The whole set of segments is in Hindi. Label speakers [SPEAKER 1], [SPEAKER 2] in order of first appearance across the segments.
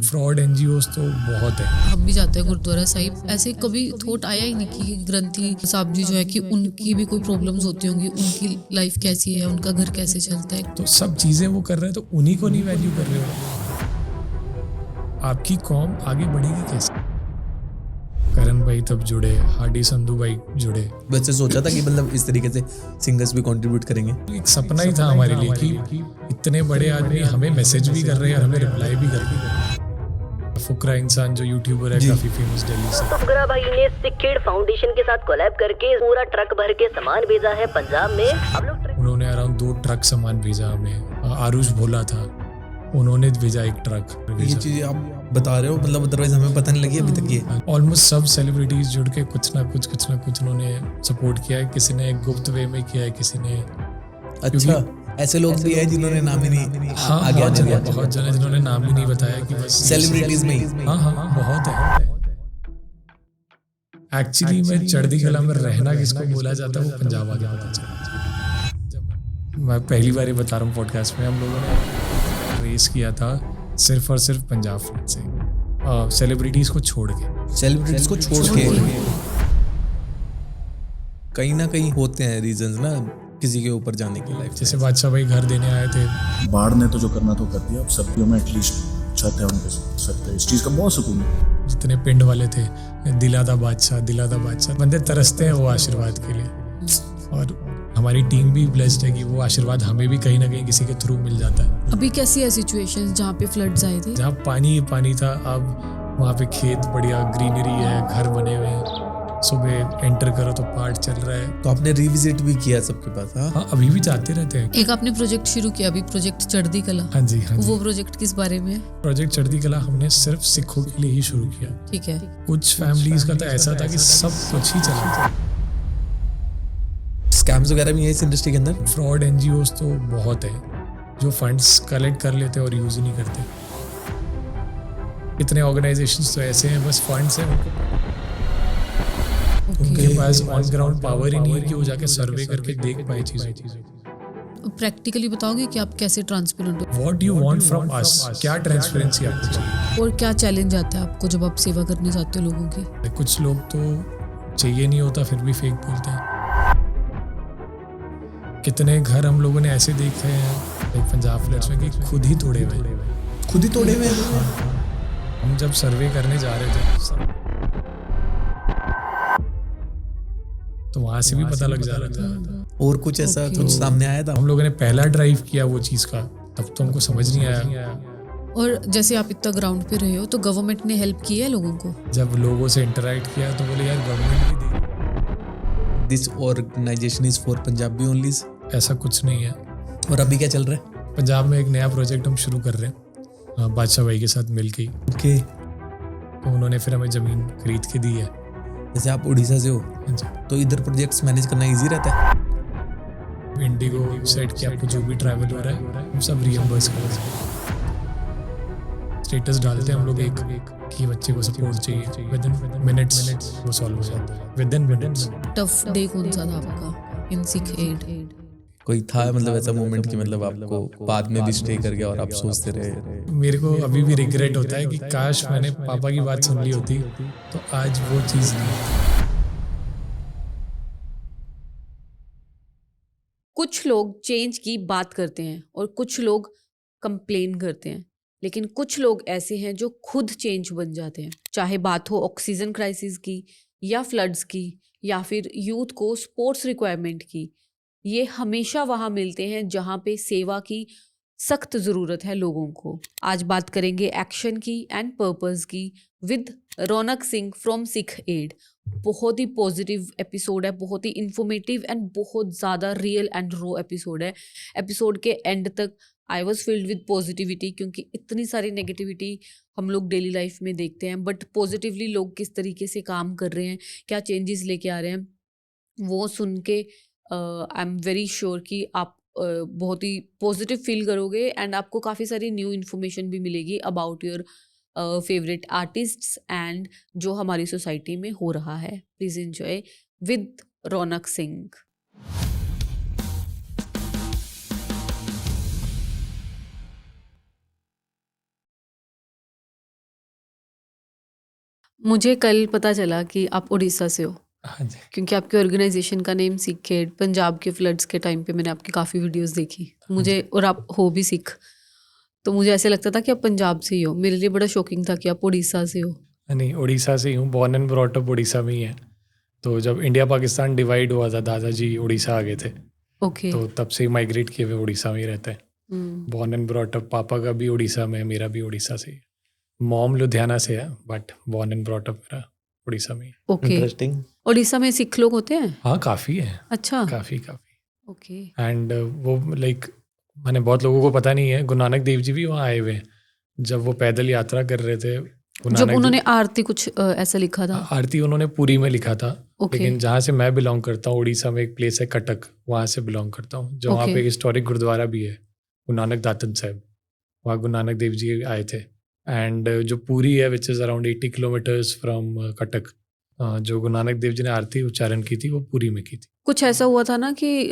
[SPEAKER 1] फ्रॉड एनजीओस तो बहुत है।
[SPEAKER 2] हम भी जाते हैं गुरुद्वारा साहिब, ऐसे कभी थॉट आया ही नहीं कि ग्रंथी साहब जी जो है कि उनकी भी कोई प्रॉब्लम्स होती होंगी, उनकी लाइफ कैसी है, उनका घर कैसे चलता है।
[SPEAKER 1] तो सब चीजें वो कर रहे हैं तो उन्हीं को नहीं वैल्यू कर रहे हो। आपकी कौम आगे बढ़ेगी कैसे? करण भाई तब जुड़े, हार्डी संधू भाई जुड़े।
[SPEAKER 3] वैसे सोचा था कि मतलब इस तरीके से सिंगर्स भी कंट्रीब्यूट करेंगे।
[SPEAKER 1] एक सपना ही था हमारे लिए कि इतने बड़े आदमी हमें मैसेज भी कर रहे हैं और हमें रिप्लाई भी कर रहे हैं। फुकरा इंसान जो यूट्यूबर है, काफी फेमस दिल्ली से।
[SPEAKER 4] फुकरा भाई ने सिक्किड फाउंडेशन के साथ कोलैब करके पूरा ट्रक भर के सामान भेजा है पंजाब में। हम लोग
[SPEAKER 1] उन्होंने अराउंड 2 ट्रक सामान भेजा हमें। आरुष भोला था, उन्होंने भेजा 1 ट्रक।
[SPEAKER 3] ये चीज आप बता रहे हो, मतलब अदरवाइज हमें पता नहीं लगी अभी तक ये।
[SPEAKER 1] ऑलमोस्ट सब सेलिब्रिटीज जुड़ के कुछ ना कुछ उन्होंने सपोर्ट किया है। किसी ने गुप्त वे में किया है, किसी ने।
[SPEAKER 3] अच्छा, ऐसे लोग भी हैं जिन्होंने नाम ही नहीं
[SPEAKER 1] हाँ,
[SPEAKER 3] आगे
[SPEAKER 1] बहुत
[SPEAKER 3] आने
[SPEAKER 1] जने जिन्होंने नाम ही नहीं बताया कि बस
[SPEAKER 3] सेलिब्रिटीज में ही।
[SPEAKER 1] हाँ बहुत है। एक्चुअली में चढ़ती कला में रहना किसको बोला जाता है वो पंजाब आगे पता चला। मैं पहली बार ही बता रहा हूँ पॉडकास्ट में, हम लोगों ने रेस किया था सिर्फ और सिर्फ पंजाब फ्लड से, सेलिब्रिटीज को छोड़ के।
[SPEAKER 3] सेलिब्रिटीज को छोड़ के कहीं ना कहीं होते हैं रीजंस ना किसी के ऊपर जाने की लाइफ।
[SPEAKER 1] जैसे बादशाह भाई घर देने आए थे,
[SPEAKER 5] बाढ़ ने तो जो करना तो कर दिया। अब सर्दियों में एटलीस्ट छत है उनके सर पे, इस चीज का बहुत सुकून है।
[SPEAKER 1] जितने पिंड वाले थे, दिलादा बादशाह बंदे तरसते हैं वो आशीर्वाद के लिए। और हमारी टीम भी ब्लेस्ड है कि वो आशीर्वाद हमें भी कहीं ना कहीं किसी के थ्रू मिल जाता है।
[SPEAKER 2] अभी कैसी है सिचुएशन जहाँ पे फ्लड्स आए थे?
[SPEAKER 1] जहाँ पानी ही पानी था, अब वहाँ पे खेत बढ़िया ग्रीनरी है, घर बने हुए हैं। सुबह एंटर करो तो पार्ट चल रहा है।
[SPEAKER 3] तो आपने रिविजिट भी किया सबके पास?
[SPEAKER 1] हाँ, अभी भी जाते रहते हैं।
[SPEAKER 2] एक आपने प्रोजेक्ट शुरू किया अभी, प्रोजेक्ट चढ़ती कला।
[SPEAKER 1] हाँ जी।
[SPEAKER 2] वो प्रोजेक्ट किस बारे में है?
[SPEAKER 1] प्रोजेक्ट चढ़ती कला हमने सिर्फ सिखों के लिए ही शुरू किया।
[SPEAKER 2] ठीक है।
[SPEAKER 1] कुछ फैमिलीज का तो ऐसा था कि सब कुछ ही चला।
[SPEAKER 3] स्कैम्स वगैरह भी है इस इंडस्ट्री के अंदर।
[SPEAKER 1] फ्रॉड एनजीओस तो बहुत है जो फंड्स कलेक्ट कर लेते और यूज नहीं करते। इतने ऑर्गेनाइजेशंस तो ऐसे हैं, बस फंड्स हैं, उनके पास ऑन ग्राउंड पावर ही नहीं है कि वो जाके सर्वे करके देख पाए चीजें।
[SPEAKER 2] प्रैक्टिकली बताओगे कि आप कैसे ट्रांसपेरेंट हो?
[SPEAKER 1] What you want from us, क्या ट्रांसपेरेंसी आपको चाहिए?
[SPEAKER 2] और क्या चैलेंज आता है आपको जब आप सेवा करने जाते हो लोगों की?
[SPEAKER 1] कुछ लोग तो चाहिए नहीं होता फिर भी फेक बोलते हैं। कितने घर हम लोगों ने ऐसे देखे हैं पंजाब फ्लड्स में कि खुद ही तोड़े हुए। हम जब सर्वे करने जा रहे थे तो वहां से भी पता लग जा रहा था।
[SPEAKER 3] और कुछ ऐसा कुछ सामने आया था?
[SPEAKER 1] हम लोगों ने पहला ड्राइव किया वो चीज का, तब तो हमको समझ नहीं आया।
[SPEAKER 2] और जैसे आप इतना ग्राउंड पे रहे हो तो गवर्नमेंट ने हेल्प की है लोगों को?
[SPEAKER 1] जब लोगों से इंटरेक्ट किया तो बोले यार गवर्नमेंट भी दे।
[SPEAKER 3] This organisation is for Punjabi only?
[SPEAKER 1] ऐसा कुछ नहीं है।
[SPEAKER 3] और अभी क्या चल रहा है?
[SPEAKER 1] पंजाब में एक नया प्रोजेक्ट हम शुरू कर रहे हैं बादशाह भाई के साथ मिलके ही।
[SPEAKER 3] ओके।
[SPEAKER 1] तो उन्होंने फिर हमें जमीन खरीद के दी है।
[SPEAKER 3] जैसे आप उड़ीसा से हो तो इधर प्रोजेक्ट्स मैनेज करना इजी रहता है?
[SPEAKER 1] इंडिगो सेट कि आपको जो भी ट्रैवल हो रहा है हम सब रियम्बर्स कर रहे हैं। स्टेटस डालते हैं हम लोग एक कि बच्चे को सपोर्ट चाहिए, विद इन मिनट्स वो सॉल्व हो जाता है, with in minutes.
[SPEAKER 2] Tough day कौन सा था आपका इन सिख एड?
[SPEAKER 3] कोई था मतलब ऐसा मोमेंट कि मतलब आपको बाद में भी स्टे कर गया और आप सोचते रहे?
[SPEAKER 1] मेरे को अभी भी रिग्रेट होता है कि काश मैंने पापा की बात सुन ली होती तो आज वो चीज़ नहीं।
[SPEAKER 6] कुछ लोग चेंज की बात करते हैं और कुछ लोग कंप्लेन करते हैं, लेकिन कुछ लोग ऐसे हैं जो खुद चेंज बन जाते हैं। चाहे बात हो ऑक्सीजन क्राइसिस की या फ्लड्स की या फिर यूथ को स्पोर्ट्स रिक्वायरमेंट की, ये हमेशा वहाँ मिलते हैं जहाँ पे सेवा की सख्त ज़रूरत है लोगों को। आज बात करेंगे एक्शन की एंड पर्पस की with Raunak Singh from Sikh aid. बहुत ही पॉजिटिव एपिसोड है, बहुत ही इंफॉर्मेटिव एंड बहुत ज़्यादा रियल एंड रो एपिसोड है। एपिसोड के एंड तक I was filled with positivity, क्योंकि इतनी सारी नेगेटिविटी हम लोग डेली लाइफ में देखते हैं, बट पॉजिटिवली लोग किस तरीके से काम कर रहे हैं, क्या चेंजेस लेके आ रहे हैं, वो सुन के आई एम वेरी श्योर कि आप बहुत ही पॉजिटिव फील करोगे एंड आपको काफ़ी सारी न्यू इन्फॉर्मेशन भी मिलेगी about your favourite artists and जो हमारी सोसाइटी में हो रहा है। Please enjoy with Raunak Singh. मुझे कल पता चला कि आप उड़ीसा से हो,
[SPEAKER 1] हाँ जी।
[SPEAKER 6] क्योंकि आपके ऑर्गेनाइजेशन का नेम सिख पंजाब के फ्लड्स के टाइम पे मैंने आपकी काफ़ी वीडियोस देखी मुझे, और आप हो भी सिख, तो मुझे ऐसे लगता था कि आप पंजाब से ही हो। मेरे लिए बड़ा शॉकिंग था कि आप उड़ीसा से हो।
[SPEAKER 1] नहीं, उड़ीसा से ही हूँ, born and brought up Orissa में ही है। तो जब इंडिया पाकिस्तान डिवाइड हुआ था, दादाजी उड़ीसा आ गए थे,
[SPEAKER 6] ओके।
[SPEAKER 1] तो तब से ही माइग्रेट किए हुए उड़ीसा में ही रहते हैं। बॉर्न एंड ब्रॉट अप, पापा का भी उड़ीसा में है, मेरा भी उड़ीसा से ही है। मॉम लुधियाना से है, but born and brought up मेरा उड़ीसा में ही।
[SPEAKER 6] ओके।
[SPEAKER 3] इंटरेस्टिंग।
[SPEAKER 6] उड़ीसा में सिख लोग होते हैं?
[SPEAKER 1] हाँ, काफ़ी है,
[SPEAKER 6] अच्छा।
[SPEAKER 1] काफ़ी।
[SPEAKER 6] ओके।
[SPEAKER 1] एंड वो लाइक मैंने बहुत लोगों को पता नहीं है, गुरु नानक देव जी भी वहाँ आए हुए हैं। जब वो पैदल यात्रा कर रहे थे,
[SPEAKER 6] जब उन्होंने आरती कुछ ऐसा लिखा था।
[SPEAKER 1] आरती उन्होंने पुरी में लिखा था।
[SPEAKER 6] ओके।
[SPEAKER 1] लेकिन जहाँ से मैं बिलोंग करता हूँ, उड़ीसा में एक प्लेस है कटक, वहाँ से बिलोंग करता हूँ, जो वहाँ
[SPEAKER 6] ओके।
[SPEAKER 1] पे एक हिस्टोरिक गुरुद्वारा भी है, गुरु नानक दातन साहिब। वहाँ गुरु नानक देव जी आए थे। एंड जो पुरी है, which is around 80 kilometres from Cuttack, जो गुरु नानक देव जी ने आरती उच्चारण की थी, वो पुरी में की थी।
[SPEAKER 6] कुछ ऐसा हुआ था ना कि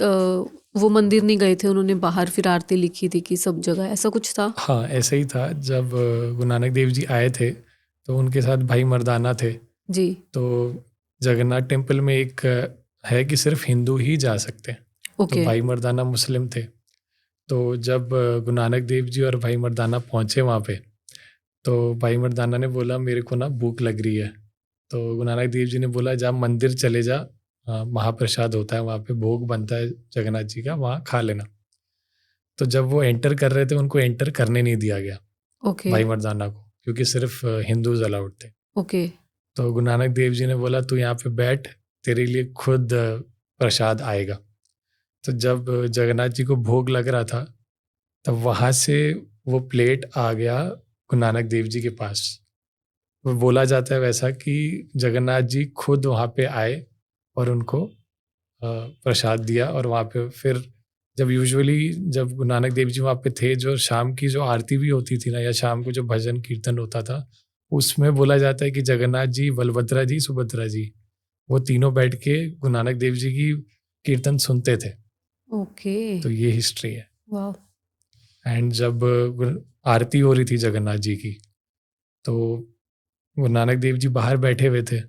[SPEAKER 6] वो मंदिर नहीं गए थे, उन्होंने बाहर फिर आरती लिखी थी कि सब जगह, ऐसा कुछ था?
[SPEAKER 1] हाँ, ऐसा ही था। जब गुरु नानक देव जी आए थे, तो उनके साथ भाई मर्दाना थे
[SPEAKER 6] जी।
[SPEAKER 1] तो जगन्नाथ टेम्पल में एक है कि सिर्फ हिंदू ही जा सकते हैं।
[SPEAKER 6] ओके।
[SPEAKER 1] तो भाई मर्दाना मुस्लिम थे। तो जब गुरु नानक देव जी और भाई मर्दाना पहुँचे वहाँ पे, तो भाई मर्दाना ने बोला मेरे को ना भूख लग रही है। तो गुरु नानक देव जी ने बोला जा मंदिर चले जा, महाप्रसाद होता है वहाँ पे, भोग बनता है जगन्नाथ जी का, वहाँ खा लेना। तो जब वो एंटर कर रहे थे, उनको एंटर करने नहीं दिया गया
[SPEAKER 6] ओके।
[SPEAKER 1] भाई मर्दाना को, क्योंकि सिर्फ हिंदूज अलाउड थे।
[SPEAKER 6] ओके।
[SPEAKER 1] तो गुरु नानक देव जी ने बोला तू यहाँ पे बैठ, तेरे लिए खुद प्रसाद आएगा। तो जब जगन्नाथ जी को भोग लग रहा था, तब वहाँ से वो प्लेट आ गया गुरु नानक देव जी के पास। वो बोला जाता है वैसा कि जगन्नाथ जी खुद वहाँ पे आए और उनको प्रसाद दिया। और वहाँ पे फिर जब यूजुअली जब गुरु नानक देव जी वहाँ पे थे, जो शाम की जो आरती भी होती थी ना, या शाम को जो भजन कीर्तन होता था, उसमें बोला जाता है कि जगन्नाथ जी, बलभद्रा जी, सुभद्रा जी, वो तीनों बैठ के गुरु नानक देव जी की कीर्तन सुनते थे।
[SPEAKER 6] ओके।
[SPEAKER 1] तो ये हिस्ट्री है।
[SPEAKER 6] वाह।
[SPEAKER 1] एंड जब आरती हो रही थी जगन्नाथ जी की, तो गुरु नानक देव जी बाहर बैठे हुए थे।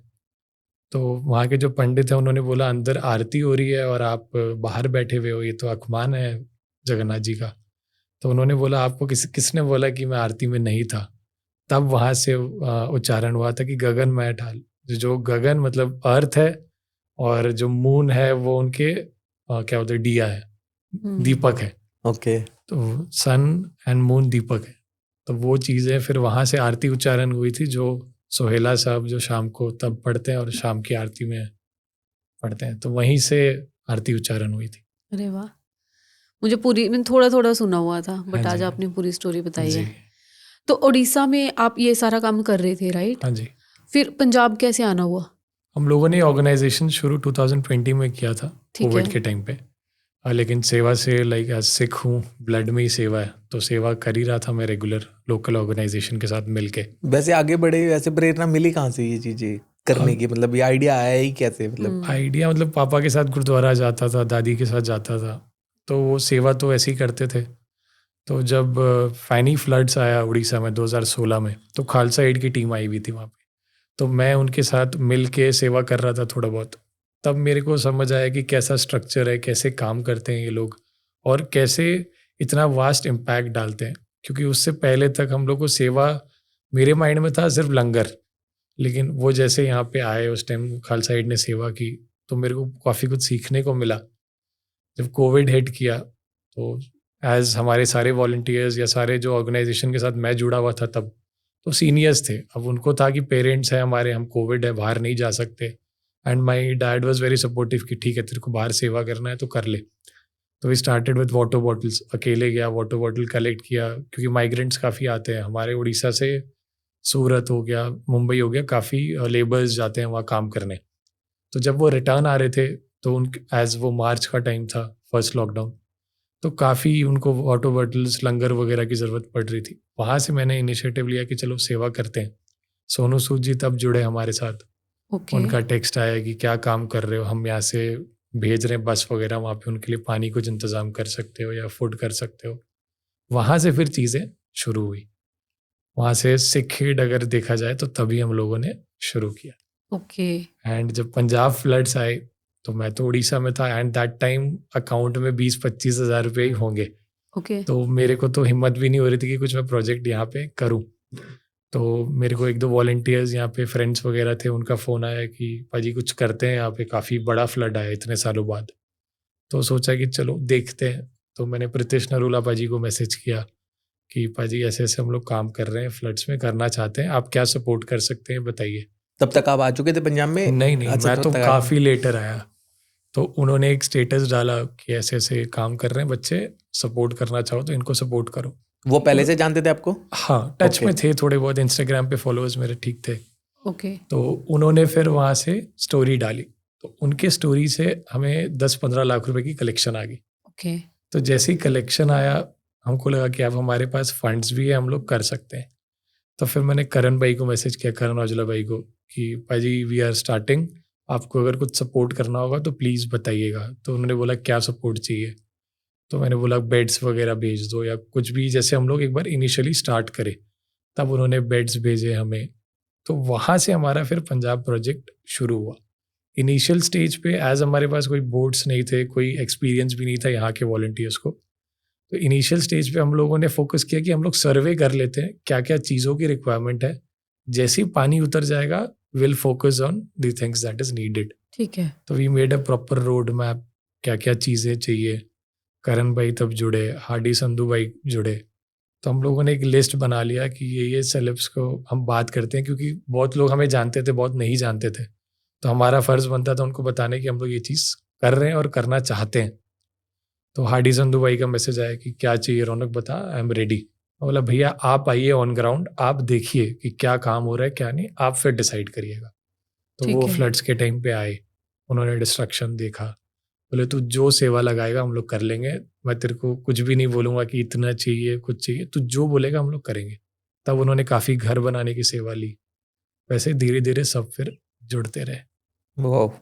[SPEAKER 1] तो वहाँ के जो पंडित हैं, उन्होंने बोला अंदर आरती हो रही है और आप बाहर बैठे हुए हो, ये तो अपमान है जगन्नाथ जी का। तो उन्होंने बोला आपको किसने बोला कि मैं आरती में नहीं था? तब वहाँ से उच्चारण हुआ था कि गगन मैं ढाल, जो गगन मतलब अर्थ है, और जो मून है वो उनके क्या बोलते दिया है, दीपक है।
[SPEAKER 3] ओके।
[SPEAKER 1] तो सन एंड मून दीपक है। तो वो चीज़ें फिर वहाँ से आरती उच्चारण हुई थी, जो सोहेला साहब जो शाम को तब पढ़ते हैं और शाम की आरती में पढ़ते हैं, तो वहीं से आरती उच्चारण हुई थी।
[SPEAKER 6] अरे वाह। मुझे पूरी, मैंने थोड़ा थोड़ा सुना हुआ था, बट
[SPEAKER 1] हाँ
[SPEAKER 6] आज
[SPEAKER 1] जी।
[SPEAKER 6] आपने पूरी स्टोरी बताई
[SPEAKER 1] जी।
[SPEAKER 6] है। तो उड़ीसा में आप ये सारा काम कर रहे थे, राइट?
[SPEAKER 1] हाँ जी।
[SPEAKER 6] फिर पंजाब कैसे आना हुआ?
[SPEAKER 1] हम लोगों ने ऑर्गेनाइजेशन शुरू 2020 में किया था,
[SPEAKER 6] ठीक
[SPEAKER 1] कोविड
[SPEAKER 6] है।
[SPEAKER 1] के टाइम पे। लेकिन सेवा से लाइक एज सिख हूँ, ब्लड में ही सेवा है, तो सेवा कर ही रहा था मैं रेगुलर लोकल ऑर्गेनाइजेशन के साथ मिलके।
[SPEAKER 3] वैसे आगे बढ़े, वैसे प्रेरणा मिली कहाँ से ये चीजें करने की? मतलब ये आइडिया आया ही कैसे? मतलब
[SPEAKER 1] आइडिया मतलब पापा के साथ गुरुद्वारा जाता था, दादी के साथ जाता था, तो वो सेवा तो ऐसे ही करते थे। तो जब फैनी फ्लड्स आया उड़ीसा में 2016 में, तो खालसा एड की टीम आई हुई थी वहाँ पे। तो मैं उनके साथ मिल के सेवा कर रहा था थोड़ा बहुत। तब मेरे को समझ आया कि कैसा स्ट्रक्चर है, कैसे काम करते हैं ये लोग, और कैसे इतना वास्ट इम्पैक्ट डालते हैं। क्योंकि उससे पहले तक हम लोग को सेवा, मेरे माइंड में था सिर्फ लंगर, लेकिन वो जैसे यहाँ पे आए उस टाइम खालसा एड ने सेवा की, तो मेरे को काफ़ी कुछ सीखने को मिला। जब कोविड हिट किया, तो एज हमारे सारे वॉलंटियर्स या सारे जो ऑर्गेनाइजेशन के साथ मैं जुड़ा हुआ था तब, तो सीनियर्स थे, अब उनको था कि पेरेंट्स हैं हमारे, हम कोविड है, बाहर नहीं जा सकते। And my dad was very supportive कि ठीक है तेरे को बाहर सेवा करना है तो कर ले। तो we started with water bottles. अकेले गया, वाटर बॉटल कलेक्ट किया, क्योंकि माइग्रेंट्स काफ़ी आते हैं हमारे उड़ीसा से, सूरत हो गया, मुंबई हो गया, काफ़ी लेबर्स जाते हैं वहाँ काम करने। तो जब वो रिटर्न आ रहे थे, तो उन एज वो मार्च का टाइम था, फर्स्ट लॉकडाउन, तो काफ़ी उनको वाटर बॉटल्स, लंगर वगैरह की ज़रूरत पड़ रही थी। वहाँ से मैंने इनिशिएटिव लिया कि चलो सेवा करते हैं। सोनू सूद जी तब जुड़े हमारे साथ।
[SPEAKER 6] ओके।
[SPEAKER 1] उनका टेक्स्ट आया कि क्या काम कर रहे हो, हम यहाँ से भेज रहे हैं बस वगैरह, वहाँ पे उनके लिए पानी कुछ इंतज़ाम कर सकते हो या फूड कर सकते हो। वहाँ से फिर चीज़ें शुरू हुई। वहाँ से सिख एड अगर देखा जाए तो तभी हम लोगों ने शुरू किया।
[SPEAKER 6] ओके।
[SPEAKER 1] एंड जब पंजाब फ्लड्स आए तो मैं तो उड़ीसा में था एंड दैट टाइम अकाउंट में 20-25 हज़ार रुपये ही होंगे।
[SPEAKER 6] ओके।
[SPEAKER 1] तो मेरे को तो हिम्मत भी नहीं हो रही थी कि कुछ मैं प्रोजेक्ट यहाँ पे करूँ। तो मेरे को 1-2 वॉलंटियर्स यहाँ पे फ्रेंड्स वगैरह थे, उनका फ़ोन आया कि पाजी कुछ करते हैं, यहाँ पे काफ़ी बड़ा फ्लड आया इतने सालों बाद। तो सोचा कि चलो देखते हैं। तो मैंने प्रीतिश नरूला पाजी को मैसेज किया कि पाजी ऐसे ऐसे हम लोग काम कर रहे हैं, फ्लड्स में करना चाहते हैं, आप क्या सपोर्ट कर सकते हैं बताइए।
[SPEAKER 3] तब तक आप आ चुके थे पंजाब में?
[SPEAKER 1] नहीं,
[SPEAKER 3] अच्छा,
[SPEAKER 1] मैं
[SPEAKER 3] तब
[SPEAKER 1] तो
[SPEAKER 3] तक
[SPEAKER 1] काफ़ी लेटर आया। तो उन्होंने एक स्टेटस डाला कि ऐसे ऐसे काम कर रहे हैं बच्चे, सपोर्ट करना चाहो तो इनको सपोर्ट करो।
[SPEAKER 3] वो पहले से जानते थे आपको?
[SPEAKER 1] हाँ, टच
[SPEAKER 3] Okay.
[SPEAKER 1] में थे थोड़े बहुत, इंस्टाग्राम पे फॉलोअर्स मेरे ठीक थे।
[SPEAKER 6] ओके।
[SPEAKER 1] तो उन्होंने फिर वहाँ से स्टोरी डाली, तो उनके स्टोरी से हमें 10-15 लाख रुपए की कलेक्शन आ गई।
[SPEAKER 6] ओके।
[SPEAKER 1] तो जैसे ही कलेक्शन आया हमको लगा कि अब हमारे पास फंड्स भी है, हम लोग कर सकते हैं। तो फिर मैंने करण भाई को मैसेज किया, करण औजला भाई को, कि भाई वी आर स्टार्टिंग, आपको अगर कुछ सपोर्ट करना होगा तो प्लीज़ बताइएगा। तो उन्होंने बोला क्या सपोर्ट चाहिए? तो मैंने बोला बेड्स वगैरह भेज दो या कुछ भी, जैसे हम लोग एक बार इनिशियली स्टार्ट करें। तब उन्होंने बेड्स भेजे हमें। तो वहाँ से हमारा फिर पंजाब प्रोजेक्ट शुरू हुआ। इनिशियल स्टेज पे एज हमारे पास कोई बोर्ड्स नहीं थे, कोई एक्सपीरियंस भी नहीं था यहाँ के वॉलंटियर्स को। तो इनिशियल स्टेज पे हम लोगों ने फोकस किया कि हम लोग सर्वे कर लेते हैं क्या क्या चीज़ों की रिक्वायरमेंट है, जैसे ही पानी उतर जाएगा will focus on the things that is needed.
[SPEAKER 6] ठीक है।
[SPEAKER 1] तो we made a proper road map, क्या क्या चीज़ें चाहिए। करण भाई तब जुड़े, हार्डी संधू भाई जुड़े। तो हम लोगों ने एक लिस्ट बना लिया कि ये सेलेब्स को हम बात करते हैं, क्योंकि बहुत लोग हमें जानते थे, बहुत नहीं जानते थे। तो हमारा फ़र्ज़ बनता था उनको बताने कि हम लोग ये चीज़ कर रहे हैं और करना चाहते हैं। तो हार्डी संधू भाई का मैसेज आया कि क्या चाहिए रौनक बता, आई एम रेडी। बोला भैया आप आइए ऑन ग्राउंड, आप देखिए कि क्या काम हो रहा है क्या नहीं, आप फिर डिसाइड करिएगा। तो
[SPEAKER 6] ठीक
[SPEAKER 1] वो
[SPEAKER 6] है।
[SPEAKER 1] फ्लड्स के टाइम पे आए, उन्होंने डिस्ट्रक्शन देखा, बोले तू जो सेवा लगाएगा हम लोग कर लेंगे, मैं तेरे को कुछ भी नहीं बोलूँगा कि इतना चाहिए कुछ चाहिए, तू जो बोलेगा हम लोग करेंगे। तब उन्होंने काफ़ी घर बनाने की सेवा ली। वैसे धीरे धीरे सब फिर जुड़ते रहे।
[SPEAKER 3] वाह,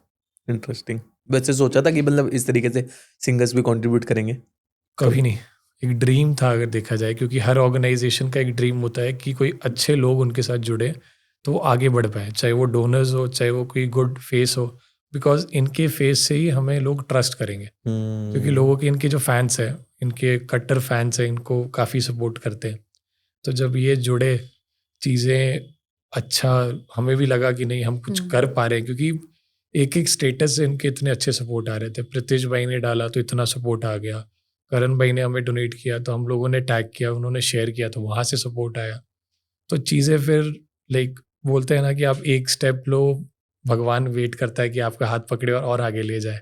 [SPEAKER 3] इंटरेस्टिंग। वैसे सोचा था कि मतलब इस तरीके से सिंगर्स भी कंट्रीब्यूट करेंगे?
[SPEAKER 1] कभी नहीं, एक ड्रीम था अगर देखा जाए, क्योंकि हर ऑर्गेनाइजेशन का एक ड्रीम होता है कि कोई अच्छे लोग उनके साथ जुड़े तो वो आगे बढ़ पाए, चाहे वो डोनर्स हो, चाहे वो कोई गुड फेस हो, बिकॉज इनके फेस से ही हमें लोग ट्रस्ट करेंगे। क्योंकि लोगों के, इनके जो फैंस हैं, इनके कट्टर फैंस हैं, इनको काफ़ी सपोर्ट करते हैं। तो जब ये जुड़े चीज़ें, अच्छा हमें भी लगा कि नहीं हम कुछ कर पा रहे हैं, क्योंकि एक एक स्टेटस से इनके इतने अच्छे सपोर्ट आ रहे थे। प्रीतिश भाई ने डाला तो इतना सपोर्ट आ गया, करण भाई ने हमें डोनेट किया तो हम लोगों ने टैग किया, उन्होंने शेयर किया तो वहाँ से सपोर्ट आया। तो चीज़ें फिर लाइक बोलते हैं ना कि आप एक स्टेप लो, भगवान वेट करता है कि आपका हाथ पकड़े और आगे ले जाए।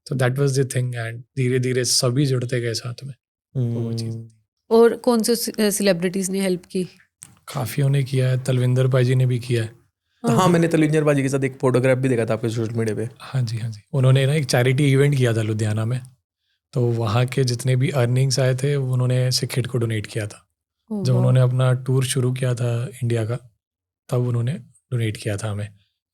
[SPEAKER 1] तो that was the thing and धीरे धीरे सभी जुड़ते गए साथ में। तो वो चीज़
[SPEAKER 6] और कौन से सेलिब्रिटीज ने हेल्प की?
[SPEAKER 1] काफ़ियों ने किया है, तलविंदर भाई जी ने भी किया है।
[SPEAKER 3] हाँ, मैंने तलविंदर बाजी के साथ एक फोटोग्राफ भी देखा था आपके सोशल मीडिया पे।
[SPEAKER 1] हाँ जी, हाँ जी। उन्होंने ना एक चैरिटी इवेंट किया था लुधियाना में, तो वहाँ के जितने भी अर्निंग्स आए थे उन्होंने सिखेट को डोनेट किया था। जब उन्होंने अपना टूर शुरू किया था इंडिया का, तब उन्होंने डोनेट किया था हमें।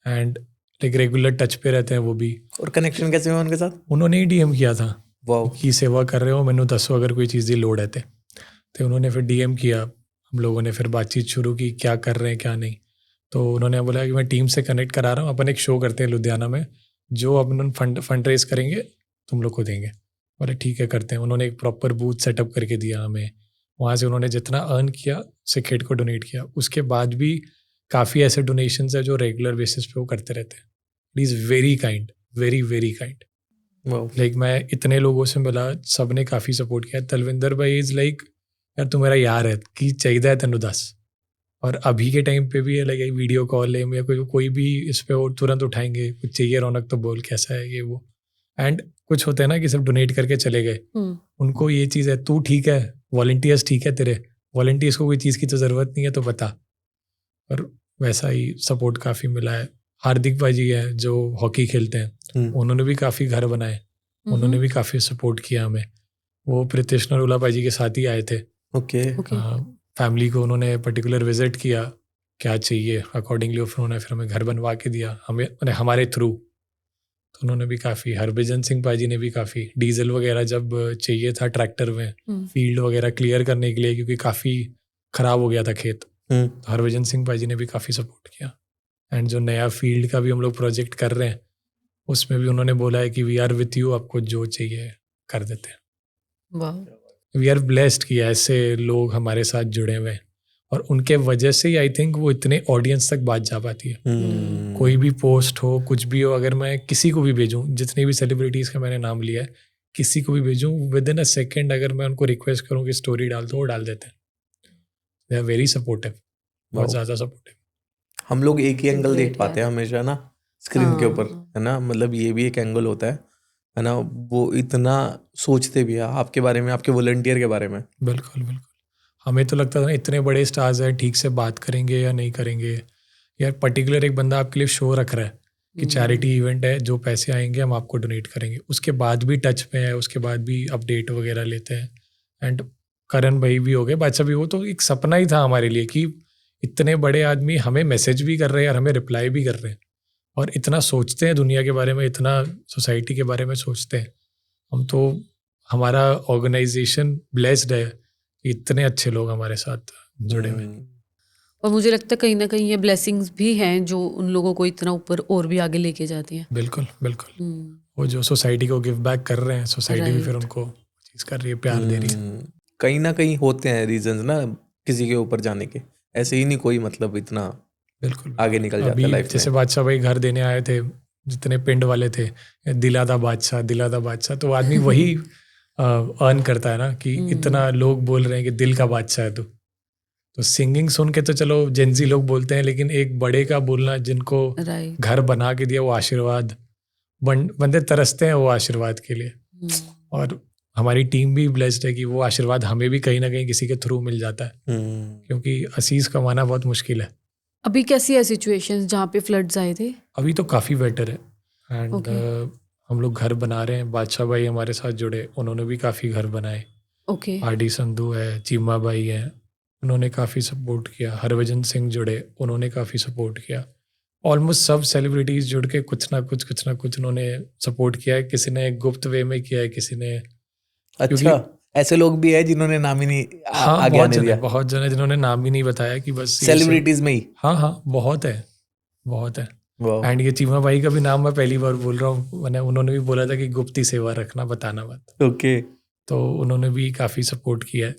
[SPEAKER 1] एंड लाइक रेगुलर टच पे रहते हैं वो भी।
[SPEAKER 3] और कनेक्शन कैसे हुआ उनके साथ?
[SPEAKER 1] उन्होंने ही डीएम किया था
[SPEAKER 3] वाह,
[SPEAKER 1] कि सेवा कर रहे हो, मैंने दसो अगर कोई चीज़ की लोड़ है तो उन्होंने फिर डीएम किया। हम लोगों ने फिर बातचीत शुरू की, क्या कर रहे हैं क्या नहीं। तो उन्होंने बोला कि मैं टीम से कनेक्ट करा रहा हूँ, अपन एक शो करते हैं लुधियाना में, जो अपन फंड रेज करेंगे तुम लोग को देंगे। बोले ठीक है करते हैं। उन्होंने एक प्रॉपर बूथ सेटअप करके दिया हमें। वहाँ से उन्होंने जितना अर्न किया सिखेट को डोनेट किया। उसके बाद भी काफ़ी ऐसे डोनेशंस है जो रेगुलर बेसिस पे वो करते रहते हैं। It is very kind, very very kind. Like मैं इतने लोगों से मिला, सब ने काफ़ी सपोर्ट किया। तलविंदर भाई इज़ लाइक यार तू मेरा यार है कि चाहिए तेन दस। और अभी के टाइम पे भी है लाइक वीडियो कॉल है या कोई भी इस पे वो तुरंत उठाएंगे, कुछ चाहिए रौनक तो बोल कैसा है ये वो। एंड कुछ होता है ना कि सब डोनेट करके चले गए, उनको ये चीज़ है तू ठीक है, वॉलंटियर्स ठीक है, तेरे वॉलंटियर्स को कोई चीज़ की तो ज़रूरत नहीं है तो बता। और वैसा ही सपोर्ट काफ़ी मिला है। हार्दिक भाई है जो हॉकी खेलते हैं, उन्होंने भी काफ़ी घर बनाए, उन्होंने भी काफ़ी सपोर्ट किया हमें। वो प्रीतिश नरूला भाई के साथ ही आए थे।
[SPEAKER 3] ओके।
[SPEAKER 1] फैमिली को उन्होंने पर्टिकुलर विजिट किया, क्या चाहिए अकॉर्डिंगली उन्होंने फिर हमें घर बनवा के दिया हमें हमारे थ्रू। तो उन्होंने भी काफ़ी, हरभजन सिंह भाजी ने भी काफ़ी डीजल वगैरह जब चाहिए था ट्रैक्टर में फील्ड वगैरह क्लियर करने के लिए, क्योंकि काफ़ी ख़राब हो गया था खेत, तो हरभजन सिंह भाजी ने भी काफ़ी सपोर्ट किया। एंड जो नया फील्ड का भी हम लोग प्रोजेक्ट कर रहे हैं उसमें भी उन्होंने बोला है कि वी आर विथ यू, आपको जो चाहिए कर देते हैं।
[SPEAKER 2] वाह।
[SPEAKER 1] वी आर ब्लेस्ड कि ऐसे लोग हमारे साथ जुड़े हुए हैं और उनके वजह से ही आई थिंक वो इतने ऑडियंस तक बात जा पाती है। कोई भी पोस्ट हो, कुछ भी हो, अगर मैं किसी को भी भेजूं, जितने भी सेलिब्रिटीज़ का मैंने नाम लिया है, किसी को भी भेजूं, विद इन अ सेकेंड अगर मैं उनको रिक्वेस्ट करूं कि स्टोरी डाल दो, वो डाल देते हैं। दे आर वेरी सपोर्टिव, बहुत ज़्यादा सपोर्टिव।
[SPEAKER 3] हम लोग एक ही एंगल देख
[SPEAKER 6] Great
[SPEAKER 3] पाते हैं हमेशा ना स्क्रीन के ऊपर, है ना, मतलब ये भी एक एंगल होता है ना। वो इतना सोचते भी है आपके बारे में, आपके वॉलंटियर के बारे में।
[SPEAKER 1] बिल्कुल बिल्कुल। हमें तो लगता था ना इतने बड़े स्टार्स हैं, ठीक से बात करेंगे या नहीं करेंगे, या पर्टिकुलर एक बंदा आपके लिए शो रख रहा है कि चैरिटी इवेंट है, जो पैसे आएंगे हम आपको डोनेट करेंगे, उसके बाद भी टच में है, उसके बाद भी अपडेट वगैरह लेते हैं। एंड करण भाई भी हो गए, बादशाह भी, वो तो एक सपना ही था हमारे लिए कि इतने बड़े आदमी हमें मैसेज भी कर रहे हैं और हमें रिप्लाई भी कर रहे हैं और इतना सोचते हैं दुनिया के बारे में, इतना सोसाइटी के बारे में सोचते हैं। हम तो, हमारा ऑर्गेनाइजेशन ब्लेस्ड है, इतने अच्छे लोग हमारे साथ जुड़े हुए हैं।
[SPEAKER 6] और मुझे लगता है कहीं ना कहीं ये ब्लेसिंग्स भी हैं जो उन लोगों को इतना ऊपर और भी आगे लेके जाती हैं।
[SPEAKER 1] बिल्कुल बिल्कुल। वो जो सोसाइटी को गिव बैक कर रहे हैं, सोसाइटी भी फिर उनको चीज़ कर रही है, प्यार दे रही है।
[SPEAKER 3] कहीं ना कहीं होते हैं रीजंस ना किसी के ऊपर जाने के, ऐसे ही नहीं कोई मतलब इतना
[SPEAKER 1] बिल्कुल
[SPEAKER 3] आगे निकल जाता है
[SPEAKER 1] अभी
[SPEAKER 3] लाइफ
[SPEAKER 1] जैसे
[SPEAKER 3] में।
[SPEAKER 1] बादशाह भाई घर देने आए थे, जितने पिंड वाले थे, दिलादा बादशाह, दिलादा बादशाह, तो आदमी वही अर्न करता है ना कि इतना लोग बोल रहे हैं कि दिल का बादशाह है तू। तो सिंगिंग सुन के तो चलो जेंजी लोग बोलते हैं, लेकिन एक बड़े का बोलना, जिनको
[SPEAKER 6] राइट।
[SPEAKER 1] घर बना के दिया वो आशीर्वाद, बंदे तरसते हैं वो आशीर्वाद के लिए। और हमारी टीम भी ब्लेस्ड है कि वो आशीर्वाद हमें भी कहीं ना कहीं किसी के थ्रू मिल जाता है, क्योंकि असीस कमाना बहुत मुश्किल है।
[SPEAKER 6] अभी कैसी है सिचुएशंस जहाँ पे फ्लड्स आए थे?
[SPEAKER 1] अभी तो काफ़ी बेटर है एंड
[SPEAKER 6] Okay.
[SPEAKER 1] हम लोग घर बना रहे हैं। बादशाह भाई हमारे साथ जुड़े, उन्होंने भी काफ़ी घर बनाए।
[SPEAKER 6] ओके।
[SPEAKER 1] आरडी संधू है, चीमा भाई हैं, उन्होंने काफ़ी सपोर्ट किया। हरभजन सिंह जुड़े, उन्होंने काफ़ी सपोर्ट किया। ऑलमोस्ट सब सेलिब्रिटीज़ जुड़ के कुछ ना कुछ उन्होंने सपोर्ट किया है। किसी ने गुप्त वे में किया है, किसी ने,
[SPEAKER 3] अच्छा, ऐसे लोग भी है जिन्होंने नाम ही नहीं
[SPEAKER 1] हाँ
[SPEAKER 3] आगे
[SPEAKER 1] बहुत
[SPEAKER 3] आने
[SPEAKER 1] जन
[SPEAKER 3] दिया,
[SPEAKER 1] है, बहुत जन है जिन्होंने नाम भी नहीं बताया कि बस ये
[SPEAKER 3] सेलिब्रिटीज में ही।
[SPEAKER 1] हाँ बहुत है, बहुत है।
[SPEAKER 3] वाह।
[SPEAKER 1] एंड ये चीमा भाई का भी नाम मैं पहली बार बोल रहा हूँ, मैंने, उन्होंने भी बोला था कि गुप्ती सेवा रखना, बताना मत।
[SPEAKER 3] ओके।
[SPEAKER 1] तो उन्होंने भी काफ़ी सपोर्ट किया है।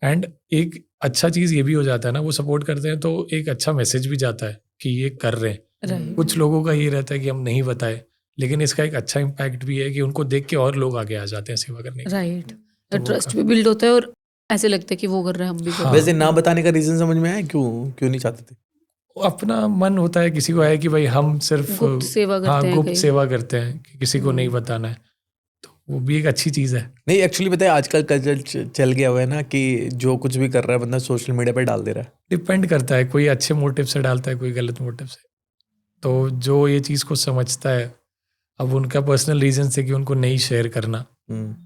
[SPEAKER 1] एंड एक अच्छा चीज़ ये भी हो जाता है ना, वो सपोर्ट करते हैं तो एक अच्छा मैसेज भी जाता है कि ये कर रहे हैं।
[SPEAKER 6] राइट।
[SPEAKER 1] कुछ लोगों का ये रहता है कि हम नहीं बताए, लेकिन इसका एक अच्छा इम्पैक्ट भी है कि उनको देख के और लोग आगे आ जाते हैं सेवा करने के।
[SPEAKER 6] राइट।
[SPEAKER 1] तो वो
[SPEAKER 6] ट्रस्ट भी बिल्ड होता है और ऐसे लगता है कि वो कर रहे हैं हम भी कर।
[SPEAKER 3] वैसे ना बताने का रीजन समझ में आया, क्यों नहीं चाहते थे?
[SPEAKER 1] अपना मन होता है किसी को है कि भाई हम सिर्फ
[SPEAKER 6] गुप्त सेवा करते
[SPEAKER 1] हाँ
[SPEAKER 6] हैं
[SPEAKER 1] गुप्त
[SPEAKER 6] कई।
[SPEAKER 1] सेवा करते हैं कि किसी को नहीं बताना है, तो वो भी एक अच्छी चीज़ है।
[SPEAKER 3] नहीं, एक्चुअली पता है आजकल कल्चर चल गया हुआ है ना कि जो कुछ भी कर रहा है बंदा सोशल मीडिया पे डाल दे रहा है।
[SPEAKER 1] डिपेंड करता है, कोई अच्छे मोटिव से डालता है, कोई गलत मोटिव से। तो जो ये चीज़ को समझता है, अब उनका पर्सनल रीजन से कि उनको नहीं शेयर करना,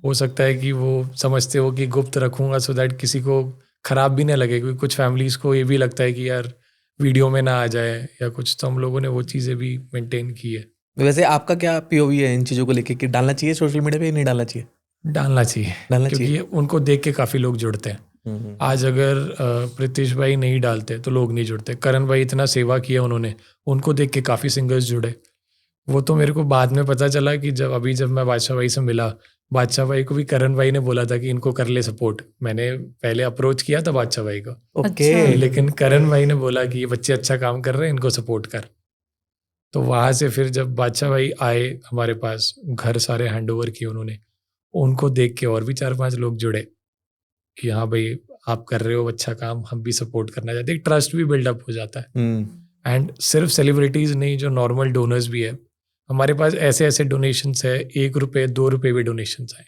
[SPEAKER 1] हो सकता है कि वो समझते हो कि गुप्त रखूंगा सो दैट किसी को खराब भी ना लगे, क्योंकि कुछ फैमिलीज़ को ये भी लगता है कि यार वीडियो में ना आ जाए या कुछ, तो हम लोगों ने वो चीज़ें भी मेंटेन की है।
[SPEAKER 3] वैसे आपका क्या पीओवी है इन चीज़ों को लेके कि डालना चाहिए सोशल मीडिया पे या नहीं डालना चाहिए?
[SPEAKER 1] डालना चाहिए,
[SPEAKER 3] डालना
[SPEAKER 1] क्योंकि उनको देख के काफ़ी लोग जुड़ते हैं। आज अगर प्रीतिश भाई नहीं डालते तो लोग नहीं जुड़ते। करण भाई इतना सेवा किया उन्होंने, उनको देख के काफ़ी सिंगर्स जुड़े। वो तो मेरे को बाद में पता चला कि जब मैं बादशाह भाई से मिला, बादशाह भाई को भी करण भाई ने बोला था कि इनको कर ले सपोर्ट। मैंने पहले अप्रोच किया था बादशाह भाई को,
[SPEAKER 3] ओके।
[SPEAKER 1] लेकिन करण भाई ने बोला कि ये बच्चे अच्छा काम कर रहे हैं, इनको सपोर्ट कर। तो वहाँ से फिर जब बादशाह भाई आए हमारे पास, घर सारे हैंड ओवर किए उन्होंने, उनको देख के और भी 4-5 लोग जुड़े कि हाँ भाई आप कर रहे हो अच्छा काम, हम भी सपोर्ट करना चाहते हैं। एक ट्रस्ट भी बिल्डअप हो जाता है। एंड सिर्फ सेलिब्रिटीज़ नहीं, जो नॉर्मल डोनर्स भी है हमारे पास, ऐसे ऐसे डोनेशंस है, 1 रुपये 2 रुपये भी डोनेशंस आए।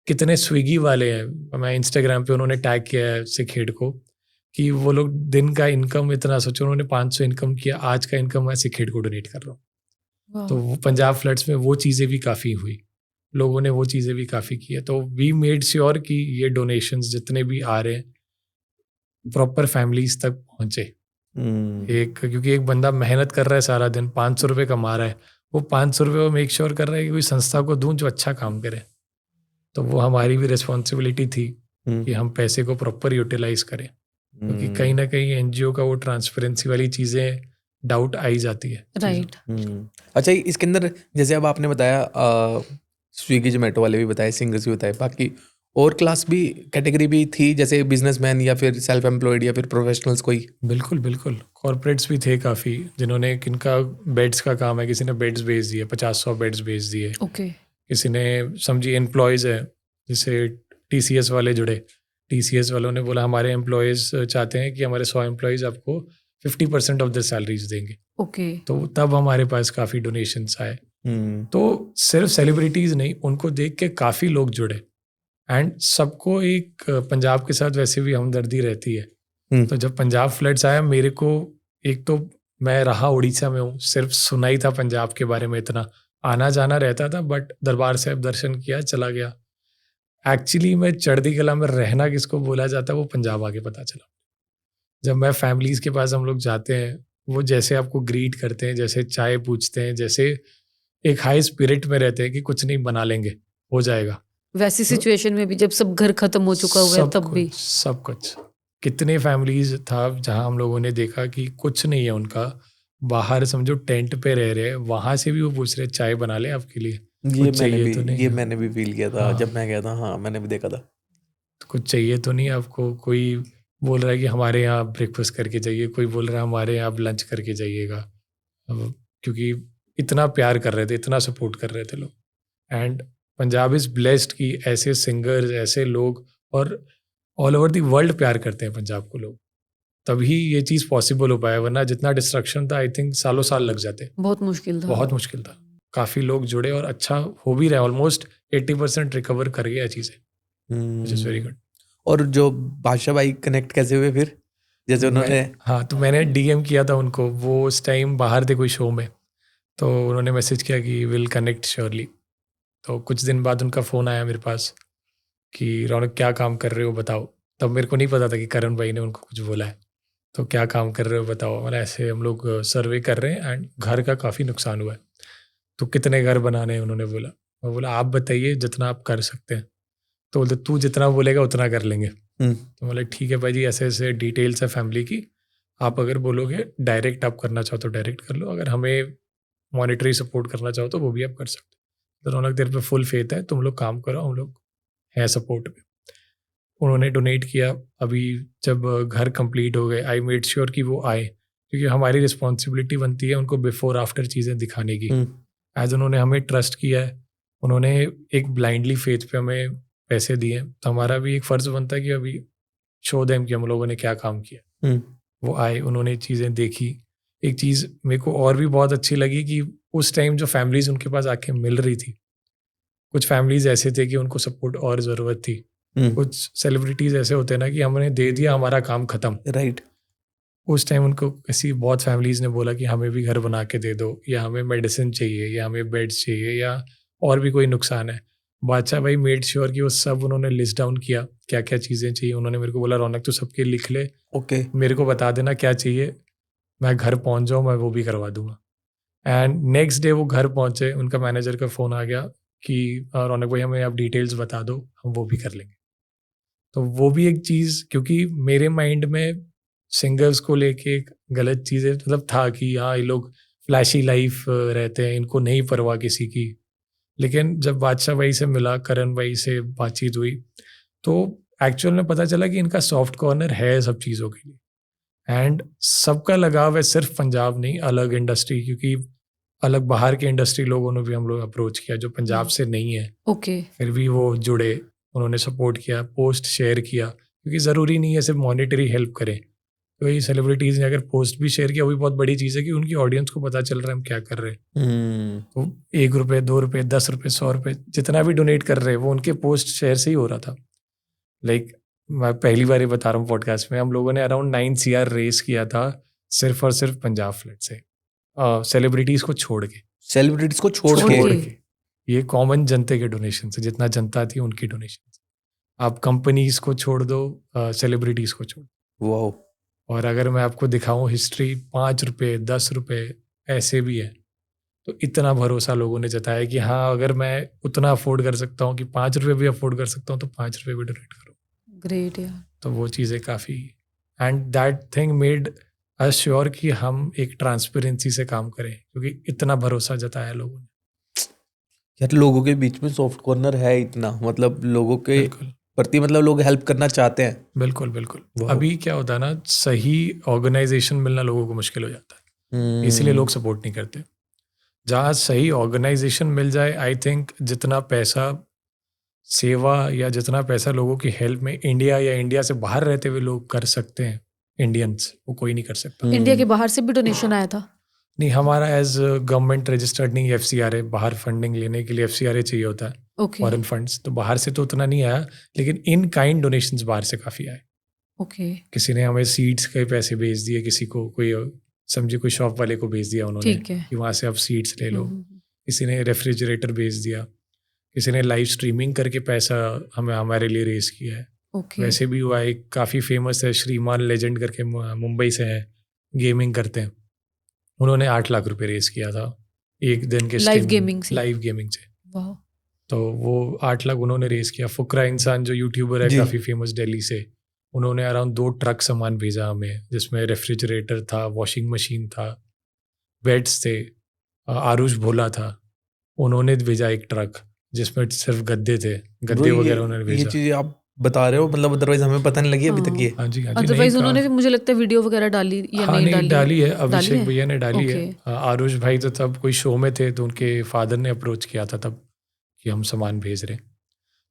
[SPEAKER 1] कितने स्विगी वाले हैं, मैं इंस्टाग्राम पे उन्होंने टैग किया है सिखेड़ को कि वो लोग दिन का इनकम इतना, सोचो उन्होंने 500 इनकम किया, आज का इनकम मैं सिखेड़ को डोनेट कर रहा हूँ। तो वो पंजाब फ्लड्स में वो चीज़ें भी काफ़ी हुई, लोगों ने वो चीज़ें भी काफ़ी की है। तो वी मेड श्योर कि ये डोनेशंस जितने भी आ रहे हैं प्रॉपर फैमिलीज तक पहुँचे। क्योंकि एक बंदा मेहनत कर रहा है सारा दिन, 500 रुपये कमा रहा है, वो 500 रुपये वो मेक श्योर कर रहा है कि कोई संस्था को दूं जो अच्छा काम करे। तो वो हमारी भी रिस्पॉन्सिबिलिटी थी कि हम पैसे को प्रॉपर यूटिलाइज करें, क्योंकि कहीं ना कहीं एनजीओ का वो ट्रांसपेरेंसी वाली चीज़ें डाउट आई जाती है।
[SPEAKER 2] राइट।
[SPEAKER 3] अच्छा, इसके अंदर जैसे अब आपने बताया स्विगी जोमेटो वाले भी बताए, सिंगर्स भी बताए, बाकी और क्लास भी कैटेगरी भी थी जैसे बिजनेसमैन या फिर सेल्फ एम्प्लॉयड या फिर प्रोफेशनल्स कोई?
[SPEAKER 1] बिल्कुल बिल्कुल, कॉर्पोरेट्स भी थे काफ़ी, जिन्होंने किनका बेड्स का काम है, किसी ने बेड्स भेज दिए, 50-100 बेड्स भेज दिए,
[SPEAKER 2] ओके।
[SPEAKER 1] किसी ने समझिए एम्प्लॉयज़ है, जैसे TCS वाले जुड़े, TCS वालों ने बोला हमारे एम्प्लॉयज़ चाहते हैं कि हमारे 100 एम्प्लॉयज़ आपको 50% ऑफ द सैलरीज देंगे,
[SPEAKER 2] ओके।
[SPEAKER 1] तो तब हमारे पास काफ़ी डोनेशंस आए।
[SPEAKER 3] हम्म,
[SPEAKER 1] तो सिर्फ सेलिब्रिटीज़ नहीं, उनको देख के काफ़ी लोग जुड़े, एंड सबको एक पंजाब के साथ वैसे भी हमदर्दी रहती है। तो जब पंजाब फ्लड्स आया, मेरे को एक तो मैं रहा उड़ीसा में हूँ, सिर्फ सुना ही था पंजाब के बारे में, इतना आना जाना रहता था, बट दरबार साहिब दर्शन किया, चला गया। एक्चुअली मैं चढ़ती कला में रहना किसको बोला जाता है वो पंजाब आके पता चला। जब मैं फैमिलीज़ के पास हम लोग जाते हैं, वो जैसे आपको ग्रीट करते हैं, जैसे चाय पूछते हैं, जैसे एक हाई स्पिरिट में रहते हैं कि कुछ नहीं बना लेंगे, हो जाएगा।
[SPEAKER 6] वैसी सिचुएशन में भी जब सब घर खत्म हो चुका हुआ है
[SPEAKER 1] सब
[SPEAKER 6] तब भी
[SPEAKER 1] कुछ, सब कुछ। कितने फैमिलीज था जहां हम लोगों ने देखा कि कुछ नहीं है उनका, बाहर समझो टेंट पे रह रहे हैं, वहां से भी वो पूछ रहे चाय बना ले आपके लिए, कुछ चाहिए तो नहीं है?
[SPEAKER 3] मैंने भी फील किया था
[SPEAKER 1] हाँ।
[SPEAKER 3] जब मैं गया था। हाँ, मैंने भी देखा था।
[SPEAKER 1] तो कुछ चाहिए तो नहीं आपको, कोई बोल रहा है कि हमारे यहाँ ब्रेकफास्ट करके जाइए, कोई बोल रहा है हमारे यहाँ आप लंच करके जाइएगा, क्योंकि इतना प्यार कर रहे थे, इतना सपोर्ट कर रहे थे लोग। एंड पंजाब इज़ ब्लेस्ड कि ऐसे सिंगर्स, ऐसे लोग, और ऑल ओवर दी वर्ल्ड प्यार करते हैं पंजाब को लोग, तभी ये चीज़ पॉसिबल हो पाया, वरना जितना डिस्ट्रक्शन था आई थिंक सालों साल लग जाते,
[SPEAKER 6] बहुत मुश्किल था।
[SPEAKER 1] बहुत मुश्किल था। काफ़ी लोग जुड़े और अच्छा हो भी रहा है, ऑलमोस्ट 80% रिकवर कर गया चीज़ें, विच इज़ वेरी गुड।
[SPEAKER 3] और जो बादशाह भाई कनेक्ट कैसे हुए फिर, जैसे उन्होंने?
[SPEAKER 1] हाँ, तो मैंने DM किया था उनको, वो उस टाइम बाहर थे कोई शो में, तो उन्होंने मैसेज किया कि विल कनेक्ट श्योरली। तो कुछ दिन बाद उनका फ़ोन आया मेरे पास कि रौनक क्या काम कर रहे हो बताओ। तब मेरे को नहीं पता था कि करण भाई ने उनको कुछ बोला है, तो क्या काम कर रहे हो बताओ। मतलब ऐसे हम लोग सर्वे कर रहे हैं एंड घर का काफ़ी नुकसान हुआ है, तो कितने घर बनाने हैं उन्होंने बोला। मैं बोला आप बताइए जितना आप कर सकते हैं। तो बोलते तू जितना बोलेगा उतना कर लेंगे। तो बोला ठीक है भाई जी, ऐसे ऐसे डिटेल्स है फैमिली की, आप अगर बोलोगे डायरेक्ट आप करना चाहो तो डायरेक्ट कर लो, अगर हमें मॉनेटरी सपोर्ट करना चाहो तो वो भी आप कर सकते हो। तो रौनक तेरे पे फुल फेथ है, तुम लोग काम करो, हम लोग हैं सपोर्ट में। उन्होंने डोनेट किया। अभी जब घर कंप्लीट हो गए, आई मेड श्योर कि वो आए, क्योंकि हमारी रिस्पॉन्सिबिलिटी बनती है उनको बिफोर आफ्टर चीज़ें दिखाने की। एज उन्होंने हमें ट्रस्ट किया है, उन्होंने एक ब्लाइंडली फेथ पे हमें पैसे दिए, तो हमारा भी एक फ़र्ज़ बनता है कि अभी शो देम कि हम लोगों ने क्या काम किया। वो आए, उन्होंने चीज़ें देखी। एक चीज़ मेरे को और भी बहुत अच्छी लगी कि उस टाइम जो फैमिलीज़ उनके पास आके मिल रही थी, कुछ फैमिलीज़ ऐसे थे कि उनको सपोर्ट और ज़रूरत थी। कुछ सेलिब्रिटीज़ ऐसे होते हैं ना कि हमने दे दिया, हमारा काम ख़त्म।
[SPEAKER 3] राइट।
[SPEAKER 1] उस टाइम उनको ऐसी बहुत फैमिलीज़ ने बोला कि हमें भी घर बना के दे दो, या हमें मेडिसिन चाहिए, या हमें बेड्स चाहिए, या और भी कोई नुकसान है। बादशाह भाई मेड श्योर कि वो सब उन्होंने लिस्ट डाउन किया, क्या क्या चीज़ें चाहिए। उन्होंने मेरे को बोला रौनक तू सबके लिख ले,
[SPEAKER 3] ओके।
[SPEAKER 1] मेरे को बता देना क्या चाहिए, मैं घर पहुंच जाऊँ, मैं वो भी करवा दूंगा। एंड नेक्स्ट डे वो घर पहुंचे, उनका मैनेजर का फ़ोन आ गया कि रौनक भाई हमें आप डिटेल्स बता दो, हम वो भी कर लेंगे। तो वो भी एक चीज़, क्योंकि मेरे माइंड में सिंगर्स को लेके एक गलत चीज़ें मतलब था कि हाँ ये लोग फ्लैशी लाइफ रहते हैं, इनको नहीं परवाह किसी की। लेकिन जब बादशाह भाई से मिला, करण भाई से बातचीत हुई, तो एक्चुअल में पता चला कि इनका सॉफ्ट कॉर्नर है सब चीज़ों के लिए। एंड सबका लगाव है, सिर्फ पंजाब नहीं, अलग इंडस्ट्री, क्योंकि अलग बाहर के इंडस्ट्री लोगों ने भी हम लोग अप्रोच किया जो पंजाब से नहीं है,
[SPEAKER 6] ओके।
[SPEAKER 1] फिर भी वो जुड़े, उन्होंने सपोर्ट किया, पोस्ट शेयर किया, क्योंकि ज़रूरी नहीं है सिर्फ मॉनेटरी हेल्प करें। तो ये सेलिब्रिटीज़ ने अगर पोस्ट भी शेयर किया, वो भी बहुत बड़ी चीज़ है कि उनकी ऑडियंस को पता चल रहा है हम क्या कर रहे हैं। तो 1 रुपये, 2 रुपये, 10 रुपये, 100 रुपये, जितना भी डोनेट कर रहे हैं वो उनके पोस्ट शेयर से ही हो रहा था। लाइक मैं पहली बार ही बता रहा हूँ पॉडकास्ट में, हम लोगों ने अराउंड 9 CR रेस किया था सिर्फ और सिर्फ पंजाब फ्लड से, सेलिब्रिटीज़ को छोड़ के।
[SPEAKER 3] सेलिब्रिटीज को छोड़
[SPEAKER 6] छोड़
[SPEAKER 3] के?
[SPEAKER 6] के।
[SPEAKER 1] ये कॉमन जनते के डोनेशन से, जितना जनता थी उनकी डोनेशन। आप कंपनीज को छोड़ दो, सेलिब्रिटीज़ को छोड़ दो।
[SPEAKER 3] वाओ।
[SPEAKER 1] और अगर मैं आपको दिखाऊं हिस्ट्री, 5 रुपये, 10 रुपये ऐसे भी है। तो इतना भरोसा लोगों ने जताया कि हाँ अगर मैं उतना अफोर्ड कर सकता हूँ कि 5 रुपये भी अफोर्ड कर सकता हूँ, तो 5 रुपये भी डोनेट करो।
[SPEAKER 6] ग्रेट यार।
[SPEAKER 1] तो वो चीज़ें काफ़ी, and that thing made assure कि हम एक ट्रांसपेरेंसी से काम करें, क्योंकि इतना भरोसा जताया लोगों ने।
[SPEAKER 3] यार लोगों के बीच में सॉफ्ट कॉर्नर है इतना, मतलब लोगों के
[SPEAKER 1] बिल्कुल
[SPEAKER 3] प्रति, मतलब लोग हेल्प करना चाहते हैं।
[SPEAKER 1] बिल्कुल बिल्कुल।
[SPEAKER 3] वाह।
[SPEAKER 1] अभी क्या होता है ना, सही ऑर्गेनाइजेशन मिलना लोगों को मुश्किल हो जाता है, इसलिए लोग सपोर्ट नहीं करते। जहाँ सही ऑर्गेनाइजेशन मिल जाए, आई थिंक जितना पैसा सेवा या जितना पैसा लोगों की हेल्प में इंडिया या इंडिया से बाहर रहते हुए लोग कर सकते हैं, इंडियंस, वो कोई नहीं कर सकता।
[SPEAKER 6] इंडिया के बाहर से भी डोनेशन आया था?
[SPEAKER 1] नहीं, हमारा एज गवर्नमेंट रजिस्टर्ड नहीं, FCRA, बाहर फंडिंग लेने के लिए FCRA चाहिए होता है,
[SPEAKER 6] ओके
[SPEAKER 1] फॉरेन फंड्स, तो बाहर से तो उतना नहीं आया, लेकिन इन काइंड डोनेशंस बाहर से काफ़ी आए।
[SPEAKER 6] ओके
[SPEAKER 1] किसी ने हमें सीड्स के पैसे भेज दिए, किसी को कोई समझे कोई शॉप वाले को भेज दिया उन्होंने
[SPEAKER 6] ठीक है।
[SPEAKER 1] कि वहाँ से आप सीड्स ले लो।
[SPEAKER 6] हम्म,
[SPEAKER 1] किसी ने रेफ्रिजरेटर भेज दिया, किसी ने लाइव स्ट्रीमिंग करके पैसा हमें हमारे लिए रेस किया है।
[SPEAKER 6] ओके
[SPEAKER 1] वैसे भी हुआ, एक काफ़ी फेमस है श्रीमान लेजेंड करके, मुंबई से है, गेमिंग करते हैं, उन्होंने 8 लाख रुपए रेस किया था एक दिन के
[SPEAKER 6] Live gaming से?
[SPEAKER 1] लाइव गेमिंग से।
[SPEAKER 6] वाह।
[SPEAKER 1] तो वो 8 लाख उन्होंने रेस किया। फुकरा इंसान जो यूट्यूबर है
[SPEAKER 3] जी।
[SPEAKER 1] काफ़ी फेमस दिल्ली से, उन्होंने अराउंड 2 ट्रक सामान भेजा हमें, जिसमें रेफ्रिजरेटर था, वॉशिंग मशीन था, बेड्स थे। आरुष भोला था, उन्होंने भेजा एक ट्रक जिसमें सिर्फ गद्दे थे, गद्दे वगैरह उन्होंने
[SPEAKER 3] ये
[SPEAKER 1] भेजा।
[SPEAKER 3] चीजें आप बता रहे हो, मतलब अदरवाइज हमें पता नहीं लगी अभी तक ये।
[SPEAKER 1] हाँ जी हाँ जी।
[SPEAKER 6] अदरवाइज
[SPEAKER 1] नहीं,
[SPEAKER 6] उन्होंने भी मुझे लगता है वीडियो वगैरह डाली या
[SPEAKER 1] हाँ
[SPEAKER 6] नहीं
[SPEAKER 1] नहीं डाली है, अभिषेक
[SPEAKER 6] है?
[SPEAKER 1] भैया ने डाली है।
[SPEAKER 6] ओके।
[SPEAKER 1] आरुष भाई तो तब कोई शो में थे, तो उनके फादर ने अप्रोच किया था तब कि हम सामान भेज रहे हैं,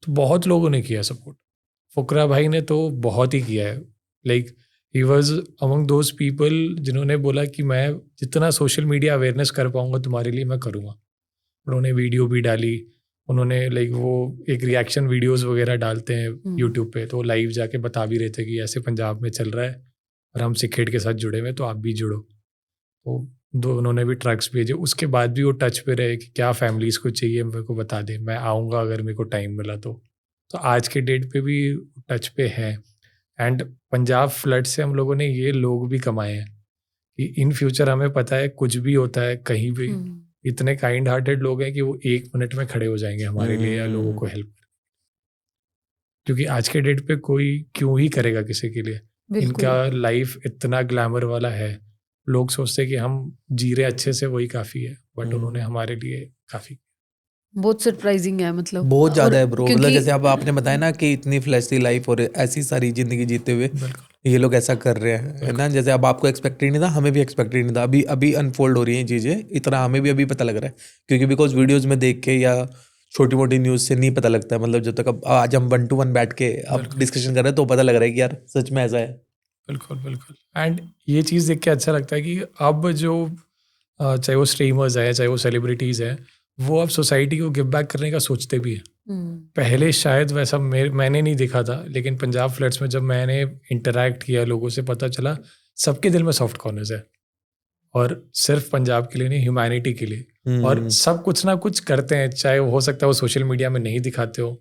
[SPEAKER 1] तो बहुत लोगों ने किया सपोर्ट। फुकरा भाई ने तो बहुत ही किया है, like he was among those people जिन्होंने बोला कि मैं जितना सोशल मीडिया अवेयरनेस कर पाऊंगा तुम्हारे लिए मैं करूँगा। उन्होंने वीडियो भी डाली, उन्होंने लाइक वो एक रिएक्शन वीडियोस वगैरह डालते हैं यूट्यूब पे, तो लाइव जाके बता भी रहे थे कि ऐसे पंजाब में चल रहा है और हम सिखेट के साथ जुड़े हुए, तो आप भी जुड़ो। तो उन्होंने भी ट्रक्स भेजे। उसके बाद भी वो टच पे रहे कि क्या फैमिलीज़ को चाहिए मेरे को बता दे, मैं आऊँगा अगर मेरे को टाइम मिला तो आज के डेट पे भी टच पे हैं। एंड पंजाब फ्लड से हम लोगों ने ये लोग भी कमाए हैं कि इन फ्यूचर हमें पता है कुछ भी होता है कहीं भी, इतने काइंड हार्टेड लोग हैं कि वो 1 मिनट में खड़े हो जाएंगे हमारे लिए या लोगों को हेल्प, क्योंकि आज के डेट पे कोई क्यों ही करेगा किसी के लिए। इनका लाइफ इतना ग्लैमर वाला है, लोग सोचते हैं कि हम जी रहे अच्छे से वही काफ़ी है, बट उन्होंने हमारे लिए काफ़ी।
[SPEAKER 6] बहुत सरप्राइजिंग है, मतलब
[SPEAKER 3] बहुत ज्यादा है ब्रो। मतलब
[SPEAKER 6] क्योंकि-
[SPEAKER 3] जैसे अब आपने बताया ना कि इतनी फ्लैशी लाइफ और ऐसी सारी जिंदगी जीते हुए ये लोग ऐसा कर रहे हैं, है ना। जैसे अब आपको एक्सपेक्टेड नहीं था, हमें भी एक्सपेक्टेड नहीं था, अभी अभी अनफोल्ड हो रही हैं चीजें, इतना हमें भी अभी पता लग रहा है, क्योंकि बिकॉज वीडियोज में देख के या छोटी मोटी न्यूज से नहीं पता लगता है। मतलब जब तक अब आज हम 1 to 1 बैठ के अब डिस्कशन कर रहे हैं तो पता लग रहा है कि यार सच में ऐसा है।
[SPEAKER 1] बिल्कुल बिल्कुल। एंड ये चीज़ देख के अच्छा लगता है कि अब जो चाहे वो स्ट्रीमर्स है, चाहे वो सेलिब्रिटीज़ हैं, वो अब सोसाइटी को गिव बैक करने का सोचते भी हैं। पहले शायद वैसा मैंने नहीं देखा था, लेकिन पंजाब फ्लड्स में जब मैंने इंटरैक्ट किया लोगों से, पता चला सबके दिल में सॉफ्ट कॉर्नर्स है, और सिर्फ पंजाब के लिए नहीं, ह्यूमैनिटी के लिए। और सब कुछ ना कुछ करते हैं, चाहे हो सकता है वो सोशल मीडिया में नहीं दिखाते हो,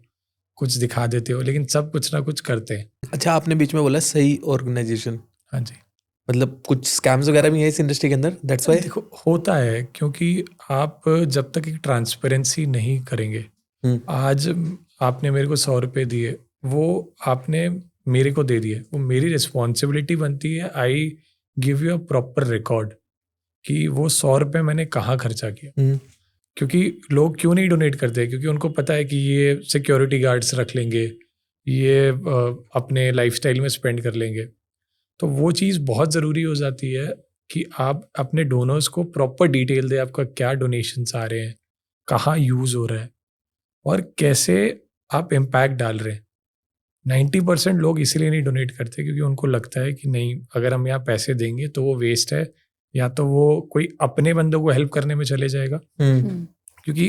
[SPEAKER 1] कुछ दिखा देते हो, लेकिन सब कुछ ना कुछ करते हैं।
[SPEAKER 3] अच्छा, आपने बीच में बोला सही ऑर्गेनाइजेशन,
[SPEAKER 1] हाँ जी।
[SPEAKER 3] मतलब कुछ स्कैम्स वगैरह भी है इस इंडस्ट्री के अंदर, दैट्स व्हाई।
[SPEAKER 1] देखो होता है, क्योंकि आप जब तक एक ट्रांसपेरेंसी नहीं करेंगे, आज आपने मेरे को 100 रुपये दिए, वो आपने मेरे को दे दिए, वो मेरी रिस्पॉन्सिबिलिटी बनती है, I give you a proper record कि वो 100 रुपये मैंने कहाँ खर्चा किया। क्योंकि लोग क्यों नहीं डोनेट करते, क्योंकि उनको पता है कि ये सिक्योरिटी गार्ड्स रख लेंगे, ये अपने लाइफस्टाइल में स्पेंड कर लेंगे। तो वो चीज़ बहुत ज़रूरी हो जाती है कि आप अपने डोनर्स को प्रॉपर डिटेल दें, आपका क्या डोनेशंस आ रहे हैं, कहाँ यूज़ हो रहा है और कैसे आप इम्पैक्ट डाल रहे हैं। 90% लोग इसीलिए नहीं डोनेट करते क्योंकि उनको लगता है कि नहीं, अगर हम यहाँ पैसे देंगे तो वो वेस्ट है, या तो वो कोई अपने बंदों को हेल्प करने में चले जाएगा। क्योंकि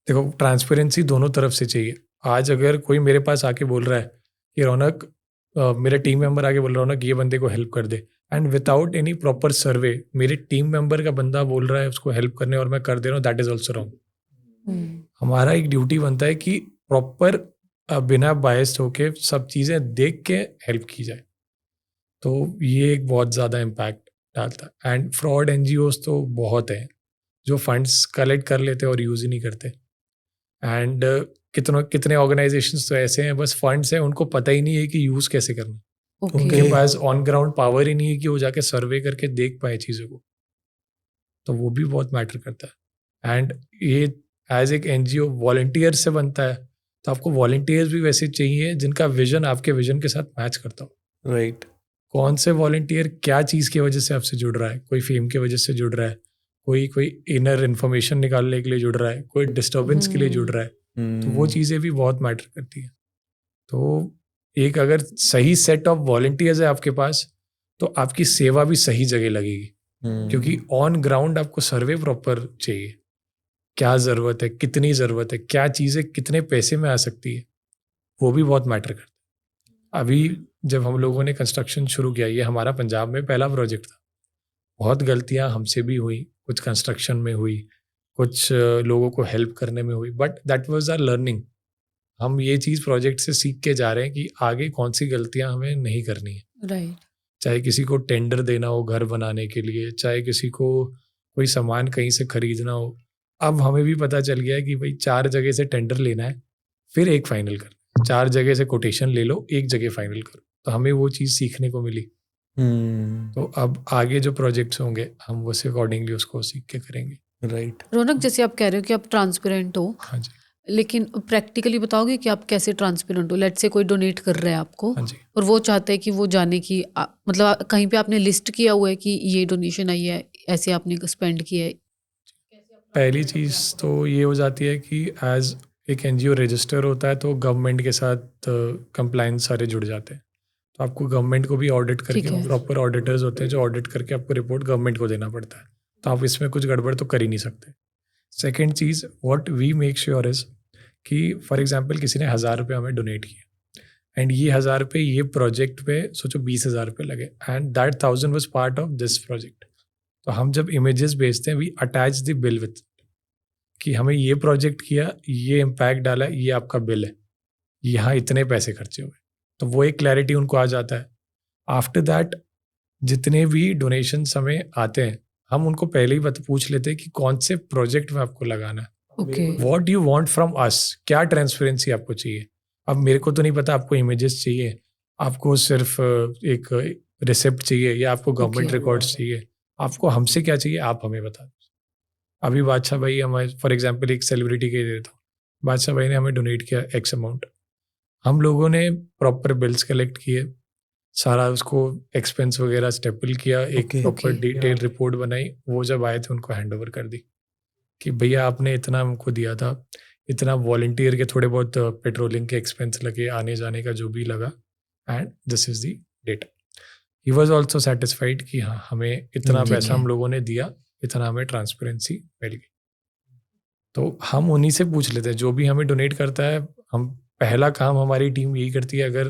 [SPEAKER 1] देखो, ट्रांसपेरेंसी दोनों तरफ से चाहिए। आज अगर कोई मेरे पास आके बोल रहा है कि रौनक, मेरा टीम मेंबर आके बोल रहा है रौनक ये बंदे को हेल्प कर दे, and without any proper survey मेरे टीम मेंबर का बंदा बोल रहा है उसको हेल्प करने और मैं कर दे रहा हूँ, दैट इज ऑल्सो रॉन्ग। हमारा एक ड्यूटी बनता है कि प्रॉपर बिना बायस्ड होके सब चीज़ें देख के हेल्प की जाए। तो ये एक बहुत ज़्यादा इम्पैक्ट डालता है। एंड फ्रॉड NGOs तो बहुत हैं जो फंड्स कलेक्ट कर लेते हैं और यूज़ ही नहीं करते। एंड कितने ऑर्गेनाइजेशंस तो ऐसे हैं, बस फंड्स हैं, उनको पता ही नहीं है कि यूज़ कैसे करना।
[SPEAKER 6] ओके
[SPEAKER 1] उनके पास ऑन ग्राउंड पावर ही नहीं है कि वो जाके सर्वे करके देख पाए चीज़ों को, तो वो भी बहुत मैटर करता है। एंड ये एज एक एनजीओ वॉलंटियर से बनता है, तो आपको वॉलंटियर्स भी वैसे चाहिए जिनका विजन आपके विजन के साथ मैच करता हो।
[SPEAKER 3] राइट।
[SPEAKER 1] कौन से वॉलंटियर क्या चीज़ की वजह से आपसे जुड़ रहा है, कोई फेम की वजह से जुड़ रहा है, कोई इनर इन्फॉर्मेशन निकालने के लिए जुड़ रहा है, कोई डिस्टर्बेंस के लिए जुड़ रहा है, तो वो चीज़ें भी बहुत मैटर करती हैं। तो एक अगर सही सेट ऑफ वॉलंटियर्स है आपके पास, तो आपकी सेवा भी सही जगह लगेगी, क्योंकि ऑन ग्राउंड आपको सर्वे प्रॉपर चाहिए, क्या ज़रूरत है, कितनी ज़रूरत है, क्या चीज़ें कितने पैसे में आ सकती है, वो भी बहुत मैटर करता है। अभी जब हम लोगों ने कंस्ट्रक्शन शुरू किया, ये हमारा पंजाब में पहला प्रोजेक्ट था, बहुत गलतियां हमसे भी हुई, कुछ कंस्ट्रक्शन में हुई, कुछ लोगों को हेल्प करने में हुई, but that was our learning. हम ये चीज़ प्रोजेक्ट से सीख के जा रहे हैं कि आगे कौन सी गलतियां हमें नहीं करनी है।
[SPEAKER 6] राइट।
[SPEAKER 1] चाहे किसी को टेंडर देना हो घर बनाने के लिए, चाहे किसी को कोई सामान कहीं से खरीदना हो, अब हमें भी पता चल गया है कि भाई 4 जगह से टेंडर लेना है, फिर एक फाइनल कर, 4 जगह से कोटेशन ले लो, एक जगह फाइनल करो। तो हमें वो चीज़ सीखने को मिली। तो अब आगे जो प्रोजेक्ट्स होंगे हम उसे अकॉर्डिंगली उसको सीख के करेंगे।
[SPEAKER 3] राइट।
[SPEAKER 6] रौनक, जैसे आप कह रहे हो कि आप ट्रांसपेरेंट हो,
[SPEAKER 1] हाँ जी,
[SPEAKER 6] लेकिन प्रैक्टिकली बताओगे कि आप कैसे ट्रांसपेरेंट हो? लेट्स से कोई डोनेट कर रहा है आपको
[SPEAKER 1] हाँ जी।
[SPEAKER 6] और वो चाहता है कि वो जाने की मतलब कहीं पे आपने लिस्ट किया हुआ है कि ये डोनेशन आई है, ऐसे आपने स्पेंड किया है?
[SPEAKER 1] पहली चीज़ तो ये हो जाती है कि एज एक एनजीओ रजिस्टर होता है तो गवर्नमेंट के साथ कंप्लायंस सारे जुड़ जाते हैं, तो आपको गवर्नमेंट को भी ऑडिट
[SPEAKER 6] ठीक
[SPEAKER 1] करके,
[SPEAKER 6] है।
[SPEAKER 1] प्रॉपर ऑडिटर्स होते हैं जो ऑडिट करके आपको रिपोर्ट गवर्नमेंट को देना पड़ता है, तो आप इसमें कुछ गड़बड़ तो कर ही नहीं सकते। सेकेंड चीज़, what we make sure is कि फॉर एग्जांपल किसी ने 1000 रुपये हमें डोनेट किए एंड ये 1000 रुपये ये प्रोजेक्ट पे सोचो 20,000 रुपये लगे and that 1000 was part of this project. तो हम जब इमेजेस भेजते हैं we attach the bill with कि हमें ये प्रोजेक्ट किया, ये इम्पैक्ट डाला, ये आपका बिल है, यहाँ इतने पैसे खर्चे हुए, तो वो एक क्लैरिटी उनको आ जाता है। आफ्टर दैट जितने भी डोनेशंस हमें आते हैं हम उनको पहले ही पूछ लेते हैं कि कौन से प्रोजेक्ट में आपको लगाना है,
[SPEAKER 6] okay.
[SPEAKER 1] What you want from us, क्या ट्रांसपेरेंसी आपको चाहिए। अब मेरे को तो नहीं पता आपको इमेजेस चाहिए, आपको सिर्फ एक रिसिप्ट चाहिए या आपको गवर्नमेंट
[SPEAKER 6] Okay.
[SPEAKER 1] रिकॉर्ड्स चाहिए, आपको हमसे क्या चाहिए आप हमें बता दो। अभी बादशाह भाई हमारे फॉर एग्जांपल एक सेलिब्रिटी के देता हूँ, बादशाह भाई ने हमें डोनेट किया एक्स अमाउंट, हम लोगों ने प्रॉपर बिल्स कलेक्ट किए, सारा उसको एक्सपेंस वगैरह स्टेपल किया, एक
[SPEAKER 3] Okay.
[SPEAKER 1] Proper
[SPEAKER 6] Okay.
[SPEAKER 1] Detail report बनाई, वो जब आए थे उनको हैंड ओवर कर दी कि भैया आपने इतना हमको दिया था, इतना वॉलंटियर के थोड़े बहुत पेट्रोलिंग के एक्सपेंस लगे, आने जाने का जो भी लगा, and this is the data. He was also satisfied कि हाँ हमें इतना
[SPEAKER 6] ठीक
[SPEAKER 1] पैसा
[SPEAKER 6] है।
[SPEAKER 1] हम लोगों ने दिया, इतना हमें ट्रांसपेरेंसी मिल गई। तो हम उन्हीं से पूछ लेते हैं जो भी हमें डोनेट करता है, हम पहला काम हमारी टीम यही करती है, अगर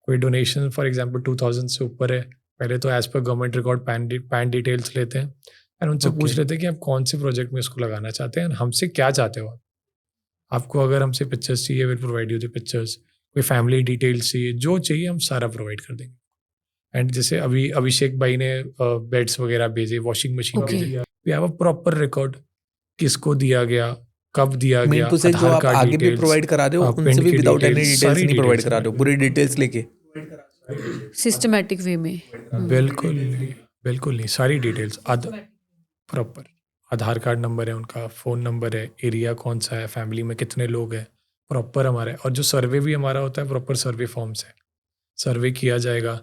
[SPEAKER 1] कोई डोनेशन फॉर एग्जांपल 2000 से ऊपर है, पहले तो as per government record pan details लेते हैं एंड उनसे
[SPEAKER 3] Okay.
[SPEAKER 1] पूछ लेते हैं कि आप कौन से प्रोजेक्ट में इसको लगाना चाहते हैं, हमसे क्या चाहते हो आप। आपको अगर हमसे पिक्चर्स चाहिए will provide you the pictures, कोई फैमिली डिटेल्स चाहिए, जो चाहिए हम सारा प्रोवाइड कर देंगे। एंड जैसे अभी अभिषेक भाई ने बेड्स वगैरह भेजे, वॉशिंग मशीन
[SPEAKER 6] Okay.
[SPEAKER 1] भेजे, we have a proper record, किसको दिया गया, कब दिया गया,
[SPEAKER 3] मीन टू से जो
[SPEAKER 1] आधार
[SPEAKER 3] आप
[SPEAKER 1] कार्ड
[SPEAKER 3] आगे भी
[SPEAKER 1] डिटेल्स,
[SPEAKER 3] प्रोवाइड करा रहे हो
[SPEAKER 1] पिन
[SPEAKER 3] उनसे भी
[SPEAKER 1] की
[SPEAKER 3] विदाउट एनी
[SPEAKER 1] details,
[SPEAKER 3] डिटेल्स
[SPEAKER 1] सारी
[SPEAKER 3] नहीं प्रोवाइड
[SPEAKER 1] details
[SPEAKER 3] करा रहे हो, पूरी डिटेल्स लेके?
[SPEAKER 6] सिस्टमैटिक वे में।
[SPEAKER 1] बिल्कुल नहीं, बिल्कुल नहीं, सारी डिटेल्स प्रॉपर, आधार कार्ड नंबर है उनका, फ़ोन नंबर है, एरिया कौन सा है, फैमिली में कितने लोग हैं, प्रॉपर हमारा है। और जो सर्वे भी हमारा होता है प्रॉपर सर्वे फॉर्म्स है, सर्वे किया जाएगा,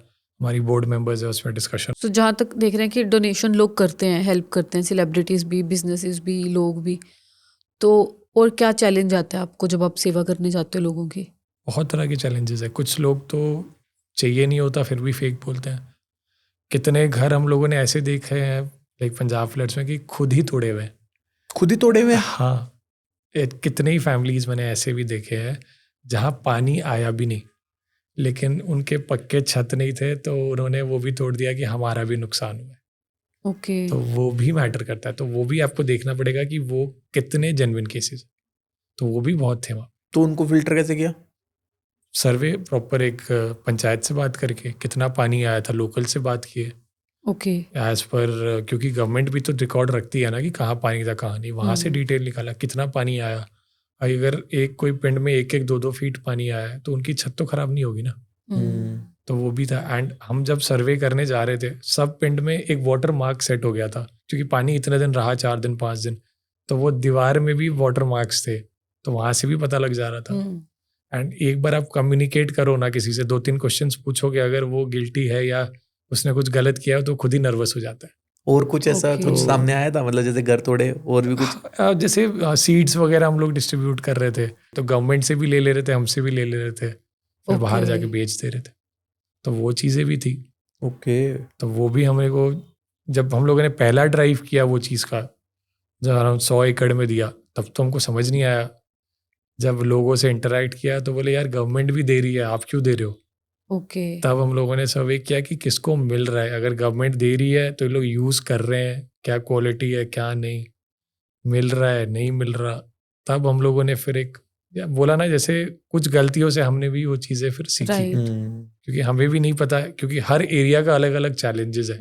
[SPEAKER 1] हमारी बोर्ड मेंबर्स है, उसमें डिस्कशन।
[SPEAKER 6] तो जहाँ तक देख रहे हैं कि डोनेशन लोग करते हैं, हेल्प करते हैं, सेलिब्रिटीज़ भी, बिजनेसेस भी, लोग भी, तो और क्या चैलेंज आता है आपको जब आप सेवा करने जाते हो लोगों की?
[SPEAKER 1] बहुत तरह के चैलेंजेस है, कुछ लोग तो चाहिए नहीं होता फिर भी फेक बोलते हैं। कितने घर हम लोगों ने ऐसे देखे हैं लाइक पंजाब फ्लड्स में कि खुद ही तोड़े हुए हैं।
[SPEAKER 3] खुद ही तोड़े हुए?
[SPEAKER 1] हाँ, कितने ही फैमिलीज मैंने ऐसे भी देखे हैं जहाँ पानी आया भी नहीं, लेकिन उनके पक्के छत नहीं थे तो उन्होंने वो भी तोड़ दिया कि हमारा भी नुकसान हुआ है।
[SPEAKER 6] ओके।
[SPEAKER 1] तो वो भी मैटर करता है, तो वो भी आपको देखना पड़ेगा कि वो कितने जेन्युइन केसेस, तो वो भी बहुत थे वहाँ।
[SPEAKER 3] तो उनको फिल्टर कैसे किया?
[SPEAKER 1] सर्वे प्रॉपर एक पंचायत से बात करके, कितना पानी आया था, लोकल से बात किए
[SPEAKER 6] ओके।
[SPEAKER 1] एज पर, क्योंकि गवर्नमेंट भी तो रिकॉर्ड रखती है ना कि कहाँ पानी था कहाँ नहीं, वहाँ से डिटेल निकाला कितना पानी आया। अगर एक कोई पिंड में 1-1, 2-2 फीट पानी आया है तो उनकी छत तो खराब नहीं होगी ना, तो वो भी था। एंड हम जब सर्वे करने जा रहे थे, सब पिंड में एक वाटर मार्क सेट हो गया था, क्योंकि पानी इतने दिन रहा, 4 दिन 5 दिन, तो वो दीवार में भी वाटर मार्क्स थे, तो वहाँ से भी पता लग जा रहा था। एंड एक बार आप कम्युनिकेट करो ना किसी से, 2-3 क्वेश्चंस पूछोगे, अगर वो गिल्टी है या उसने कुछ गलत किया तो खुद ही नर्वस हो जाता है।
[SPEAKER 3] और कुछ ऐसा
[SPEAKER 6] Okay.
[SPEAKER 3] कुछ सामने आया था, मतलब जैसे घर तोड़े और भी कुछ?
[SPEAKER 1] जैसे सीड्स वगैरह हम लोग डिस्ट्रीब्यूट कर रहे थे, तो गवर्नमेंट से भी ले रहे थे, हमसे भी ले रहे थे, फिर बाहर
[SPEAKER 6] Okay.
[SPEAKER 1] जाके बेच दे रहे थे, तो वो चीज़ें भी थी।
[SPEAKER 3] ओके।
[SPEAKER 1] तो वो भी हमें को, जब हम लोगों ने पहला ड्राइव किया वो चीज़ का, जब अराउंड 100 एकड़ में दिया, तब तो हमको समझ नहीं आया। जब लोगों से इंटरेक्ट किया तो बोले यार गवर्नमेंट भी दे रही है, आप क्यों दे रहे हो?
[SPEAKER 6] ओके।
[SPEAKER 1] तब हम लोगों ने सर्वे किया कि किसको मिल रहा है, अगर गवर्नमेंट दे रही है तो ये लोग यूज़ कर रहे हैं, क्या क्वालिटी है क्या नहीं, मिल रहा है नहीं मिल रहा। तब हम लोगों ने फिर एक बोला ना, जैसे कुछ गलतियों से हमने भी वो चीज़ें फिर सीखी,
[SPEAKER 6] राइट।
[SPEAKER 1] क्योंकि हमें भी नहीं पता है, क्योंकि हर एरिया का अलग अलग चैलेंजेस है।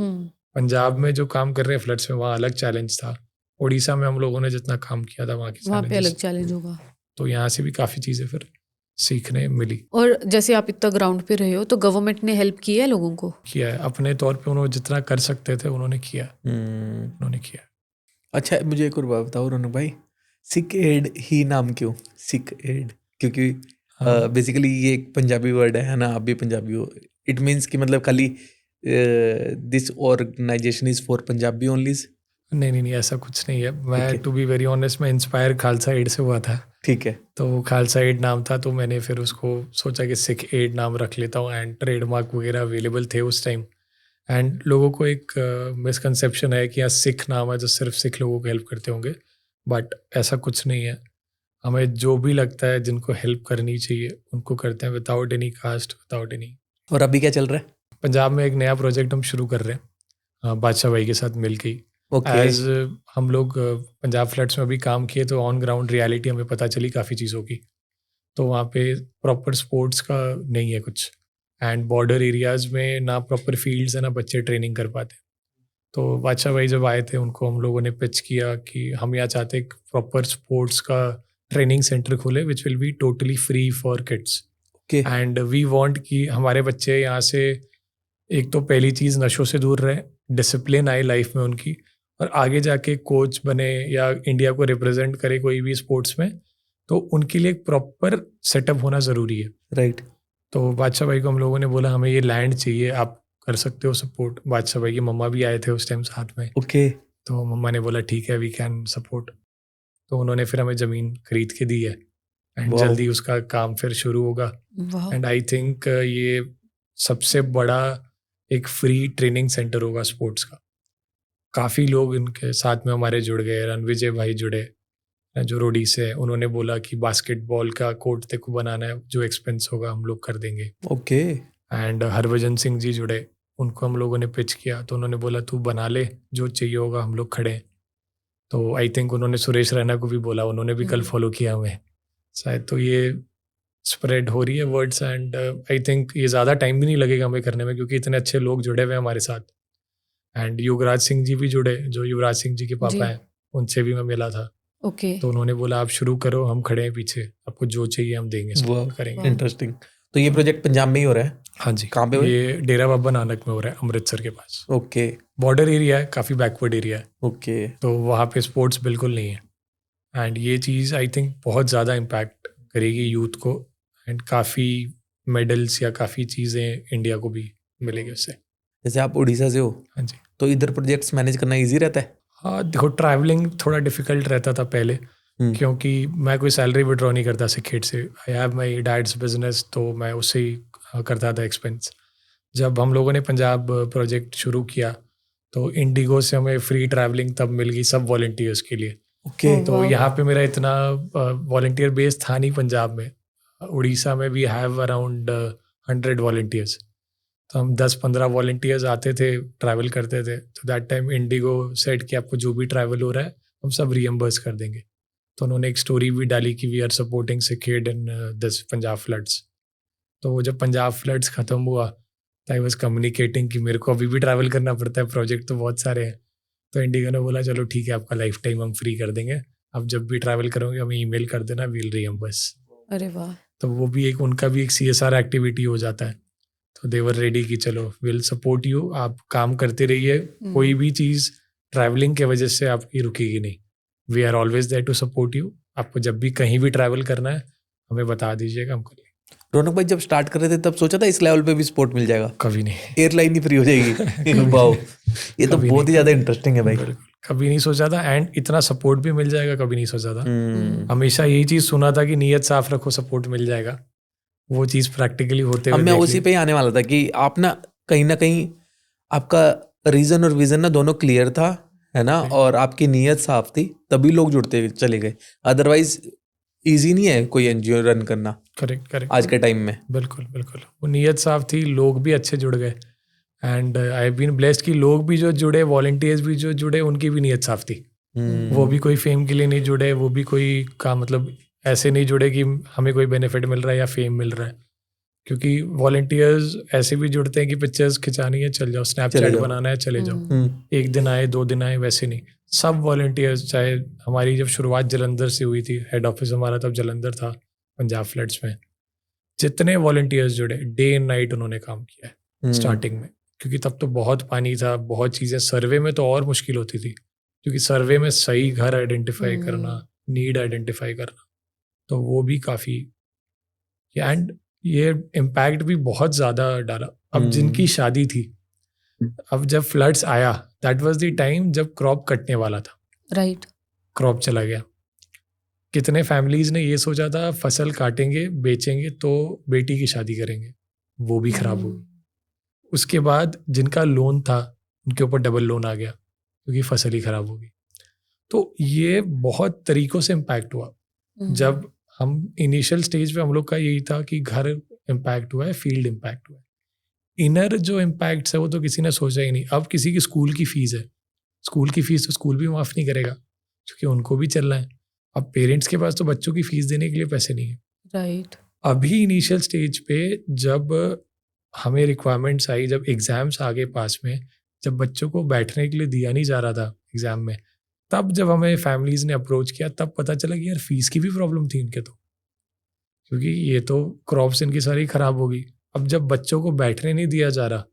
[SPEAKER 1] पंजाब में जो काम कर रहे हैं फ्लड्स में, वहाँ अलग चैलेंज था। उड़ीसा में हम लोगों ने जितना काम किया था वहाँ के
[SPEAKER 6] वहाँ पे अलग
[SPEAKER 1] challenges।
[SPEAKER 6] चैलेंज होगा।
[SPEAKER 1] तो यहाँ से भी काफ़ी चीज़ें फिर सीखने मिली।
[SPEAKER 6] और जैसे आप इतना ग्राउंड पे रहे हो, तो गवर्नमेंट ने हेल्प की है लोगों को?
[SPEAKER 1] किया है अपने तौर पे, उन्होंने जितना कर सकते थे उन्होंने किया, उन्होंने किया।
[SPEAKER 3] अच्छा, मुझे एक और बात बताओ रौनक भाई, सिक एड ही नाम क्यों, सिक एड? क्योंकि
[SPEAKER 1] हाँ।
[SPEAKER 3] बेसिकली ये एक पंजाबी वर्ड है ना, आप भी पंजाबी हो। इट मीन्स कि मतलब खाली this organisation is for Punjabi only?
[SPEAKER 1] नहीं, ऐसा कुछ नहीं है। मैं
[SPEAKER 3] Okay.
[SPEAKER 1] To be very honest, मैं इंस्पायर खालसा एड से हुआ था,
[SPEAKER 3] ठीक है।
[SPEAKER 1] तो वो खालसा एड नाम था, तो मैंने फिर उसको सोचा कि सिख एड नाम रख लेता हूँ। एंड ट्रेडमार्क वगैरह अवेलेबल थे उस टाइम। एंड लोगों को एक मिसकंसेप्शन है कि यहाँ सिख नाम है तो सिर्फ सिख लोगों को हेल्प करते होंगे, बट ऐसा कुछ नहीं है। हमें जो भी लगता है जिनको हेल्प करनी चाहिए उनको करते हैं, without any caste, without any.
[SPEAKER 3] और अभी क्या चल रहा है?
[SPEAKER 1] पंजाब में एक नया प्रोजेक्ट हम शुरू कर रहे हैं बादशाह भाई के साथ मिल के।
[SPEAKER 3] ओके।
[SPEAKER 1] एज हम लोग पंजाब फ्लड्स में भी काम किए, तो ऑन ग्राउंड रियलिटी हमें पता चली काफ़ी चीज़ों की। तो वहाँ पे प्रॉपर स्पोर्ट्स का नहीं है कुछ, एंड बॉर्डर एरियाज़ में ना प्रॉपर फील्ड्स है, ना बच्चे ट्रेनिंग कर पाते। तो बादशाह भाई जब आए थे, उनको हम लोगों ने पिच किया कि हम यहाँ चाहते एक प्रॉपर स्पोर्ट्स का ट्रेनिंग सेंटर खोले which will be totally free for kids.
[SPEAKER 3] Okay.
[SPEAKER 1] And we want कि हमारे बच्चे यहाँ से, एक तो पहली चीज़ नशों से दूर रहे, डिसिप्लिन आए लाइफ में उनकी, और आगे जाके कोच बने या इंडिया को रिप्रेजेंट करे कोई भी स्पोर्ट्स में, तो उनके लिए एक प्रॉपर सेटअप होना ज़रूरी है।
[SPEAKER 3] राइट।
[SPEAKER 1] तो बादशाह भाई को हम लोगों ने बोला हमें ये लैंड चाहिए, आप कर सकते हो सपोर्ट। बादशाह भाई की मम्मा भी आए थे उस टाइम साथ में,
[SPEAKER 3] ओके।
[SPEAKER 1] तो मम्मा ने बोला ठीक है वी कैन सपोर्ट। तो उन्होंने फिर हमें ज़मीन खरीद के दी है, एंड
[SPEAKER 3] Wow.
[SPEAKER 1] जल्दी उसका काम फिर शुरू होगा।
[SPEAKER 6] वाह।
[SPEAKER 1] एंड आई थिंक ये सबसे बड़ा एक फ्री ट्रेनिंग सेंटर होगा स्पोर्ट्स का। काफ़ी लोग इनके साथ में हमारे जुड़ गए, रणविजय भाई जुड़े जो रोडी से है, उन्होंने बोला कि बास्केटबॉल का कोर्ट तेको बनाना है, जो एक्सपेंस होगा हम लोग कर देंगे।
[SPEAKER 3] ओके।
[SPEAKER 1] एंड हरभजन सिंह जी जुड़े, उनको हम लोगों ने पिच किया, तो उन्होंने बोला तू बना ले, जो चाहिए होगा हम लोग खड़े हैं। तो आई थिंक उन्होंने सुरेश रैना को भी बोला, उन्होंने भी कल फॉलो किया हमें शायद। तो ये स्प्रेड हो रही है वर्ड्स, एंड आई थिंक ये ज़्यादा टाइम भी नहीं लगेगा हमें करने में, क्योंकि इतने अच्छे लोग जुड़े हुए हैं हमारे साथ। एंड युवराज सिंह जी भी जुड़े, जो युवराज सिंह जी के
[SPEAKER 6] जी।
[SPEAKER 1] पापा हैं, उनसे भी मैं मिला था।
[SPEAKER 6] ओके।
[SPEAKER 1] तो उन्होंने बोला आप शुरू करो, हम खड़े हैं पीछे, आपको जो चाहिए हम देंगे, support करेंगे।
[SPEAKER 3] इंटरेस्टिंग। तो ये प्रोजेक्ट पंजाब में ही हो रहा है?
[SPEAKER 1] हाँ जी।
[SPEAKER 3] कहाँ पे हो?
[SPEAKER 1] ये डेरा बाबा नानक में हो रहा है, अमृतसर के पास।
[SPEAKER 3] ओके।
[SPEAKER 1] बॉर्डर एरिया है, काफ़ी बैकवर्ड एरिया है,
[SPEAKER 3] ओके।
[SPEAKER 1] तो वहाँ पे स्पोर्ट्स बिल्कुल नहीं है। एंड ये चीज़ आई थिंक बहुत ज़्यादा इम्पैक्ट करेगी यूथ को, एंड काफ़ी मेडल्स या काफ़ी चीज़ें इंडिया को भी मिलेगी उससे।
[SPEAKER 3] जैसे आप उड़ीसा से हो,
[SPEAKER 1] हाँ जी।
[SPEAKER 3] तो इधर प्रोजेक्ट्स मैनेज करना इजी रहता है?
[SPEAKER 1] हाँ देखो, ट्रैवलिंग थोड़ा डिफिकल्ट रहता था पहले, क्योंकि मैं कोई सैलरी विड्रॉ नहीं करता सिखेट से। I have my dad's business, तो मैं उससे ही करता था एक्सपेंस। जब हम लोगों ने पंजाब प्रोजेक्ट शुरू किया, तो इंडिगो से हमें फ्री ट्रैवलिंग तब मिल गई सब वॉलंटियर्स के लिए।
[SPEAKER 3] ओके।
[SPEAKER 1] तो यहाँ पे मेरा इतना वॉलंटियर बेस था नहीं पंजाब में। उड़ीसा में वी हैव अराउंड 100 वॉलंटियर्स, तो हम 10-15 वॉलंटियर्स आते थे, ट्रैवल करते थे। तो दैट टाइम इंडिगो सेट कि आपको जो भी ट्रैवल हो रहा है हम सब रीएम्बर्स कर देंगे। तो उन्होंने एक स्टोरी भी डाली कि we are supporting Sikh Aid in this Punjab floods. तो वो जब पंजाब फ्लड्स ख़त्म हुआ, तो आई वॉज कम्युनिकेटिंग कि मेरे को अभी भी ट्रैवल करना पड़ता है, प्रोजेक्ट तो बहुत सारे हैं। तो इंडिगो ने बोला चलो ठीक है, आपका लाइफ टाइम हम फ्री कर देंगे, आप जब भी ट्रैवल करोगे हमें ईमेल कर देना, वील रीएम्बर्स।
[SPEAKER 6] अरे वाह।
[SPEAKER 1] तो वो भी एक, उनका भी एक CSR एक्टिविटी हो जाता है। तो तो दे वर रेडी कि चलो विल सपोर्ट यू, आप काम करते रहिए, कोई भी चीज़ ट्रैवलिंग के वजह से आपकी रुकेगी नहीं, we are always there to support you. आपको जब भी कहीं भी ट्रैवल करना है हमें बता दीजिएगा, हम कर लेंगे।
[SPEAKER 3] रौनक भाई जब स्टार्ट कर रहे थे तब सोचा था इस लेवल पे भी सपोर्ट मिल जाएगा?
[SPEAKER 1] कभी नहीं,
[SPEAKER 3] एयरलाइन ही फ्री हो जाएगी? वाओ, ये तो
[SPEAKER 1] कभी
[SPEAKER 3] बहुत ही ज्यादा इंटरेस्टिंग है भाई।
[SPEAKER 1] बिल्कुल, कभी नहीं सोचा था, एंड इतना सपोर्ट भी मिल जाएगा कभी नहीं सोचा था। हमेशा यही चीज़ सुना था कि नीयत साफ रखो सपोर्ट मिल जाएगा, वो चीज़ प्रैक्टिकली होते हुए
[SPEAKER 3] मैं उसी पे ही आने वाला था कि आप ना कहीं आपका रीजन और विजन ना दोनों क्लियर था, है ना, और आपकी नीयत साफ थी, तभी लोग जुड़ते चले गए। अदरवाइज इजी नहीं है कोई एनजीओ रन करना।
[SPEAKER 1] करेक्ट
[SPEAKER 3] आज के टाइम में
[SPEAKER 1] बिल्कुल, वो नीयत साफ थी, लोग भी अच्छे जुड़ गए, and I have been blessed कि लोग भी जो जुड़े, वॉलंटियर्स भी जो जुड़े, उनकी भी नीयत साफ थी। वो भी कोई फेम के लिए नहीं जुड़े, वो भी कोई का मतलब ऐसे नहीं जुड़े कि हमें कोई बेनिफिट मिल रहा है या फेम मिल रहा है, क्योंकि वॉलंटियर्स ऐसे भी जुड़ते हैं कि पिक्चर्स खिंचानी है चल जाओ, स्नैपचैट बनाना है चले जाओ, एक दिन आए 2 दिन आए, वैसे नहीं। सब वॉलंटियर्स, चाहे हमारी जब शुरुआत जलंधर से हुई थी, हेड ऑफिस हमारा तब जलंधर था पंजाब फ्लड्स में, जितने वॉलंटियर्स जुड़े डे एंड नाइट उन्होंने काम किया है स्टार्टिंग में, क्योंकि तब तो बहुत पानी था, बहुत चीज़ें, सर्वे में तो और मुश्किल होती थी, क्योंकि सर्वे में सही घर आइडेंटिफाई करना, नीड आइडेंटिफाई करना, तो वो भी काफ़ी, एंड ये इम्पैक्ट भी बहुत ज़्यादा डाला। अब जिनकी शादी थी, अब जब फ्लड्स आया, दैट वाज द टाइम जब क्रॉप कटने वाला था,
[SPEAKER 2] राइट,
[SPEAKER 1] क्रॉप चला गया। कितने फैमिलीज ने ये सोचा था फसल काटेंगे बेचेंगे तो बेटी की शादी करेंगे, वो भी खराब हो गई। उसके बाद जिनका लोन था उनके ऊपर डबल लोन आ गया क्योंकि फसल ही खराब हो गई। तो ये बहुत तरीकों से इम्पैक्ट हुआ। जब हम इनिशियल स्टेज पे हम लोग का यही था कि घर इम्पैक्ट हुआ है, फील्ड इम्पैक्ट हुआ है, इनर जो इम्पैक्ट्स है वो तो किसी ने सोचा ही नहीं। अब किसी की स्कूल की फीस है, स्कूल की फीस तो स्कूल भी माफ़ नहीं करेगा क्योंकि उनको भी चलना है। अब पेरेंट्स के पास तो बच्चों की फीस देने के लिए पैसे नहीं है।
[SPEAKER 2] राइट,
[SPEAKER 1] अभी इनिशियल स्टेज पे जब हमें रिक्वायरमेंट्स आई, जब एग्ज़ाम्स आ गए पास में, जब बच्चों को बैठने के लिए दिया नहीं जा रहा था एग्ज़ाम में, तब जब हमें फैमिलीज़ ने अप्रोच किया तब पता चला कि यार फीस की भी प्रॉब्लम थी इनके, तो क्योंकि ये तो क्रॉप्स इनकी सारी ख़राब हो गई। अब जब बच्चों को बैठने नहीं दिया जा रहा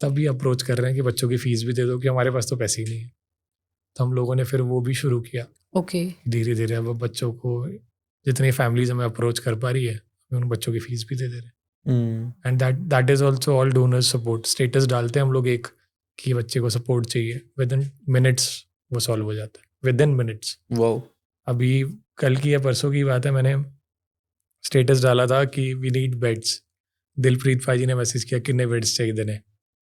[SPEAKER 1] तब ये अप्रोच कर रहे हैं कि बच्चों की फ़ीस भी दे दो, कि हमारे पास तो पैसे ही नहीं है। तो हम लोगों ने फिर वो भी शुरू किया।
[SPEAKER 2] ओके,
[SPEAKER 1] धीरे धीरे अब बच्चों को, जितनी फैमिलीज हमें अप्रोच कर पा रही है, हम उन बच्चों की फीस भी दे दे रहे हैं। And that is also all donors support. Status डालते हैं हम लोग एक कि बच्चे को सपोर्ट चाहिए, विद इन मिनट्स वो सॉल्व हो जाता है, विद इन मिनट्स।
[SPEAKER 3] वाओ,
[SPEAKER 1] अभी कल की या परसों की बात है, मैंने स्टेटस डाला था कि वी नीड बेड्स। दिलप्रीत भाई जी ने मैसेज किया कितने बेड्स चाहिए देने,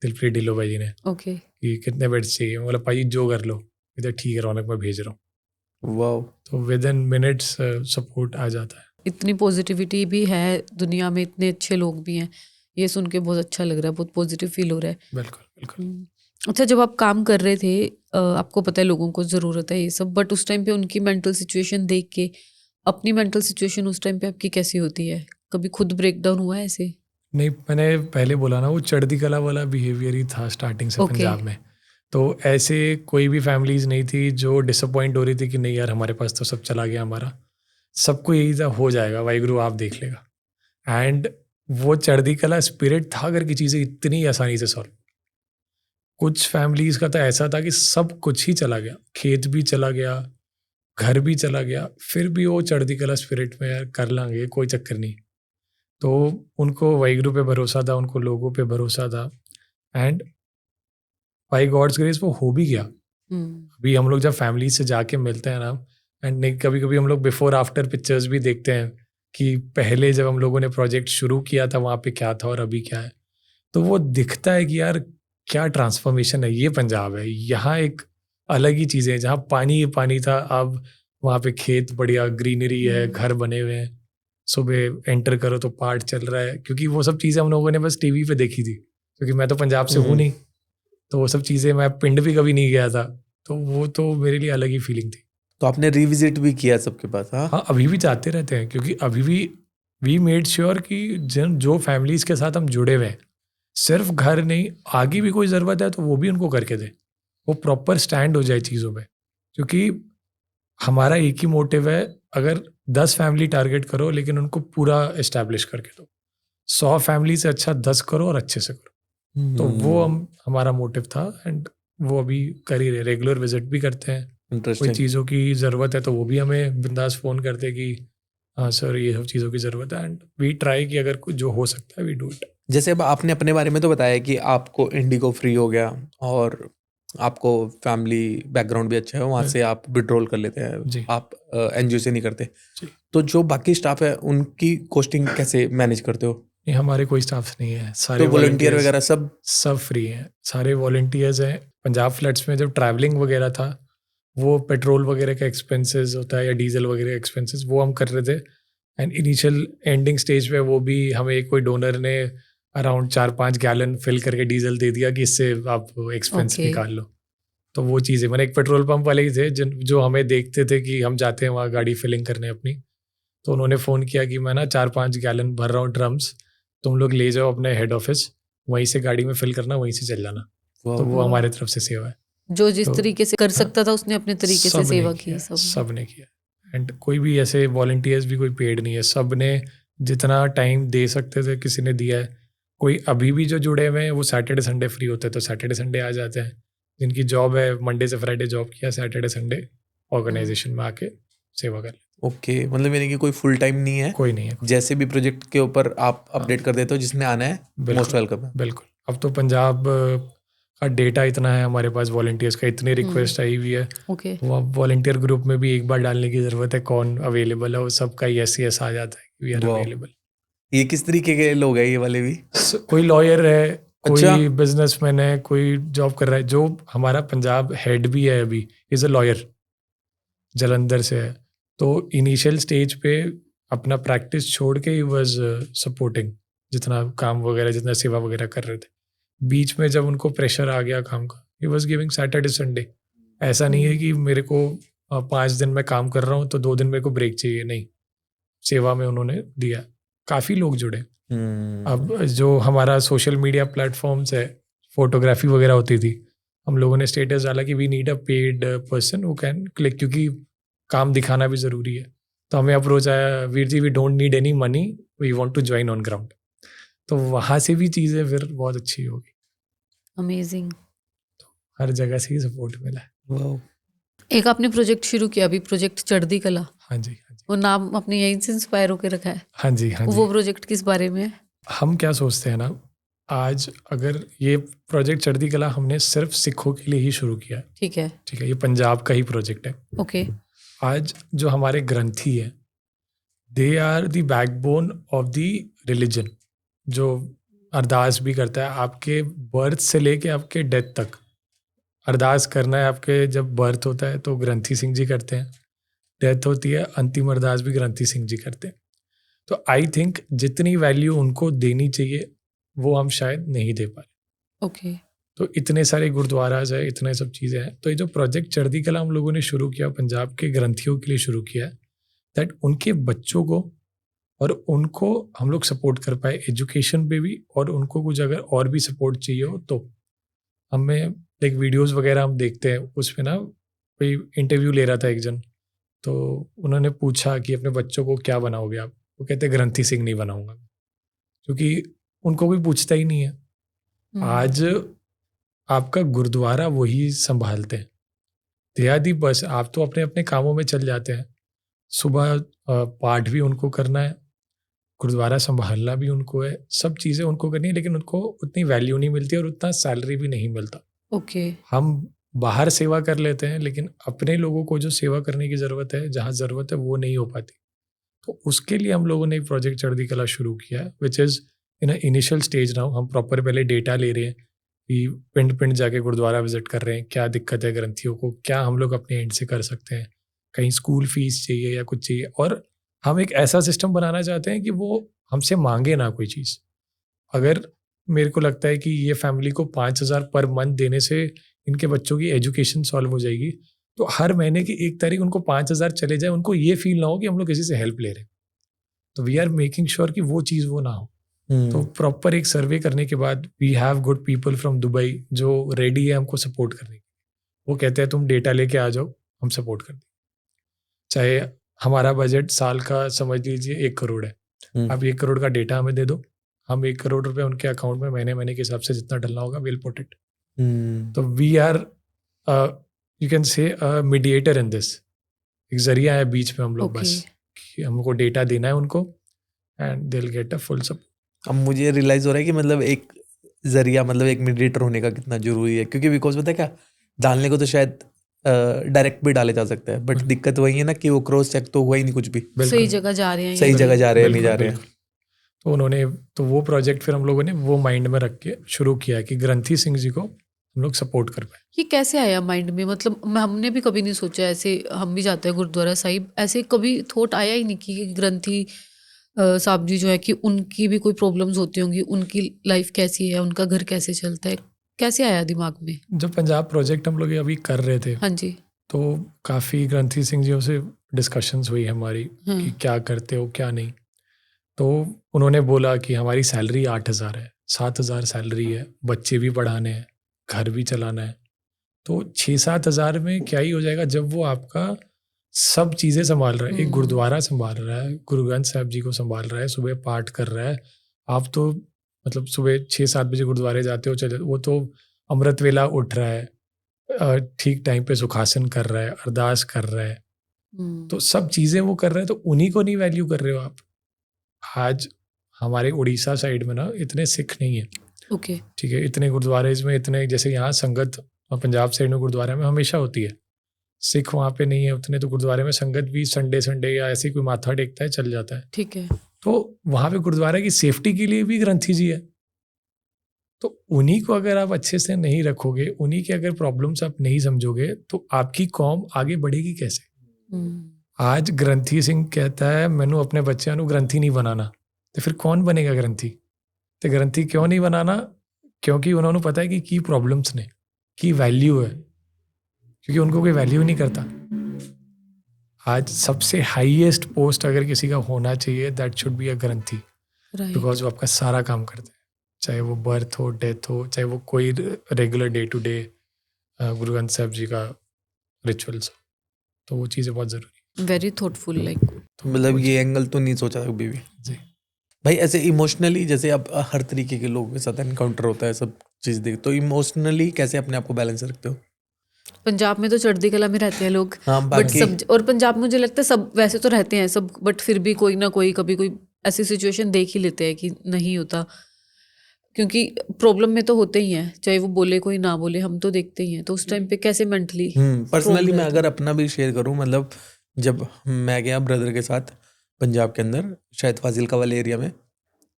[SPEAKER 1] दिलप्रीत ढिल्लो भाई जी ने,
[SPEAKER 2] ओके,
[SPEAKER 1] कि कितने बेड्स चाहिए। बोला भाई जो कर लो, इधर ठीक है रौनक मैं भेज रहा हूँ।
[SPEAKER 3] वाओ,
[SPEAKER 1] तो विद इन मिनट्स सपोर्ट आ जाता है।
[SPEAKER 2] इतनी पॉजिटिविटी भी है दुनिया में, इतने अच्छे लोग भी हैं, ये सुन के बहुत अच्छा लग रहा है, बहुत पॉजिटिव फील हो रहा है।
[SPEAKER 1] बिल्कुल बिल्कुल।
[SPEAKER 2] अच्छा, जब आप काम कर रहे थे, आपको पता है लोगों को ज़रूरत है ये सब, बट उस टाइम पे उनकी मेंटल सिचुएशन देख के अपनी मेंटल सिचुएशन उस टाइम पे आपकी कैसी होती है? कभी खुद ब्रेक डाउन हुआ है ऐसे?
[SPEAKER 1] नहीं, मैंने पहले बोला ना वो चढ़ती कला वाला बिहेवियर ही था स्टार्टिंग से पंजाब में। तो ऐसे कोई भी फैमिलीज नहीं थी जो डिसअपॉइंट हो रही थी कि नहीं यार हमारे पास तो सब चला गया हमारा, सबको यही था हो जाएगा वाहिगुरु आप देख लेगा। एंड वो चढ़ती कला स्पिरिट था अगर की चीज़ें इतनी आसानी से सॉल्व। कुछ फैमिलीज का तो ऐसा था कि सब कुछ ही चला गया, खेत भी चला गया, घर भी चला गया, फिर भी वो चढ़ती कला स्पिरिट में यार कर लांगे कोई चक्कर नहीं। तो उनको वाहिगुरु पे भरोसा था, उनको लोगों पे भरोसा था, एंड बाय गॉड्स ग्रेस वो हो भी गया। अभी हम लोग जब फैमिली से जाके मिलते हैं ना, एंड कभी कभी हम लोग बिफोर आफ्टर पिक्चर्स भी देखते हैं कि पहले जब हम लोगों ने प्रोजेक्ट शुरू किया था वहाँ पे क्या था और अभी क्या है, तो वो दिखता है कि यार क्या ट्रांसफॉर्मेशन है। ये पंजाब है, यहाँ एक अलग ही चीज़ें हैं। जहाँ पानी ही पानी था अब वहाँ पे खेत बढ़िया ग्रीनरी है, घर बने हुए हैं, सुबह एंटर करो तो पार्ट चल रहा है। क्योंकि वो सब चीज़ें हम लोगों ने बस टीवी पे देखी थी, क्योंकि मैं तो पंजाब से हूँ नहीं, तो वो सब चीज़ें, मैं पिंड भी कभी नहीं गया था, तो वो तो मेरे लिए अलग ही फीलिंग थी।
[SPEAKER 3] तो आपने रिविजिट भी किया सबके पास?
[SPEAKER 1] हाँ, अभी भी जाते रहते हैं, क्योंकि अभी भी वी मेड श्योर कि जो फैमिलीज के साथ हम जुड़े हुए हैं, सिर्फ घर नहीं, आगे भी कोई ज़रूरत है तो वो भी उनको करके दे, वो प्रॉपर स्टैंड हो जाए चीज़ों पे। क्योंकि हमारा एक ही मोटिव है, अगर 10 फैमिली टारगेट करो लेकिन उनको पूरा इस्टेब्लिश करके दो, 100 फैमिली से अच्छा 10 करो और अच्छे से करो। तो वो हमारा मोटिव था एंड वो अभी कर ही रहे, रेगुलर विजिट भी करते हैं। कोई
[SPEAKER 3] इंटरेस्टिंग।
[SPEAKER 1] चीज़ों की ज़रूरत है तो वो भी हमें बिंदास फ़ोन करते कि हाँ सर ये सब चीज़ों की ज़रूरत है, एंड वी ट्राई कि अगर कुछ जो हो सकता है वी डू इट।
[SPEAKER 3] जैसे अब आपने अपने बारे में तो बताया कि आपको इंडिगो फ्री हो गया और आपको फैमिली बैकग्राउंड भी अच्छा है, वहाँ से आप विड्रॉल कर लेते हैं,
[SPEAKER 1] जी।
[SPEAKER 3] आप एनजीओ से नहीं करते।
[SPEAKER 1] जी।
[SPEAKER 3] तो जो बाकी स्टाफ है उनकी कॉस्टिंग कैसे मैनेज करते हो?
[SPEAKER 1] ये हमारे कोई स्टाफ नहीं है, सारे
[SPEAKER 3] तो वॉलंटियर
[SPEAKER 1] volunteers
[SPEAKER 3] वगैरह सब?
[SPEAKER 1] सब फ्री हैं, सारे वॉलंटियर्स हैं। पंजाब फ्लड्स में जब ट्रैवलिंग वगैरह था, वो पेट्रोल वगैरह का एक्सपेंसेस होता है या डीजल वगैरह का एक्सपेंसेस, वो हम कर रहे थे। एंड इनिशियल एंडिंग स्टेज पे वो भी हमें कोई डोनर ने अराउंड 4-5 गैलन फिल करके डीजल दे दिया कि इससे आप एक्सपेंस
[SPEAKER 2] Okay.
[SPEAKER 1] निकाल लो। तो वो चीज़ें, मैंने एक पेट्रोल पंप वाले ही थे जो हमें देखते थे कि हम जाते हैं वहाँ गाड़ी फिलिंग करने अपनी, तो उन्होंने फ़ोन किया कि मैं ना 4-5 गैलन भर रहा हूँ ड्रम्स, तुम लोग ले जाओ अपने हेड ऑफिस, वहीं से गाड़ी में फिल करना, वहीं से चल जाना। तो वो
[SPEAKER 2] वाह।
[SPEAKER 1] हमारे तरफ से सेवा है।
[SPEAKER 2] जो जिस
[SPEAKER 1] तो
[SPEAKER 2] तरीके से कर सकता था उसने अपने तरीके से
[SPEAKER 1] सबने
[SPEAKER 2] सेवा
[SPEAKER 1] किया,
[SPEAKER 2] की। सब
[SPEAKER 1] सबने किया। एंड कोई भी ऐसे वॉलंटियर्स भी कोई पेड नहीं है, सब ने जितना टाइम दे सकते थे किसी ने दिया है। कोई अभी भी जो जुड़े हुए हैं वो सैटरडे संडे फ्री होते हैं तो सैटरडे संडे आ जाते हैं। जिनकी जॉब है मंडे से फ्राइडे जॉब किया, सैटरडे संडे ऑर्गेनाइजेशन में आके सेवा कर।
[SPEAKER 3] ओके, मतलब यानी कि कोई फुल टाइम नहीं है,
[SPEAKER 1] कोई नहीं है।
[SPEAKER 3] जैसे भी प्रोजेक्ट के ऊपर आप अपडेट कर देते हो, जिसने आना है मोस्ट वेलकम है।
[SPEAKER 1] बिल्कुल। अब तो पंजाब का डेटा इतना है हमारे पास, वॉलंटियर्स का इतनी रिक्वेस्ट आई हुई है,
[SPEAKER 2] ओके।
[SPEAKER 1] वो अब वॉलंटियर ग्रुप में भी एक बार डालने की ज़रूरत है कौन अवेलेबल है, वो सबका yes आ जाता है वी आर
[SPEAKER 3] Wow.
[SPEAKER 1] अवेलेबल।
[SPEAKER 3] ये किस तरीके के लोग हैं ये वाले भी?
[SPEAKER 1] कोई लॉयर है,
[SPEAKER 3] अच्छा।
[SPEAKER 1] कोई बिजनेसमैन है, कोई जॉब कर रहा है। जो हमारा पंजाब हेड भी है अभी इज अ लॉयर, जलंधर से है। तो इनिशियल स्टेज पे अपना प्रैक्टिस छोड़ के ही वाज सपोर्टिंग, जितना काम वगैरह जितना सेवा वगैरह कर रहे थे। बीच में जब उनको प्रेशर आ गया काम का, he was giving Saturday Sunday. ऐसा नहीं है कि मेरे को 5 दिन में काम कर रहा हूँ तो 2 दिन मेरे को ब्रेक चाहिए, नहीं, सेवा में उन्होंने दिया। काफ़ी लोग जुड़े। अब जो हमारा सोशल मीडिया प्लेटफॉर्म्स है, फोटोग्राफी वगैरह होती थी, हम लोगों ने स्टेटस डाला कि we need a paid person who can click, क्योंकि काम दिखाना भी ज़रूरी है। तो हमें अप्रोच आया, वीर जी we don't need any money, we want to join on ground. तो वहाँ से भी चीज़ें फिर बहुत अच्छी होगी,
[SPEAKER 2] अमेजिंग।
[SPEAKER 1] हर जगह से ही सपोर्ट मिला है।
[SPEAKER 3] वाओ।
[SPEAKER 2] एक आपने प्रोजेक्ट शुरू किया अभी, प्रोजेक्ट चढ़ती कला।
[SPEAKER 1] हाँ जी, हाँ जी,
[SPEAKER 2] वो नाम अपने यहीं से इंस्पायर होकर रखा है।
[SPEAKER 1] हाँ जी, हाँ जी।
[SPEAKER 2] वो प्रोजेक्ट किस बारे में है?
[SPEAKER 1] हम क्या सोचते हैं ना, आज अगर ये प्रोजेक्ट चढ़ती कला हमने सिर्फ सिखों के लिए ही शुरू किया है,
[SPEAKER 2] ठीक है।
[SPEAKER 1] ठीक है, ये पंजाब का ही प्रोजेक्ट है।
[SPEAKER 2] ओके।
[SPEAKER 1] आज जो हमारे ग्रंथी है, they are the backbone of the religion. जो अरदास भी करता है आपके बर्थ से लेके आपके डेथ तक, अरदास करना है आपके, जब बर्थ होता है तो ग्रंथी सिंह जी करते हैं, डेथ होती है अंतिम अरदास भी ग्रंथी सिंह जी करते हैं। तो आई थिंक जितनी वैल्यू उनको देनी चाहिए वो हम शायद नहीं दे पा रहे।
[SPEAKER 2] ओके।
[SPEAKER 1] तो इतने सारे गुरुद्वाराज है, इतने सब चीज़ें हैं। तो ये जो प्रोजेक्ट चढ़ती कला हम लोगों ने शुरू किया, पंजाब के ग्रंथियों के लिए शुरू किया है, दैट उनके बच्चों को और उनको हम लोग सपोर्ट कर पाए एजुकेशन पे भी, और उनको कुछ अगर और भी सपोर्ट चाहिए हो तो हमें लाइक वीडियोस वगैरह हम देखते हैं, उसमें ना कोई इंटरव्यू ले रहा था एक जन, तो उन्होंने पूछा कि अपने बच्चों को क्या बनाओगे आप, वो कहते ग्रंथी सिंह नहीं बनाऊंगा, क्योंकि उनको कोई पूछता ही नहीं है। आज आपका गुरुद्वारा वही संभालते हैं, देहादी बस आप तो अपने अपने कामों में चल जाते हैं। सुबह पाठ भी उनको करना है, गुरुद्वारा संभालना भी उनको है, सब चीज़ें उनको करनी है, लेकिन उनको उतनी वैल्यू नहीं मिलती और उतना सैलरी भी नहीं मिलता।
[SPEAKER 2] ओके।
[SPEAKER 1] हम बाहर सेवा कर लेते हैं, लेकिन अपने लोगों को जो सेवा करने की ज़रूरत है, जहाँ ज़रूरत है वो नहीं हो पाती। तो उसके लिए हम लोगों ने एक प्रोजेक्ट चढ़ती कला शुरू किया है, which is in initial stage now. हम प्रॉपर पहले डेटा ले रहे हैं कि पिंड पिंड जाके गुरुद्वारा विजिट कर रहे हैं, क्या दिक्कत है ग्रंथियों को, क्या हम लोग अपने एंड से कर सकते हैं, कहीं स्कूल फीस चाहिए या कुछ चाहिए। और हम एक ऐसा सिस्टम बनाना चाहते हैं कि वो हमसे मांगे ना कोई चीज़। अगर मेरे को लगता है कि ये फैमिली को 5,000 पर मंथ देने से इनके बच्चों की एजुकेशन सॉल्व हो जाएगी, तो हर महीने की 1 तारीख उनको 5,000 चले जाए, उनको ये फील ना हो कि हम लोग किसी से हेल्प ले रहे हैं। तो वी आर मेकिंग श्योर कि वो चीज़ वो ना हो। तो प्रॉपर एक सर्वे करने के बाद we have good people from Dubai जो रेडी है हमको सपोर्ट करने के। वो कहते हैं तुम डेटा लेके आ जाओ, हम सपोर्ट कर दें। चाहे हमारा बजट साल का समझ लीजिए 1 करोड़ है, आप 1 करोड़ का डेटा हमें दे दो, हम 1 करोड़ रुपए उनके अकाउंट में महीने के हिसाब से जितना डलना होगा विल पुट इट। तो we are you can say mediator in this, एक जरिया है बीच में हम लोग, बस कि हमको डेटा देना है उनको and they will get a full support.
[SPEAKER 3] अब मुझे रियलाइज हो रहा है कि मतलब एक जरिया, मतलब एक मीडिएटर होने का कितना जरूरी है, क्योंकि बिकॉज पता है क्या, डालने को तो शायद डायरेक्ट भी डाले जा सकते हैं, बट दिक्कत वही है ना कि वो क्रॉस चेक तो हुआ ही नहीं कुछ भी,
[SPEAKER 2] सही जगह जा रहे हैं,
[SPEAKER 3] सही जगह जा रहे हैं नहीं जा रहे हैं।
[SPEAKER 1] तो उन्होंने तो वो प्रोजेक्ट फिर हम लोगों ने वो माइंड में रख के शुरू किया कि ग्रंथी सिंह जी को हम लोग सपोर्ट कर पाए।
[SPEAKER 2] ये कैसे आया माइंड में? मतलब हमने भी कभी नहीं सोचा ऐसे, हम भी जाते हैं गुरुद्वारा साहिब, ऐसे कभी थॉट आया ही नहीं कि ग्रंथी साहब जी जो है कि उनकी भी कोई प्रॉब्लम्स होती होंगी, उनकी लाइफ कैसी है, उनका घर कैसे चलता है, कैसे आया दिमाग में?
[SPEAKER 1] जब पंजाब प्रोजेक्ट हम लोग ये अभी कर रहे थे,
[SPEAKER 2] हाँ जी,
[SPEAKER 1] तो काफ़ी ग्रंथी सिंह जी से डिस्कशंस हुई हमारी कि क्या करते हो क्या नहीं। तो उन्होंने बोला कि हमारी सैलरी 8,000 है, 7,000 सैलरी है, बच्चे भी पढ़ाने हैं, घर भी चलाना है, तो 6-7 हज़ार में क्या ही हो जाएगा जब वो आपका सब चीज़ें संभाल रहा है, एक गुरुद्वारा संभाल रहा है, गुरु ग्रंथ साहब जी को संभाल रहा है, सुबह पाठ कर रहा है। आप तो मतलब सुबह 6-7 बजे गुरुद्वारे जाते हो, चले, वो तो अमृत वेला उठ रहा है, ठीक टाइम पे सुखासन कर रहा है, अरदास कर रहा है, तो सब चीज़ें वो कर रहे हैं, तो उन्हीं को नहीं वैल्यू कर रहे हो आप। आज हमारे उड़ीसा साइड में ना इतने सिख नहीं है,
[SPEAKER 2] ओके,
[SPEAKER 1] ठीक है, इतने गुरुद्वारे में इतने, जैसे यहाँ संगत पंजाब साइड में गुरुद्वारे में हमेशा होती है, सिख वहाँ पे नहीं है उतने, तो गुरुद्वारे में संगत भी संडे या ऐसे कोई माथा टेकता है, चल जाता है,
[SPEAKER 2] ठीक है।
[SPEAKER 1] तो वहाँ पे गुरुद्वारे की सेफ्टी के लिए भी ग्रंथी जी है। तो उन्हीं को अगर आप अच्छे से नहीं रखोगे, उन्हीं के अगर प्रॉब्लम्स आप नहीं समझोगे, तो आपकी कौम आगे बढ़ेगी कैसे? आज ग्रंथी सिंह कहता है मैनू अपने बच्चों को ग्रंथी नहीं बनाना, तो फिर कौन बनेगा ग्रंथी? तो ग्रंथी क्यों नहीं बनाना? क्योंकि उन्होंने पता है कि की प्रॉब्लम्स ने की वैल्यू है, क्योंकि उनको कोई वैल्यू नहीं करता। आज सबसे हाईएस्ट पोस्ट अगर किसी का होना चाहिए, that should be a granthi, because वो आपका सारा काम करते हैं, चाहे वो बर्थ हो, डेथ हो, चाहे वो कोई regular day to day Guru Granth साहब जी का रिचुअल्स हो, तो वो चीज़ें बहुत ज़रूरी।
[SPEAKER 2] वेरी थॉटफुल, लाइक
[SPEAKER 3] मतलब ये एंगल तो नहीं सोचा कभी भी
[SPEAKER 1] जी
[SPEAKER 3] भाई। ऐसे इमोशनली, जैसे अब हर तरीके के लोगों के साथ एनकाउंटर होता है, सब चीज़ देख, तो इमोशनली कैसे अपने आप को बैलेंस रखते हो?
[SPEAKER 2] पंजाब में तो चढ़ती कला में रहते हैं लोग,
[SPEAKER 3] हाँ,
[SPEAKER 2] बट
[SPEAKER 3] बाकी
[SPEAKER 2] सब, और पंजाब में मुझे लगता है सब वैसे तो रहते हैं सब, बट फिर भी कोई ना कोई कभी कोई ऐसी सिचुएशन देख ही लेते हैं कि नहीं होता, क्योंकि प्रॉब्लम में तो होते ही हैं, चाहे वो बोले कोई ना बोले, हम तो देखते ही हैं। तो उस टाइम पे कैसे मेंटली?
[SPEAKER 3] पर्सनली मैं अगर अपना भी शेयर करूं, मतलब जब मैं गया ब्रदर के साथ पंजाब के अंदर, शायद फाजिलका वाले एरिया में,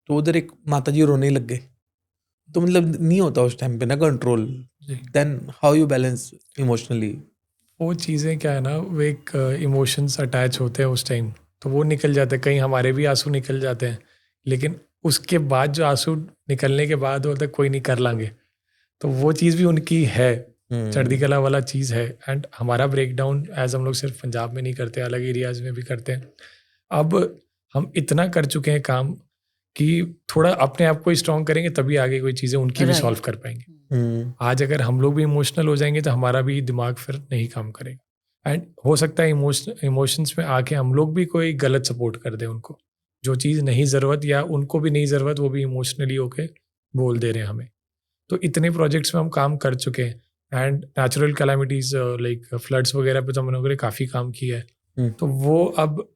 [SPEAKER 3] तो उधर एक माता जी रोने लग गए, तो मतलब नहीं होता उस टाइम पे ना control, then how you balance emotionally?
[SPEAKER 1] वो चीज़ें क्या है ना, वो एक इमोशंस अटैच होते हैं उस टाइम, तो वो निकल जाते हैं, कहीं हमारे भी आंसू निकल जाते हैं, लेकिन उसके बाद जो आंसू निकलने के बाद बोलते कोई नहीं कर लांगे, तो वो चीज़ भी उनकी है, चढ़ती कला वाला चीज़ है। एंड हमारा ब्रेक डाउन एज हम लोग सिर्फ पंजाब में नहीं करते, अलग एरियाज में भी करते हैं। अब हम इतना कर चुके हैं काम कि थोड़ा अपने आप को स्ट्रॉन्ग करेंगे तभी आगे कोई चीज़ें उनकी भी सॉल्व कर पाएंगे। आज अगर हम लोग भी इमोशनल हो जाएंगे तो हमारा भी दिमाग फिर नहीं काम करेगा, एंड हो सकता है इमोशंस में आके हम लोग भी कोई गलत सपोर्ट कर दे उनको, जो चीज़ नहीं ज़रूरत या उनको भी नहीं ज़रूरत, वो भी इमोशनली होके बोल दे रहे हैं हमें। तो इतने प्रोजेक्ट्स में हम काम कर चुके हैं, and natural calamities like floods वगैरह पे तो हम लोगों ने काफ़ी काम किया है। तो वो अब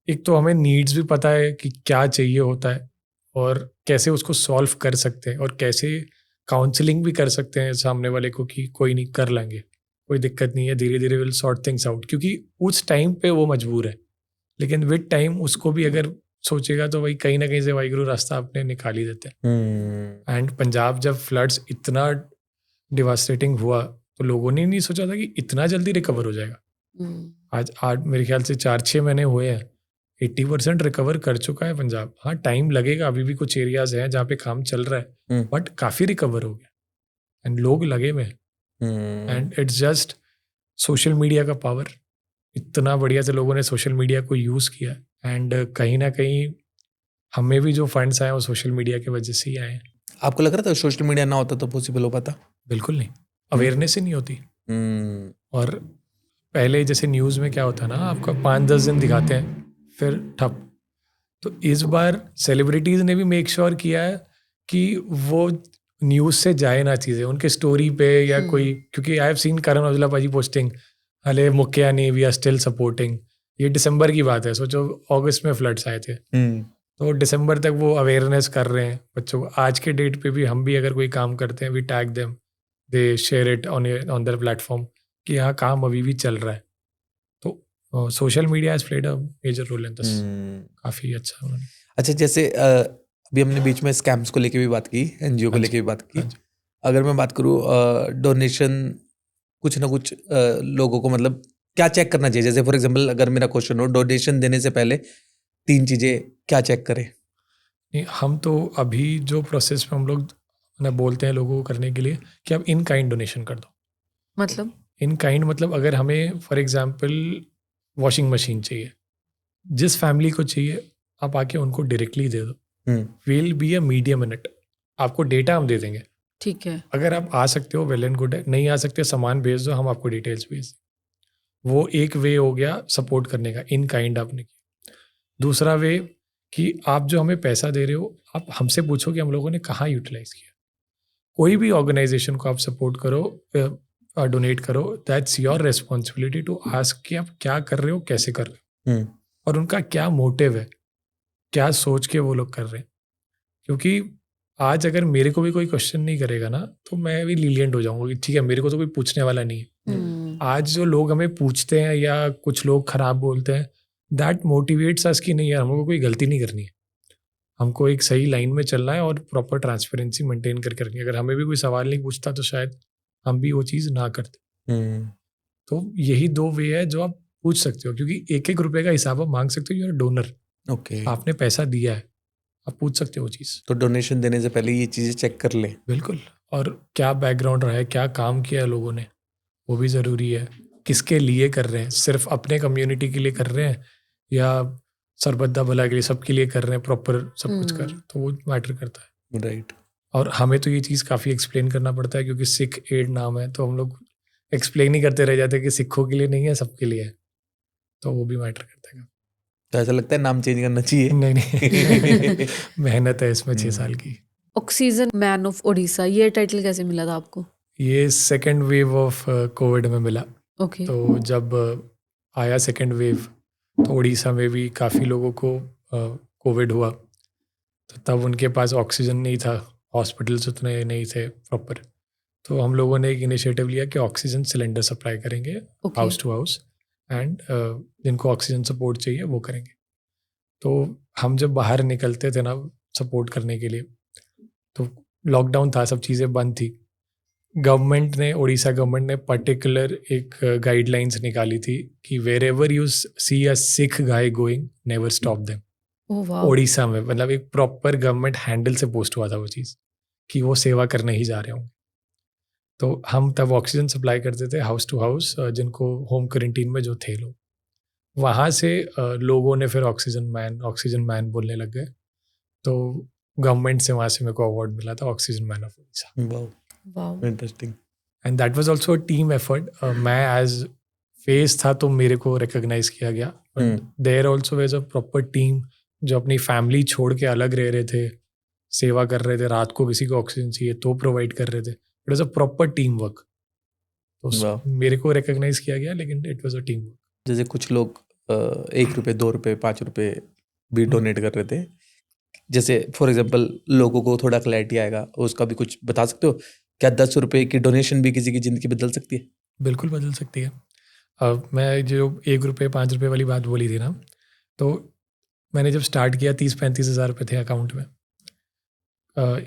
[SPEAKER 1] एक तो हमें नीड्स भी पता है कि क्या चाहिए होता है और कैसे उसको सॉल्व कर सकते हैं, और कैसे काउंसलिंग भी कर सकते हैं सामने वाले को कि कोई नहीं, कर लेंगे, कोई दिक्कत नहीं है, धीरे धीरे विल सॉर्ट थिंग्स आउट, क्योंकि उस टाइम पे वो मजबूर है, लेकिन विद टाइम उसको भी अगर सोचेगा तो वही कहीं ना कहीं से वाहिगुरु रास्ता अपने निकाल ही देते हैं। एंड पंजाब जब फ्लड्स इतना डिवास्टेटिंग हुआ तो लोगों ने नहीं सोचा था कि इतना जल्दी रिकवर हो जाएगा। आज मेरे ख्याल से 4-6 महीने हुए हैं, 80% रिकवर कर चुका है पंजाब। हाँ, टाइम लगेगा, अभी भी कुछ एरियाज हैं जहाँ पे काम चल रहा है, बट काफ़ी रिकवर हो गया एंड लोग लगे हुए हैं। And it's just social media का पावर, इतना बढ़िया से लोगों ने सोशल मीडिया को यूज़ किया, एंड कहीं ना कहीं हमें भी जो फंड्स आए वो सोशल मीडिया की वजह से ही आए हैं।
[SPEAKER 3] आपको लग रहा था सोशल मीडिया ना होता तो पॉसिबल हो पाता?
[SPEAKER 1] बिल्कुल नहीं, अवेयरनेस ही नहीं होती। और पहले जैसे न्यूज़ में क्या होता है ना, आपका 5-10 दिन दिखाते हैं फिर ठप, तो इस बार सेलिब्रिटीज ने भी मेक श्योर किया है कि वो न्यूज से जाए ना चीजें उनके स्टोरी पे या कोई, क्योंकि I have seen Karan Aujla पाजी पोस्टिंग हले मुक्या नहीं, वी आर स्टिल सपोर्टिंग। ये दिसंबर की बात है, सोचो अगस्त में फ्लड्स आए थे, तो दिसंबर तक वो अवेयरनेस कर रहे हैं बच्चों को। आज के डेट पे भी हम भी अगर कोई काम करते हैं, we tag them, they share it on their platform कि यहाँ काम अभी भी चल रहा है। तो social media has played a major role in this, काफी अच्छा उन्होंने।
[SPEAKER 3] अच्छा, जैसे अभी हमने बीच में स्कैम्स को लेके भी बात की, एनजीओ को लेके भी बात की। अगर मैं बात करूँ डोनेशन, कुछ ना कुछ लोगों को मतलब क्या चेक करना चाहिए? जैसे फॉर एग्जांपल अगर मेरा क्वेश्चन हो, डोनेशन देने से पहले 3 चीजें क्या चेक करें?
[SPEAKER 1] नहीं, हम तो अभी जो प्रोसेस में हम लोग ना बोलते हैं लोगों को करने के लिए कि आप इन काइंड डोनेशन कर दो।
[SPEAKER 2] मतलब
[SPEAKER 1] इन काइंड मतलब अगर हमें फॉर एग्जांपल वॉशिंग मशीन चाहिए, जिस फैमिली को चाहिए आप आके उनको डायरेक्टली दे दो, will be a medium in it. आपको डेटा हम दे देंगे,
[SPEAKER 2] ठीक है,
[SPEAKER 1] अगर आप आ सकते हो वेल एंड गुड है, नहीं आ सकते सामान भेज दो, हम आपको डिटेल्स भेज दें। वो एक वे हो गया सपोर्ट करने का, इन काइंड आपने किया। दूसरा वे कि आप जो हमें पैसा दे रहे हो, आप हमसे पूछो कि हम लोगों ने कहाँ यूटिलाइज किया। कोई भी ऑर्गेनाइजेशन को आप सपोर्ट करो, डोनेट करो, that's your responsibility to ask कि आप क्या कर रहे हो, कैसे कर रहे हो, और उनका क्या मोटिव है, क्या सोच के वो लोग कर रहे हैं। क्योंकि आज अगर मेरे को भी कोई क्वेश्चन नहीं करेगा ना, तो मैं भी लीलियंट हो जाऊंगा कि ठीक है, मेरे को तो कोई पूछने वाला नहीं है। आज जो लोग हमें पूछते हैं या कुछ लोग खराब बोलते हैं, दैट मोटिवेट्स अस कि नहीं यार, हमको कोई गलती नहीं करनी है, हमको एक सही लाइन में चलना है और प्रॉपर ट्रांसपेरेंसी मेंटेन करके रखनी है। अगर हमें भी कोई सवाल नहीं पूछता तो शायद हम भी वो चीज़ ना करते। तो यही 2 वे है जो आप पूछ सकते हो, क्योंकि 1-1 रुपए का हिसाब आप मांग सकते हो। यूर डोनर,
[SPEAKER 3] ओके,
[SPEAKER 1] आपने पैसा दिया है, आप पूछ सकते हो वो चीज़।
[SPEAKER 3] तो डोनेशन देने से पहले ये चीजें चेक कर ले।
[SPEAKER 1] बिल्कुल, और क्या बैकग्राउंड रहा है, क्या काम किया है लोगों ने, वो भी ज़रूरी है। किसके लिए कर रहे हैं, सिर्फ अपने कम्युनिटी के लिए कर रहे हैं या सरबद्दा भला के लिए, सबके लिए कर रहे हैं प्रॉपर सब कुछ कर, तो वो मैटर करता है।
[SPEAKER 3] राइट।
[SPEAKER 1] और हमें तो ये चीज़ काफ़ी एक्सप्लेन करना पड़ता है, क्योंकि सिख एड नाम है, तो हम लोग एक्सप्लेन ही करते रह जाते हैं कि सिखों के लिए नहीं है, सबके लिए है, तो वो भी मैटर करता है।
[SPEAKER 3] तो ऐसा लगता है नाम चेंज करना चाहिए?
[SPEAKER 1] नहीं मेहनत है इसमें 6 साल की।
[SPEAKER 2] ऑक्सीजन मैन ऑफ ओडिशा, ये टाइटल कैसे मिला था आपको?
[SPEAKER 1] ये सेकेंड वेव ऑफ कोविड में मिला।
[SPEAKER 2] ओके,
[SPEAKER 1] तो जब आया सेकेंड वेव, तो उड़ीसा में भी काफ़ी लोगों को कोविड हुआ, तो तब उनके पास ऑक्सीजन नहीं था, हॉस्पिटल्स उतने नहीं थे प्रॉपर। तो हम लोगों ने एक इनिशिएटिव लिया कि ऑक्सीजन सिलेंडर सप्लाई करेंगे हाउस टू हाउस, एंड जिनको ऑक्सीजन सपोर्ट चाहिए वो करेंगे। तो हम जब बाहर निकलते थे ना सपोर्ट करने के लिए, तो लॉकडाउन था, सब चीज़ें बंद थी। गवर्नमेंट ने, उड़ीसा गवर्नमेंट ने पर्टिकुलर एक गाइडलाइंस निकाली थी कि wherever you see a Sikh guy going, never stop them.
[SPEAKER 2] Oh wow,
[SPEAKER 1] Orissa में मतलब एक प्रॉपर गवर्नमेंट हैंडल से पोस्ट हुआ था वो चीज़ कि वो सेवा करने ही जा रहे होंगे। तो हम तब ऑक्सीजन सप्लाई करते थे हाउस टू हाउस, जिनको होम क्वारंटीन में जो थे लोग, वहाँ से लोगों ने फिर ऑक्सीजन मैन बोलने लग गए। तो गवर्नमेंट से वहाँ से मेरे को अवार्ड मिला था, oxygen man of Orissa.
[SPEAKER 3] Wow,
[SPEAKER 2] wow,
[SPEAKER 3] interesting.
[SPEAKER 1] And that was also a team effort. मैं एज फेस था तो मेरे को रिकॉग्नाइज किया गया, but there also was a proper team जो अपनी फैमिली छोड़ के अलग रह रहे थे, सेवा कर रहे थे। रात को किसी को ऑक्सीजन चाहिए तो प्रोवाइड कर रहे थे। It was a proper team work. तो मेरे को रिकॉग्नाइज किया गया, लेकिन it was a team work.
[SPEAKER 3] जैसे कुछ लोग 1 रुपये, 2 रुपये, 5 रुपये भी डोनेट कर रहे थे, जैसे फॉर एग्जांपल लोगों को थोड़ा क्लैरिटी आएगा, उसका भी कुछ बता सकते हो? क्या 10 रुपये की डोनेशन भी किसी की ज़िंदगी बदल सकती है?
[SPEAKER 1] बिल्कुल बदल सकती है। मैं जो 1 रुपये 5 रुपये वाली बात बोली थी ना, तो मैंने जब स्टार्ट किया 30-35 हज़ार रुपये थे अकाउंट में।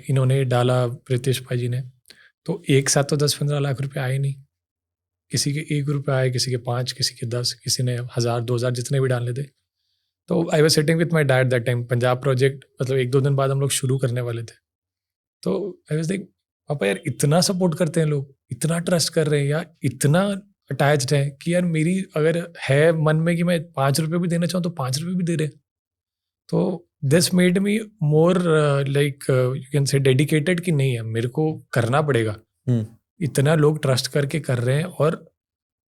[SPEAKER 1] इन्होंने डाला प्रीतिश भाई जी ने, तो एक साथ तो 10-15 लाख रुपए आए नहीं। किसी के 1 रुपये आए, किसी के 5, किसी के 10, किसी ने 1000, 2000 जितने भी डालने थे। तो I was sitting with my dad that time. Punjab project मतलब 1-2 दिन बाद हम लोग शुरू करने वाले थे। तो आई वॉज लाइक, पापा यार इतना सपोर्ट करते हैं लोग, इतना ट्रस्ट कर रहे हैं या इतना अटैच्ड है कि यार मेरी अगर है मन में कि मैं 5 रुपये भी देना चाहूँ तो 5 रुपये भी दे रहे। तो this made me more like you can से डेडिकेटेड कि नहीं है, मेरे को करना पड़ेगा। इतना लोग ट्रस्ट करके कर रहे हैं और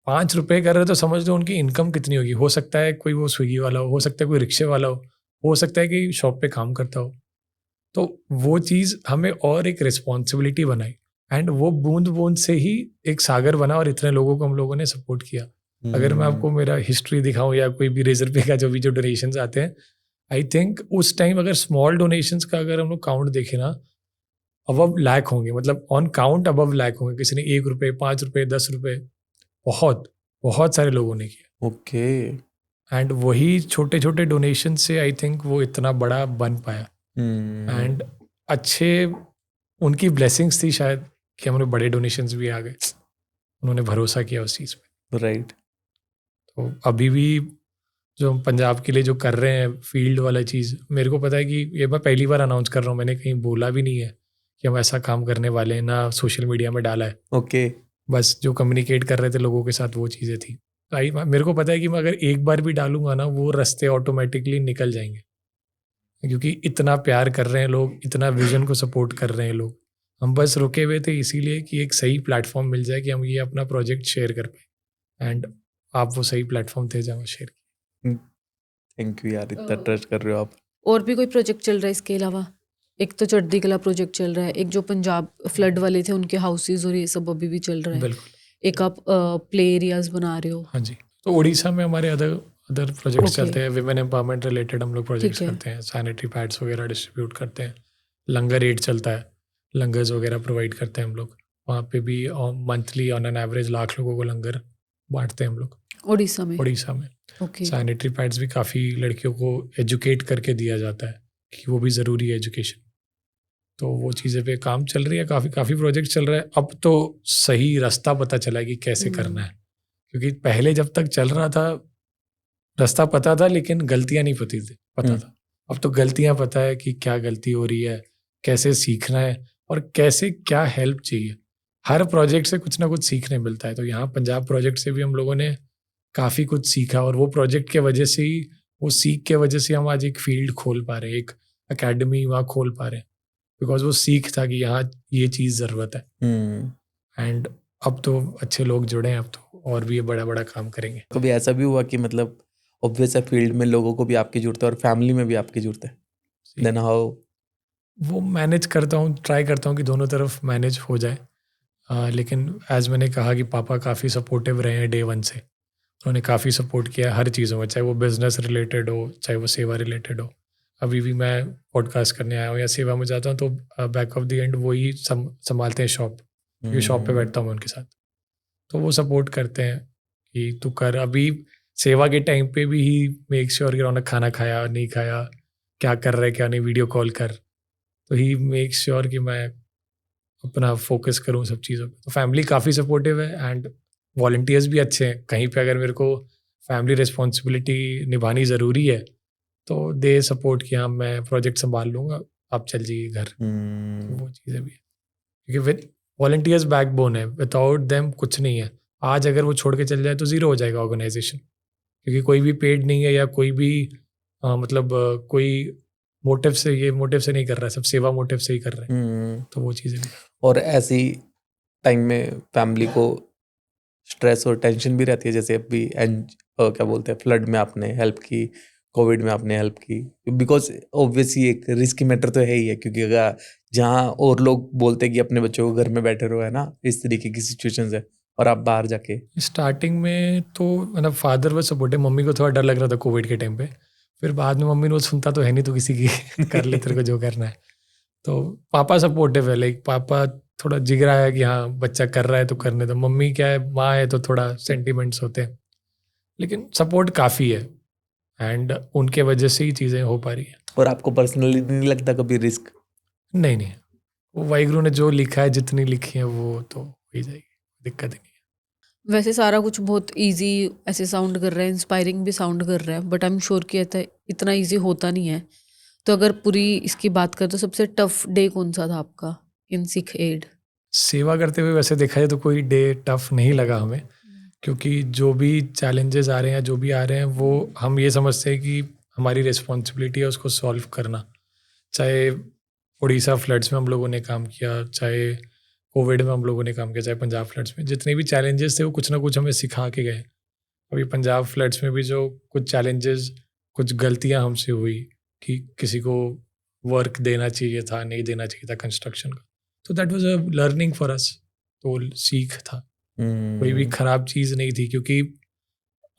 [SPEAKER 1] 5 रुपये कर रहे हैं, तो समझ लो उनकी इनकम कितनी होगी। हो सकता है कोई वो स्विगी वाला हो सकता है कोई रिक्शे वाला हो, हो सकता है कि शॉप पे काम करता हो। तो वो चीज़ हमें और एक रिस्पॉन्सिबिलिटी बनाई, एंड वो बूंद बूंद से ही एक सागर बना और इतने लोगों को हम लोगों ने सपोर्ट किया। अगर मैं आपको मेरा हिस्ट्री दिखाऊं या कोई भी रेजर पे का जो डोनेशंस आते हैं, आई थिंक उस टाइम अगर स्मॉल डोनेशंस का अगर हम लोग काउंट देखें ना, अबव लाख होंगे, मतलब ऑन काउंट अबव लाख होंगे। किसी ने 1 रुपये, 5 रुपये, 10 रुपये, बहुत बहुत सारे लोगों ने किया।
[SPEAKER 3] ओके।
[SPEAKER 1] एंड वही छोटे छोटे डोनेशन से आई थिंक वो इतना बड़ा बन पाया। एंड अच्छे उनकी ब्लेसिंग्स थी शायद कि हमारे बड़े डोनेशंस भी आ गए, उन्होंने भरोसा किया उस चीज़ पे।
[SPEAKER 3] राइट।
[SPEAKER 1] तो अभी भी जो हम पंजाब के लिए जो कर रहे हैं फील्ड वाला चीज़, मेरे को पता है कि ये मैं पहली बार अनाउंस कर रहा हूँ, मैंने कहीं बोला भी नहीं है कि हम ऐसा काम करने वाले हैं, ना सोशल मीडिया में डाला है।
[SPEAKER 3] ओके।
[SPEAKER 1] बस जो कम्युनिकेट कर रहे थे लोगों के साथ वो चीज़ें थी। तो मेरे को पता है कि मैं अगर एक बार भी डालूंगा ना, वो रास्ते ऑटोमेटिकली निकल जाएंगे, क्योंकि इतना प्यार कर रहे हैं लोग, इतना विजन को सपोर्ट कर रहे हैं लोग। हम बस रुके हुए थे इसीलिए कि एक सही प्लेटफॉर्म मिल जाए कि हम ये अपना प्रोजेक्ट शेयर कर पाए, एंड आप वो सही प्लेटफॉर्म थे जहाँ शेयर।
[SPEAKER 3] थैंक यू यार, इतना ट्रस्ट कर रहे हो आप।
[SPEAKER 6] और भी कोई प्रोजेक्ट चल रहा है इसके अलावा? एक तो चढ़ती कला प्रोजेक्ट चल रहा है, एक जो पंजाब फ्लड वाले थे उनके हाउसेज और ये सब अभी भी चल रहा है,
[SPEAKER 1] बिल्कुल।
[SPEAKER 6] एक आप प्ले एरियाज बना रहे हो।
[SPEAKER 1] हाँ जी, तो उड़ीसा में हमारे अदर प्रोजेक्ट्स
[SPEAKER 6] Okay.
[SPEAKER 1] चलते हैं, विमेन एम्पावरमेंट रिलेटेड हम लोग प्रोजेक्ट्स
[SPEAKER 6] ठीक है।
[SPEAKER 1] करते हैं, सैनिटरी पैड्स वगैरह डिस्ट्रीब्यूट करते हैं, लंगर एड चलता है, लंगर्स वगैरह प्रोवाइड करते हैं हम लोग। वहाँ पे भी monthly on an average lakh लोगों को लंगर बांटते हैं हम लोग
[SPEAKER 6] उड़ीसा में?
[SPEAKER 1] उड़ीसा में।
[SPEAKER 6] ओके।
[SPEAKER 1] सैनिटरी पैड्स भी काफ़ी लड़कियों को एजुकेट करके दिया जाता है कि वो भी ज़रूरी है एजुकेशन। तो वो चीज़ें पे काम चल रही है, काफ़ी प्रोजेक्ट चल रहा है। अब तो सही रास्ता पता चला है कि कैसे करना है, क्योंकि पहले जब तक चल रहा था रास्ता पता था लेकिन गलतियां नहीं पता था। अब तो गलतियां पता है कि क्या गलती हो रही है, कैसे सीखना है और कैसे क्या हेल्प चाहिए। हर प्रोजेक्ट से कुछ ना कुछ सीखने मिलता है। तो यहाँ पंजाब प्रोजेक्ट से भी हम लोगों ने काफ़ी कुछ सीखा, और वो प्रोजेक्ट के वजह से ही, वो सीख के वजह से हम आज एक फील्ड खोल पा रहे हैं, एक अकेडमी वहाँ खोल पा रहे हैं, बिकॉज वो सीख था कि यहाँ ये चीज़ ज़रूरत है। एंड अब तो अच्छे लोग जुड़े हैं, अब तो और भी ये बड़ा बड़ा काम करेंगे।
[SPEAKER 3] कभी ऐसा भी हुआ कि मतलब ऑब्वियस है फील्ड में लोगों को भी आपकी जरूरत है और फैमिली में भी आपकी जरूरत है, देन हाउ?
[SPEAKER 1] वो मैनेज करता हूँ, ट्राई करता हूँ कि दोनों तरफ मैनेज हो जाए। लेकिन एज मैंने कहा कि पापा काफ़ी सपोर्टिव रहे हैं डे वन से। उन्होंने काफ़ी सपोर्ट किया हर चीज़ों में, चाहे वो बिज़नेस रिलेटेड हो, चाहे वो सेवा रिलेटेड हो। अभी भी मैं पॉडकास्ट करने आया हूँ या सेवा में जाता हूँ तो बैक ऑफ द एंड वही संभालते हैं शॉप, क्योंकि शॉप पे बैठता हूँ मैं उनके साथ। तो वो सपोर्ट करते हैं कि तू कर। अभी सेवा के टाइम पे भी ही मेक श्योर कि रौनक खाना खाया नहीं खाया, क्या कर रहा है क्या नहीं, वीडियो कॉल कर। तो ही मेक श्योर कि मैं अपना फोकस करूँ सब चीज़ों पे। तो फैमिली काफ़ी सपोर्टिव है एंड वॉलंटियर्स भी अच्छे हैं। कहीं पे अगर मेरे को फैमिली रिस्पॉन्सिबिलिटी निभानी ज़रूरी है तो दे सपोर्ट कि हाँ मैं प्रोजेक्ट संभाल लूँगा, आप चल जाइए घर। तो वो चीज़ें भी है, क्योंकि विद वॉलंटियर्स बैकबोन है, विदाउट देम कुछ नहीं है। आज अगर वो छोड़ के चल जाए तो ज़ीरो हो जाएगा ऑर्गेनाइजेशन, क्योंकि कोई भी पेड नहीं है या कोई भी कोई मोटिव से नहीं कर रहा है, सब सेवा मोटिव से ही कर रहे हैं। तो वो चीज़ें भी।
[SPEAKER 3] और ऐसी टाइम में फैमिली को स्ट्रेस और टेंशन भी रहती है, जैसे अभी क्या बोलते हैं फ्लड में आपने हेल्प की, कोविड में आपने हेल्प की, बिकॉज ऑब्वियसली एक रिस्की मैटर तो है ही है, क्योंकि अगर जहाँ और लोग बोलते हैं कि अपने बच्चों को घर में बैठे रहो, है ना, इस तरीके की सिचुएशंस है, और आप बाहर जाके।
[SPEAKER 1] स्टार्टिंग में तो मतलब फादर वो सपोर्टिव, मम्मी को थोड़ा डर लग रहा था कोविड के टाइम पे। फिर बाद में मम्मी ने वो सुनता तो है नहीं, तो किसी की कर ले तेरे को जो करना है। तो पापा सपोर्टिव है, लाइक पापा थोड़ा जिगरा है कि हाँ बच्चा कर रहा है तो करने दो। मम्मी क्या है, माँ है तो थोड़ा सेंटिमेंट्स होते हैं, लेकिन सपोर्ट काफ़ी है एंड उनके वजह से ही चीज़ें हो पा रही हैं।
[SPEAKER 3] और आपको पर्सनली नहीं लगता कभी रिस्क?
[SPEAKER 1] नहीं, वो वाहिगुरु ने जो लिखा है, जितनी लिखी है वो तो हो ही जाएगी, दिक्कत ही नहीं है।
[SPEAKER 6] वैसे सारा कुछ बहुत इजी ऐसे साउंड कर रहा है, इंस्पायरिंग भी साउंड कर रहा है, बट आई एम श्योर कि इतना इजी होता नहीं है। तो अगर पूरी इसकी बात करें तो सबसे टफ डे कौन सा था आपका इन सिख एड?
[SPEAKER 1] सेवा करते हुए वैसे देखा जाए तो कोई डे टफ नहीं लगा हमें, क्योंकि जो भी चैलेंजेस आ रहे हैं, जो भी आ रहे हैं, वो हम ये समझते हैं कि हमारी रिस्पॉन्सिबिलिटी है उसको सॉल्व करना। चाहे उड़ीसा फ्लड्स में हम लोगों ने काम किया, चाहे कोविड में हम लोगों ने काम किया, चाहे पंजाब फ्लड्स में, जितने भी चैलेंजेस थे वो कुछ ना कुछ हमें सिखा के गए। अभी पंजाब फ्लड्स में भी जो कुछ चैलेंजेस, कुछ गलतियां हमसे हुई, कि किसी को वर्क देना चाहिए था, नहीं देना चाहिए था कंस्ट्रक्शन का। तो that was a learning for us, तो सीख था, कोई भी खराब चीज़ नहीं थी, क्योंकि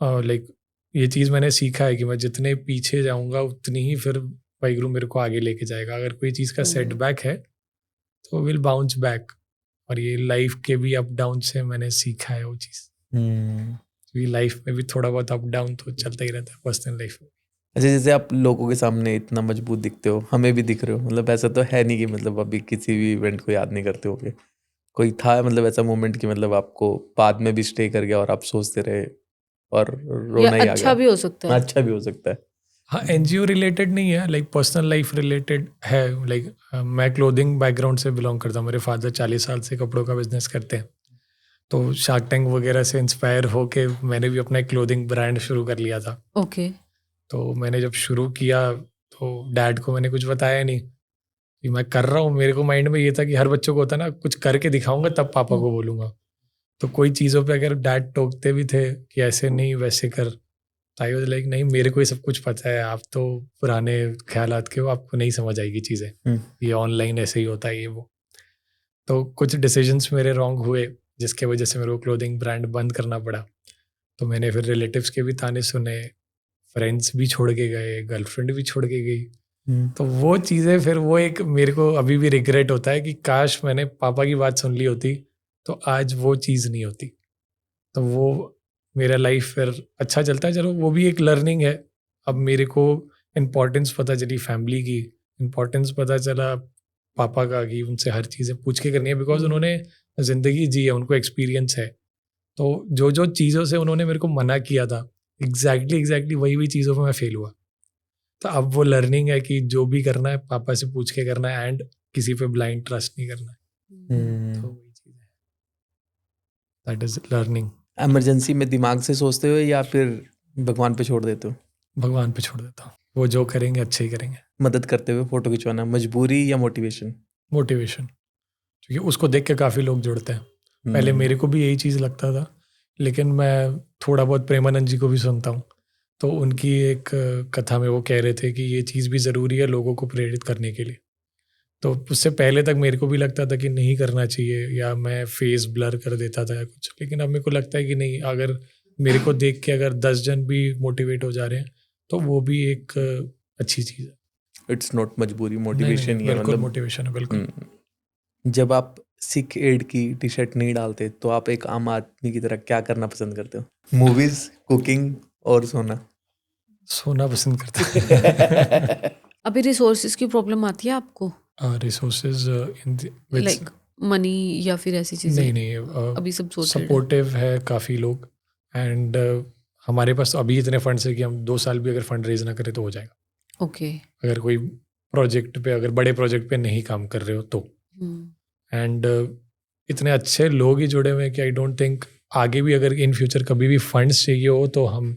[SPEAKER 1] लाइक ये चीज़ मैंने सीखा है कि मैं जितने पीछे जाऊंगा उतनी ही फिर वाहिगुरु मेरे को आगे लेके जाएगा। अगर कोई चीज़ का सेटबैक है तो विल बाउंस बैक, और ये लाइफ के भी अप डाउन से मैंने सीखा है वो चीज़, क्योंकि लाइफ में भी थोड़ा बहुत अप डाउन तो चलता ही रहता है पर्सनल लाइफ में।
[SPEAKER 3] अच्छा, जैसे आप लोगों के सामने इतना मजबूत दिखते हो, हमें भी दिख रहे हो, मतलब ऐसा तो है नहीं कि मतलब अभी किसी भी इवेंट को याद नहीं करते होगे। कोई था मतलब ऐसा मोमेंट कि मतलब आपको बाद में भी स्टे कर गया और आप सोचते रहे और
[SPEAKER 6] या
[SPEAKER 3] रोना ही आ
[SPEAKER 6] अच्छा
[SPEAKER 3] गया?
[SPEAKER 6] भी हो सकता है।
[SPEAKER 3] अच्छा भी हो सकता है।
[SPEAKER 1] हाँ, एनजीओ रिलेटेड नहीं है, लाइक पर्सनल लाइफ रिलेटेड है। लाइक मैं क्लोथिंग बैकग्राउंड से बिलोंग करता हूँ, मेरे फादर 40 साल से कपड़ों का बिजनेस करते हैं, तो शार्क टैंक वगैरह से इंस्पायर होके मैंने भी अपना एक क्लोथिंग ब्रांड शुरू कर लिया था।
[SPEAKER 6] ओके।
[SPEAKER 1] तो मैंने जब शुरू किया तो डैड को मैंने कुछ बताया नहीं कि मैं कर रहा हूँ। मेरे को माइंड में ये था कि हर बच्चों को होता है ना, कुछ करके दिखाऊंगा तब पापा को बोलूँगा। तो कोई चीज़ों पे अगर डैड टोकते भी थे कि ऐसे नहीं वैसे कर, तो आई वाज लाइक नहीं, मेरे को ये सब कुछ पता है, आप तो पुराने ख्यालात के हो, आपको नहीं समझ आएगी चीज़ें, ये ऑनलाइन ऐसे ही होता है ये वो। तो कुछ डिसीजंस मेरे रॉन्ग हुए जिसके वजह से मेरे को क्लोथिंग ब्रांड बंद करना पड़ा। तो मैंने फिर रिलेटिव्स के भी ताने सुने, फ्रेंड्स भी छोड़ के गए, गर्लफ्रेंड भी छोड़ के गई। तो वो चीज़ें फिर वो एक मेरे को अभी भी रिग्रेट होता है कि काश मैंने पापा की बात सुन ली होती तो आज वो चीज़ नहीं होती। तो वो मेरा लाइफ फिर अच्छा चलता है। चलो वो भी एक लर्निंग है। अब मेरे को इम्पोर्टेंस पता चली फैमिली की, इम्पोर्टेंस पता चला पापा का कि उनसे हर चीज़ें पूछ के करनी है, बिकॉज उन्होंने ज़िंदगी जी है, उनको एक्सपीरियंस है। तो जो जो चीज़ों से उन्होंने मेरे को मना किया था, एग्जैक्टली वही चीज़ों में मैं फेल हुआ। तो अब वो लर्निंग है कि जो भी करना है पापा से पूछ के करना है, एंड किसी पे ब्लाइंड ट्रस्ट नहीं करना है। तो वही चीज़ है, दैट इज लर्निंग।
[SPEAKER 3] इमरजेंसी में दिमाग से सोचते हो या फिर भगवान पे छोड़ देते हो?
[SPEAKER 1] भगवान पे छोड़ देता हूँ, वो जो करेंगे अच्छे ही करेंगे।
[SPEAKER 3] मदद करते हुए फोटो खिंचवाना मजबूरी या मोटिवेशन?
[SPEAKER 1] मोटिवेशन, क्योंकि उसको देख के काफ़ी लोग जुड़ते हैं। पहले मेरे को भी यही चीज़ लगता था, लेकिन मैं थोड़ा बहुत प्रेमानंद जी को भी सुनता हूँ, तो उनकी एक कथा में वो कह रहे थे कि ये चीज़ भी ज़रूरी है लोगों को प्रेरित करने के लिए। तो उससे पहले तक मेरे को भी लगता था कि नहीं करना चाहिए, या मैं फेस ब्लर कर देता था या कुछ, लेकिन अब मेरे को लगता है कि नहीं, अगर मेरे को देख के अगर 10 जन भी मोटिवेट हो जा रहे हैं तो वो भी एक अच्छी चीज़ है।
[SPEAKER 3] इट्स नॉट मजबूरी, मोटिवेशन ही है।
[SPEAKER 1] बिल्कुल
[SPEAKER 3] मतलब
[SPEAKER 1] मोटिवेशन है, बिल्कुल।
[SPEAKER 3] जब आप सिख एड की टी शर्ट नहीं डालते तो आप एक आम आदमी की तरह क्या करना पसंद करते हो? मूवीज, कुकिंग और सोना?
[SPEAKER 1] सोना पसंद करता है।
[SPEAKER 6] अभी रिसोर्सेज की प्रॉब्लम आती है आपको?
[SPEAKER 1] रिसोर्सेज
[SPEAKER 6] लाइक मनी या फिर ऐसी चीजें?
[SPEAKER 1] नहीं,
[SPEAKER 6] अभी सब सोच रहे हैं।
[SPEAKER 1] सपोर्टिव है काफ़ी लोग, एंड हमारे पास अभी इतने फंड्स है कि हम 2 साल भी अगर फंड रेज ना करें तो हो जाएगा।
[SPEAKER 6] ओके।
[SPEAKER 1] अगर कोई प्रोजेक्ट पे, अगर बड़े प्रोजेक्ट पे नहीं काम कर रहे हो तो, एंड इतने अच्छे लोग ही जुड़े हुए हैं कि आई डोंट थिंक आगे भी अगर इन फ्यूचर कभी भी फंड्स चाहिए हो तो हम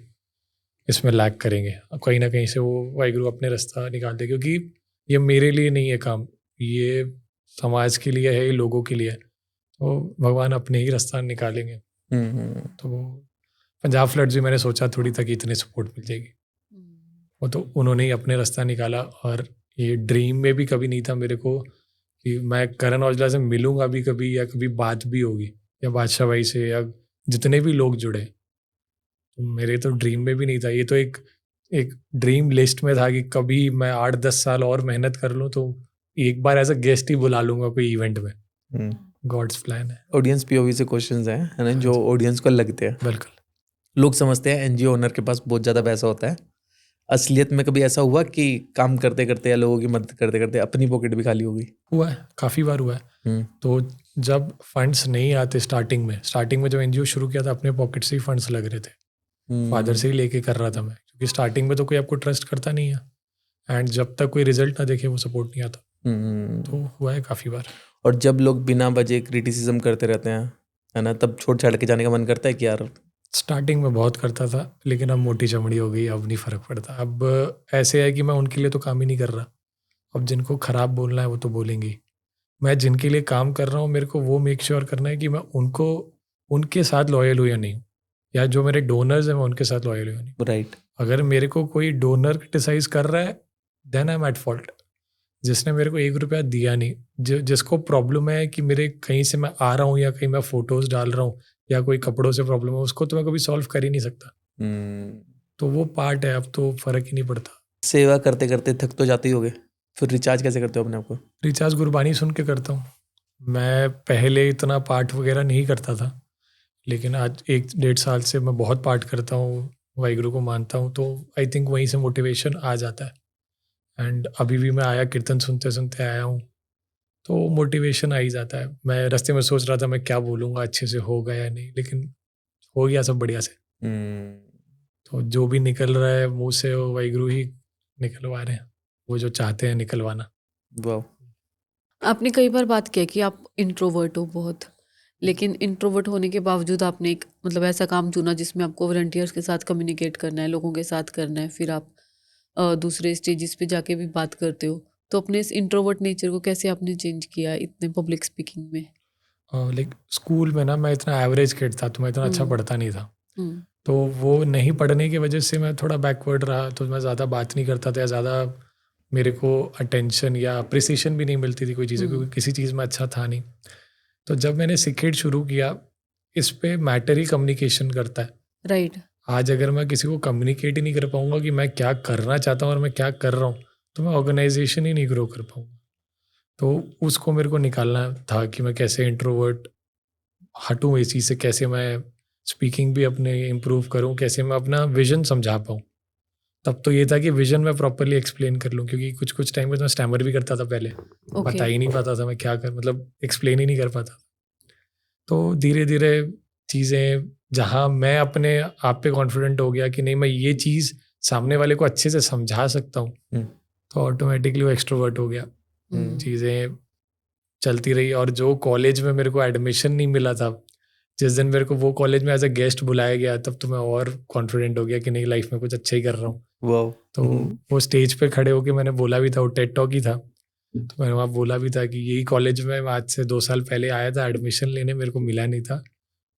[SPEAKER 1] इसमें लैग करेंगे। कहीं ना कहीं से वो वाहिगुरु अपने रास्ता निकालते, क्योंकि ये मेरे लिए नहीं है काम, ये समाज के लिए है, ये लोगों के लिए है, तो भगवान अपने ही रास्ता निकालेंगे। तो पंजाब फ्लड्स भी मैंने सोचा थोड़ी था कि इतने सपोर्ट मिल जाएगी, वो तो उन्होंने ही अपने रास्ता निकाला। और ये ड्रीम में भी कभी नहीं था मेरे को कि मैं करण औजला से मिलूंगा भी कभी, या कभी बात भी होगी, या बादशाह भाई से, या जितने भी लोग जुड़े, तो मेरे तो ड्रीम में भी नहीं था। ये तो एक ड्रीम लिस्ट में था कि कभी मैं 8-10 साल और मेहनत कर लूँ तो एक बार एज अ गेस्ट ही बुला लूंगा कोई इवेंट में। गॉड्स प्लान है।
[SPEAKER 3] ऑडियंस पीओवी से क्वेश्चंस हैं, है ना, जो ऑडियंस को लगते हैं।
[SPEAKER 1] बिल्कुल।
[SPEAKER 3] लोग समझते हैं एनजीओ ओनर के पास बहुत ज़्यादा पैसा होता है। असलियत में कभी ऐसा हुआ कि काम करते करते या लोगों की मदद करते करते अपनी पॉकेट भी खाली हो गई?
[SPEAKER 1] हुआ है, काफ़ी बार हुआ है। तो जब फंड्स नहीं आते स्टार्टिंग में जब एनजीओ शुरू किया था अपने पॉकेट से ही फंड्स लग रहे थे, फादर से ही लेके कर रहा था मैं, क्योंकि स्टार्टिंग में तो कोई आपको ट्रस्ट करता नहीं है, एंड जब तक कोई रिजल्ट ना देखे वो सपोर्ट नहीं आता। तो हुआ है काफ़ी बार।
[SPEAKER 3] और जब लोग बिना वजह क्रिटिसिज्म करते रहते हैं, है ना, तब छोड़ छाड़ के जाने का मन करता है कि यार?
[SPEAKER 1] स्टार्टिंग में बहुत करता था, लेकिन अब मोटी चमड़ी हो गई, अब नहीं फ़र्क पड़ता। अब ऐसे है कि मैं उनके लिए तो काम ही नहीं कर रहा, अब जिनको ख़राब बोलना है वो तो बोलेंगे। मैं जिनके लिए काम कर रहा हूँ मेरे को वो मेक श्योर करना है कि मैं उनको उनके साथ लॉयल हूँ या नहीं हूँ, या जो मेरे डोनर्स हैं मैं उनके साथ लॉयल हूँ या नहीं।
[SPEAKER 3] राइट।
[SPEAKER 1] अगर मेरे को कोई डोनर क्रिटिसाइज कर रहा है then I am at fault. जिसने मेरे को 1 रुपया दिया नहीं, जिसको प्रॉब्लम है कि मेरे कहीं से मैं आ रहा हूँ या कहीं मैं फोटोज डाल रहा हूँ या कोई कपड़ों से प्रॉब्लम है, उसको तो मैं कभी सॉल्व कर ही नहीं सकता। तो वो पार्ट है, अब तो फर्क ही नहीं पड़ता।
[SPEAKER 3] सेवा करते करते थक तो जाते ही होगे, फिर रिचार्ज कैसे करते हो अपने आप को?
[SPEAKER 1] रिचार्ज गुरबानी सुन के करता हूँ। मैं पहले इतना पाठ वगैरह नहीं करता था, लेकिन आज 1-1.5 साल से मैं बहुत पाठ करता हूँ, वाहिगुरु को मानता हूँ, तो आई थिंक वहीं से मोटिवेशन आ जाता है। एंड अभी भी मैं आया, कीर्तन सुनते सुनते आया हूँ, तो मोटिवेशन आ ही जाता है। मैं रास्ते में सोच रहा था मैं क्या बोलूँगा, अच्छे से होगा या नहीं, लेकिन हो गया सब बढ़िया से। तो जो भी निकल रहा है मुंह से, वो वाहिगुरु ही निकलवा रहे हैं, वो जो चाहते हैं निकलवाना।
[SPEAKER 3] वाह।
[SPEAKER 6] आपने कई बार बात किया कि आप इंट्रोवर्ट हो बहुत, लेकिन इंट्रोवर्ट होने के बावजूद आपने एक मतलब ऐसा काम चुना जिसमें आपको वॉलंटियर्स के साथ कम्युनिकेट करना है, लोगों के साथ करना है, फिर आप दूसरे स्टेजेस पे जाके भी बात करते हो। तो अपने इस इंट्रोवर्ट नेचर को कैसे आपने चेंज किया इतने पब्लिक स्पीकिंग में?
[SPEAKER 1] लाइक स्कूल में ना मैं इतना एवरेज किड था, तो मैं इतना अच्छा पढ़ता नहीं था।
[SPEAKER 6] हम्म,
[SPEAKER 1] तो वो नहीं पढ़ने की वजह से मैं थोड़ा बैकवर्ड रहा, तो मैं ज़्यादा बात नहीं करता था, या ज़्यादा मेरे को अटेंशन या अप्रिसिएशन भी नहीं मिलती थी कोई चीज़ें, क्योंकि किसी चीज़ में अच्छा था नहीं। तो जब मैंने सिखेड शुरू किया, इस पे मैटर ही कम्युनिकेशन करता है।
[SPEAKER 6] राइट।
[SPEAKER 1] आज अगर मैं किसी को कम्युनिकेट ही नहीं कर पाऊंगा कि मैं क्या करना चाहता हूँ और मैं क्या कर रहा हूँ, तो मैं ऑर्गेनाइजेशन ही नहीं ग्रो कर पाऊंगा। तो उसको मेरे को निकालना था कि मैं कैसे इंट्रोवर्ट हटूँ इस चीज़ से, कैसे मैं स्पीकिंग भी अपने इम्प्रूव करूँ, कैसे मैं अपना विजन समझा पाऊँ। तब तो ये था कि विजन मैं प्रॉपरली एक्सप्लेन कर लूँ, क्योंकि कुछ कुछ टाइम में तो मैं स्टैमर भी करता था पहले, बता ही नहीं पाता था मैं क्या कर, मतलब एक्सप्लेन ही नहीं कर पाता। तो धीरे धीरे चीज़ें, जहाँ मैं अपने आप पे कॉन्फिडेंट हो गया कि नहीं मैं ये चीज़ सामने वाले को अच्छे से समझा सकता हूँ, तो ऑटोमेटिकली वो एक्सट्रोवर्ट हो गया। चीज़ें चलती रही, और जो कॉलेज में मेरे को एडमिशन नहीं मिला था, जिस दिन मेरे को वो कॉलेज में एज अ गेस्ट बुलाया गया, तब तो मैं और कॉन्फिडेंट हो गया कि नहीं लाइफ में कुछ अच्छा ही कर रहा हूँ।
[SPEAKER 3] वाह।
[SPEAKER 1] तो वो स्टेज पे खड़े होके मैंने बोला भी था, वो टेड टॉक ही था, तो मैंने वहाँ बोला भी था कि यही कॉलेज में मैं आज से 2 साल पहले आया था एडमिशन लेने, मेरे को मिला नहीं था,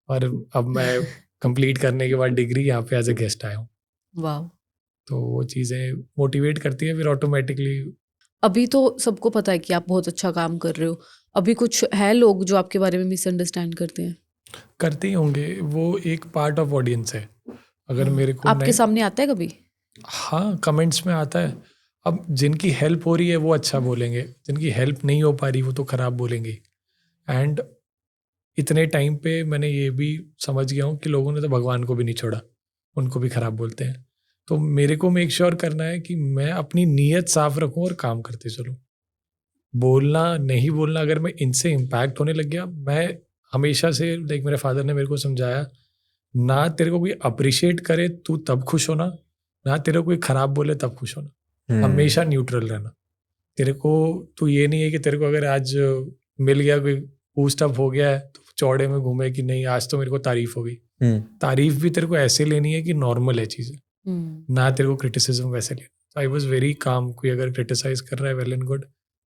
[SPEAKER 1] और अब मैं कंप्लीट करने के बाद डिग्री यहाँ पे एज अ गेस्ट आया हूँ।
[SPEAKER 6] वाह।
[SPEAKER 1] तो वो चीज़ें मोटिवेट करती है, फिर ऑटोमेटिकली।
[SPEAKER 6] अभी तो सबको पता है कि आप बहुत अच्छा काम कर रहे हो, अभी कुछ है लोग जो आपके बारे में मिसअंडरस्टैंड करते हैं?
[SPEAKER 1] करते ही होंगे, वो एक पार्ट ऑफ ऑडियंस है। अगर मेरे को
[SPEAKER 6] आपके सामने आता है कभी?
[SPEAKER 1] हाँ, कमेंट्स में आता है। अब जिनकी हेल्प हो रही है वो अच्छा बोलेंगे, जिनकी हेल्प नहीं हो पा रही वो तो खराब बोलेंगे। एंड इतने टाइम पे मैंने ये भी समझ गया हूँ कि लोगों ने तो भगवान को भी नहीं छोड़ा, उनको भी खराब बोलते हैं। तो मेरे को मेक श्योर करना है कि मैं अपनी नीयत साफ रखूँ और काम करते चलूँ। बोलना नहीं बोलना, अगर मैं इनसे इम्पैक्ट होने लग गया, मैं हमेशा से, लाइक मेरे फादर ने मेरे को समझाया, ना तेरे को कोई अप्रिशिएट करे तू तब खुश होना, ना तेरे को कोई खराब बोले तब खुश होना। हमेशा न्यूट्रल रहना। तेरे को तू ये नहीं है कि तेरे को अगर आज मिल गया, कोई बूस्ट अप हो गया है, तो चौड़े में घूमे कि नहीं आज तो मेरे को तारीफ हो गई। तारीफ भी तेरे को ऐसे लेनी है कि नॉर्मल है चीज़ें, ना तेरे को क्रिटिसिज्म वैसे लेना। तो आई वॉज वेरी काम, कोई अगर क्रिटिसाइज कर रहा है वेल एंड गुड,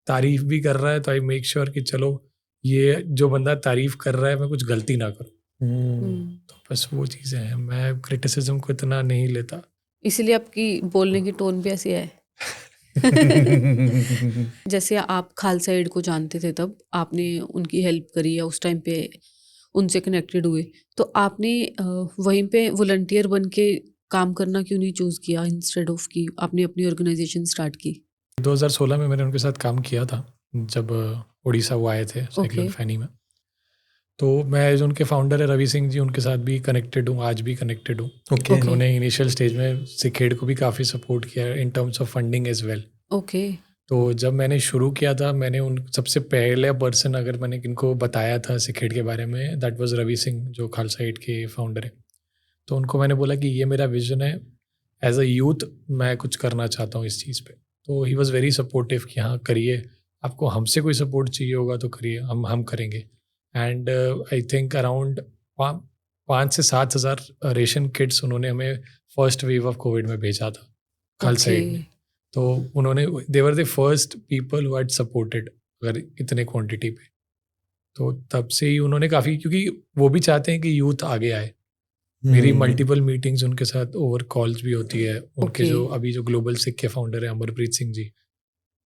[SPEAKER 1] तारीफ भी कर रहा है तो आई मेक श्योर कि चलो ये जो बंदा तारीफ कर रहा है मैं कुछ गलती ना करूँ। तो बस वो चीज़ें हैं, मैं क्रिटिसिज्म को इतना नहीं लेता।
[SPEAKER 6] इसीलिए आपकी बोलने की टोन भी ऐसी है। जैसे आप खालसा एड को जानते थे, तब आपने उनकी हेल्प करी या उस टाइम पे उनसे कनेक्टेड हुए, तो आपने वहीं पे वॉलंटियर बन के काम करना क्यों नहीं चूज़ किया इंस्टेड ऑफ कि आपने अपनी ऑर्गेनाइजेशन स्टार्ट की?
[SPEAKER 1] 2016 में मैंने उनके साथ काम किया था, जब उड़ीसा वो आए थे साइक्लोन फैनी में। तो मैं जो उनके फाउंडर है रवि सिंह जी, उनके साथ भी कनेक्टेड हूँ, आज भी कनेक्टेड हूँ। उन्होंने इनिशियल स्टेज में सिखेड को भी काफ़ी सपोर्ट किया in terms of funding as well.
[SPEAKER 6] Okay.
[SPEAKER 1] तो जब मैंने शुरू किया था, मैंने उन सबसे पहले पर्सन अगर मैंने किनको बताया था सिखेड के बारे में, दैट वाज रवि सिंह, जो खालसा एड के फाउंडर है। तो उनको मैंने बोला कि ये मेरा विजन है, एज अ यूथ मैं कुछ करना चाहता हूँ इस चीज़ पे। तो ही वॉज़ वेरी सपोर्टिव कि हाँ करिए, आपको हमसे कोई सपोर्ट चाहिए होगा तो करिए, हम करेंगे। एंड आई थिंक अराउंड 5 से 7 हज़ार रेशन किट्स उन्होंने हमें फर्स्ट वेव ऑफ कोविड में भेजा था खालसा एड ने। तो उन्होंने, they were the first people who had supported अगर इतने क्वांटिटी पे। तो तब से ही उन्होंने काफ़ी, क्योंकि वो भी चाहते हैं कि यूथ आगे आए, मेरी मल्टीपल मीटिंग्स उनके साथ ओवर कॉल्स भी होती है। उनके
[SPEAKER 2] Okay.
[SPEAKER 1] जो अभी जो ग्लोबल सिख के फाउंडर है अमरप्रीत सिंह जी,